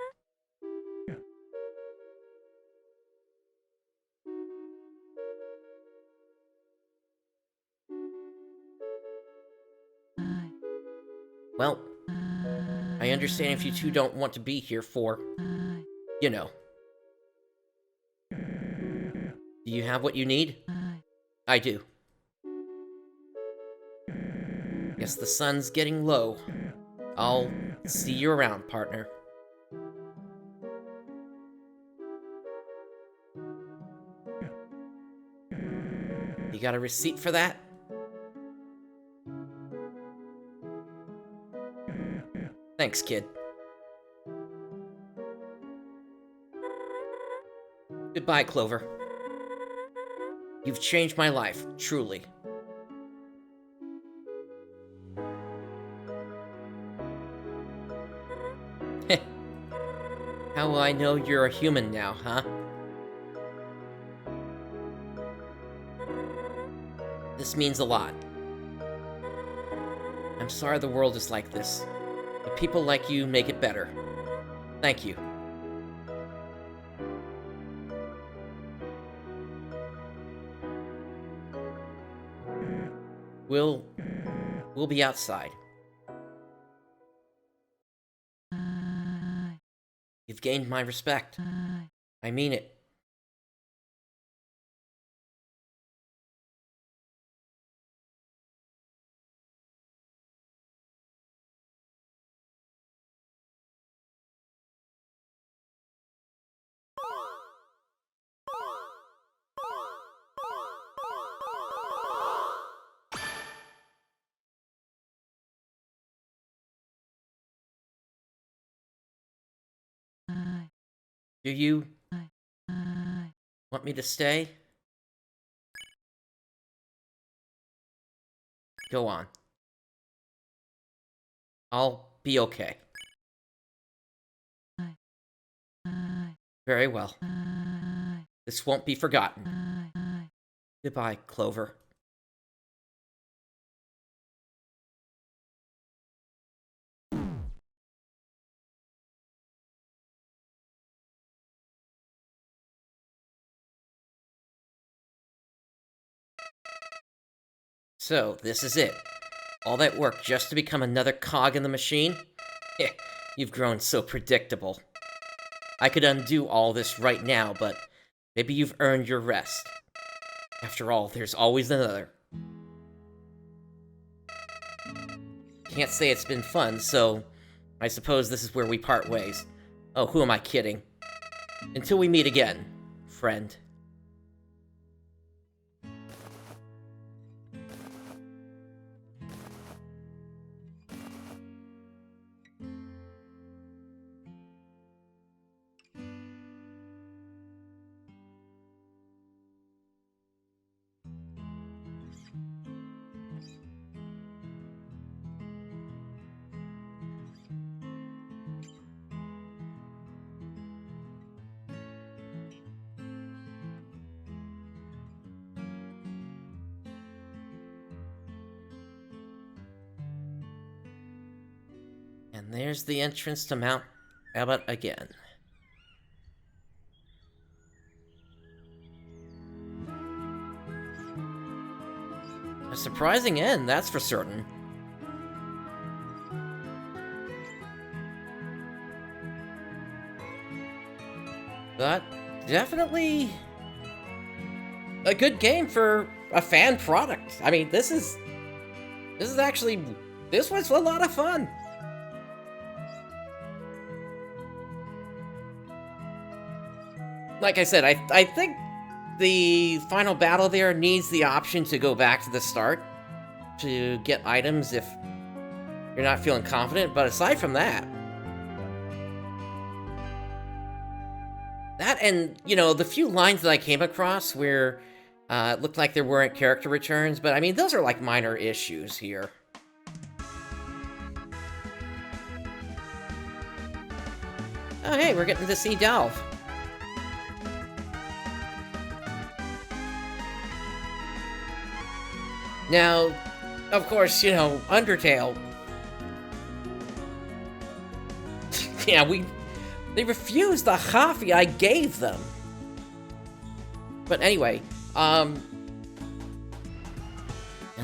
Well, I understand if you two don't want to be here for... you know. Do you have what you need? I do. Guess the sun's getting low. I'll see you around, partner. You got a receipt for that? Thanks, kid. Goodbye, Clover. You've changed my life, truly. How will I know you're a human now, huh? This means a lot. I'm sorry the world is like this, but people like you make it better. Thank you. We'll be outside. You've gained my respect. I mean it. Do you want me to stay? Go on. I'll be okay. Very well. This won't be forgotten. Goodbye, Clover. So, this is it. All that work just to become another cog in the machine? Heh, you've grown so predictable. I could undo all this right now, but maybe you've earned your rest. After all, there's always another. Can't say it's been fun, so I suppose this is where we part ways. Oh, who am I kidding? Until we meet again, friend. And there's the entrance to Mount Abbott again. A surprising end, that's for certain. But definitely a good game for a fan product. I mean, this was a lot of fun. Like I said, I think the final battle there needs the option to go back to the start to get items if you're not feeling confident, but aside from that, and, you know, the few lines that I came across where it looked like there weren't character returns, but I mean, those are like minor issues here. Oh, hey, we're getting to see Delve. Now, of course, you know, Undertale. Yeah, they refused the coffee I gave them. But anyway, and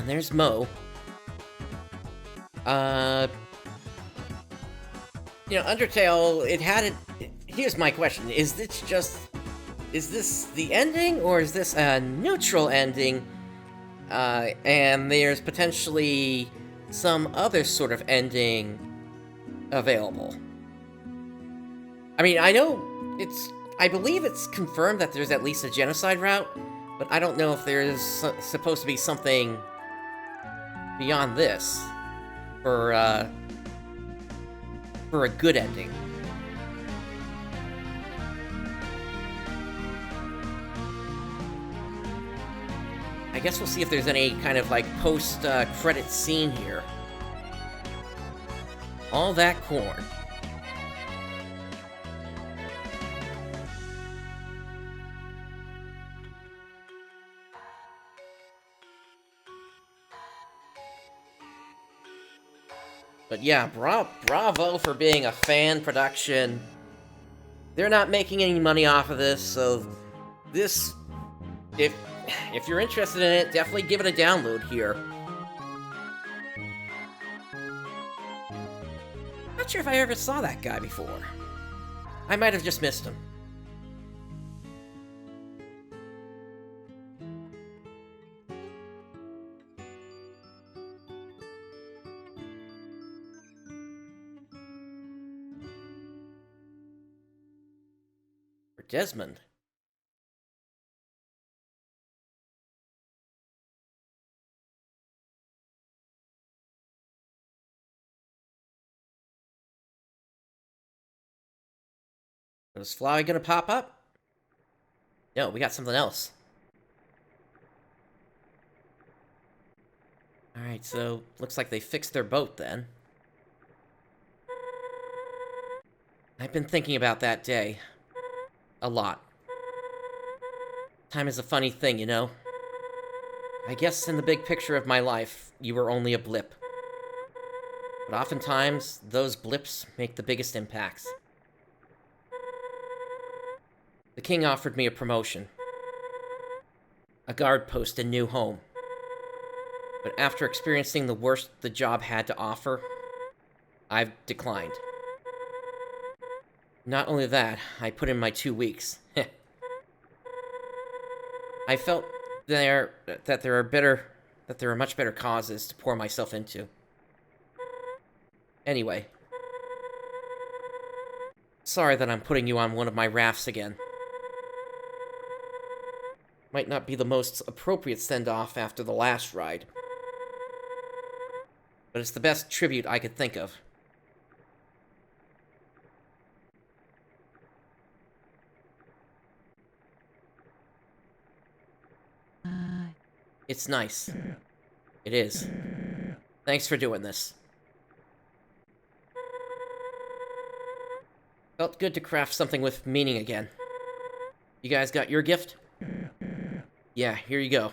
there's Mo. You know, Undertale, here's my question. Is this the ending, or is this a neutral ending? And there's potentially some other sort of ending available. I mean, I believe it's confirmed that there's at least a genocide route, but I don't know if there's supposed to be something beyond this for a good ending. I guess we'll see if there's any kind of, like, post-credit scene here. All that corn. But yeah, bravo for being a fan production. They're not making any money off of this, so this... If you're interested in it, definitely give it a download here. Not sure if I ever saw that guy before. I might have just missed him. Or Desmond. Was Flowey gonna pop up? No, we got something else. Alright, so looks like they fixed their boat then. I've been thinking about that day. A lot. Time is a funny thing, you know? I guess in the big picture of my life, you were only a blip. But oftentimes, those blips make the biggest impacts. The king offered me a promotion. A guard post in New Home. But after experiencing the worst the job had to offer, I've declined. Not only that, I put in my 2 weeks. I felt that there are much better causes to pour myself into. Anyway. Sorry that I'm putting you on one of my rafts again. Might not be the most appropriate send-off after the last ride. But it's the best tribute I could think of. It's nice. It is. Thanks for doing this. Felt good to craft something with meaning again. You guys got your gift? Yeah, here you go.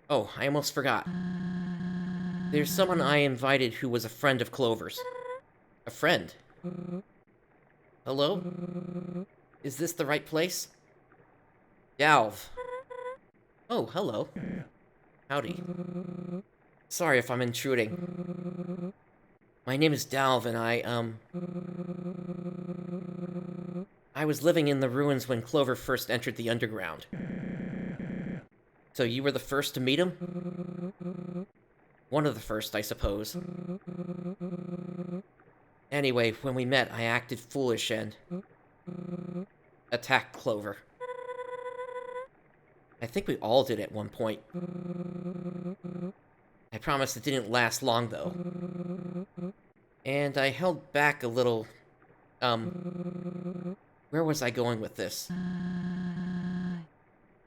Oh, I almost forgot. There's someone I invited who was a friend of Clover's. A friend? Hello? Is this the right place? Dalv. Oh, hello. Howdy. Sorry if I'm intruding. My name is Dalv, and I was living in the ruins when Clover first entered the underground. So you were the first to meet him? One of the first, I suppose. Anyway, when we met, I acted foolish and attacked Clover. I think we all did at one point. I promise it didn't last long, though. And I held back a little... Where was I going with this?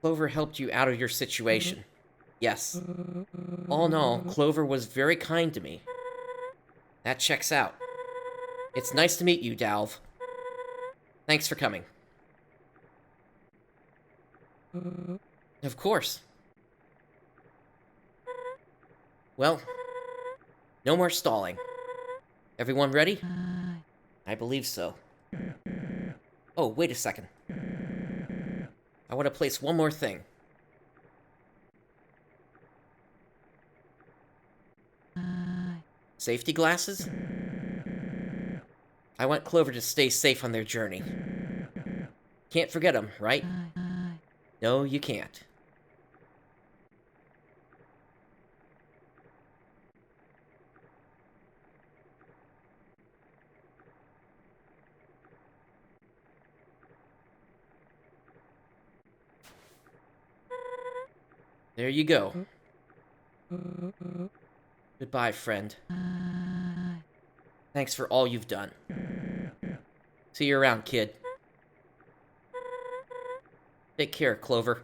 Clover helped you out of your situation. Yes. All in all, Clover was very kind to me. That checks out. It's nice to meet you, Dalv. Thanks for coming. Of course. Well, no more stalling. Everyone ready? I believe so. Oh, wait a second. I want to place one more thing. Safety glasses? I want Clover to stay safe on their journey. Can't forget them, right? No, you can't. There you go. Goodbye, friend. Thanks for all you've done. See you around, kid. Take care, Clover.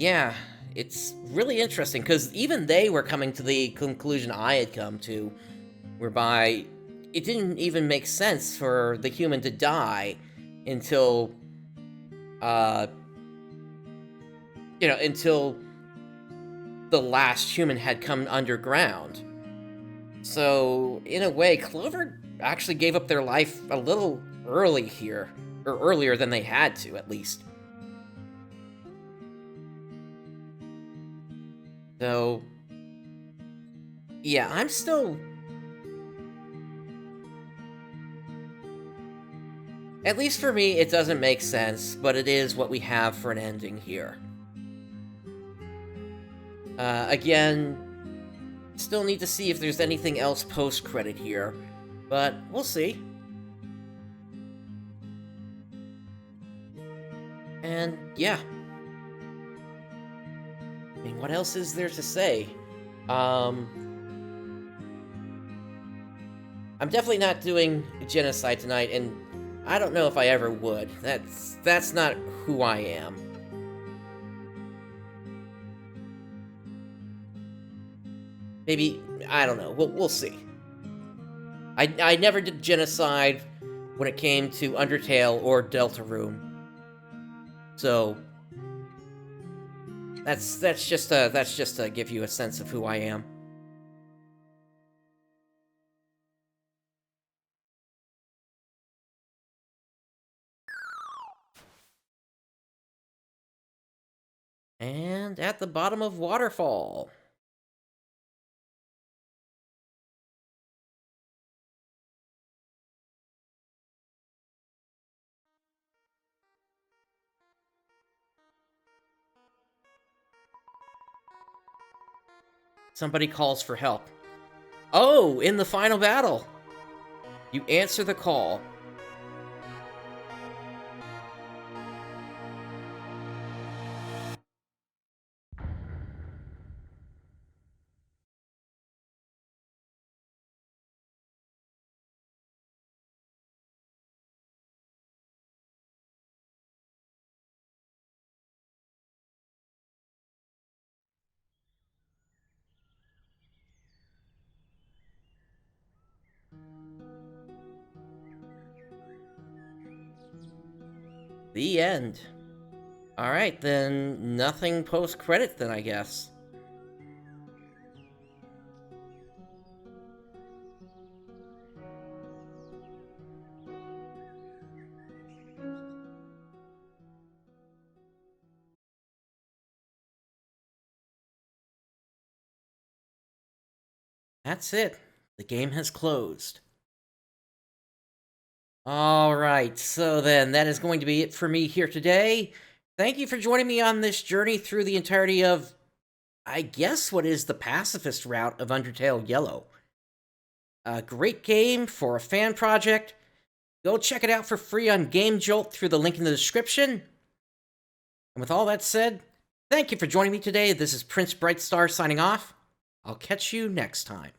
Yeah, it's really interesting, because even they were coming to the conclusion I had come to, whereby it didn't even make sense for the human to die until, until the last human had come underground. So, in a way, Clover actually gave up their life a little early here, or earlier than they had to, at least. So, yeah, I'm still At least for me, it doesn't make sense, but it is what we have for an ending here. Again, still need to see if there's anything else post-credit here, but we'll see. And yeah. I mean, what else is there to say? I'm definitely not doing genocide tonight, and I don't know if I ever would. That's not who I am. Maybe, I don't know. We'll see. I never did genocide when it came to Undertale or Deltarune. So that's just to give you a sense of who I am. And at the bottom of Waterfall. Somebody calls for help. Oh, in the final battle! You answer the call. The end. Alright, then nothing post-credit then, I guess. That's it. The game has closed. Alright, so then that is going to be it for me here today. Thank you for joining me on this journey through the entirety of, I guess, what is the pacifist route of Undertale Yellow. A great game for a fan project. Go check it out for free on Game Jolt through the link in the description. And with all that said, thank you for joining me today. This is PrinceBrightstar signing off. I'll catch you next time.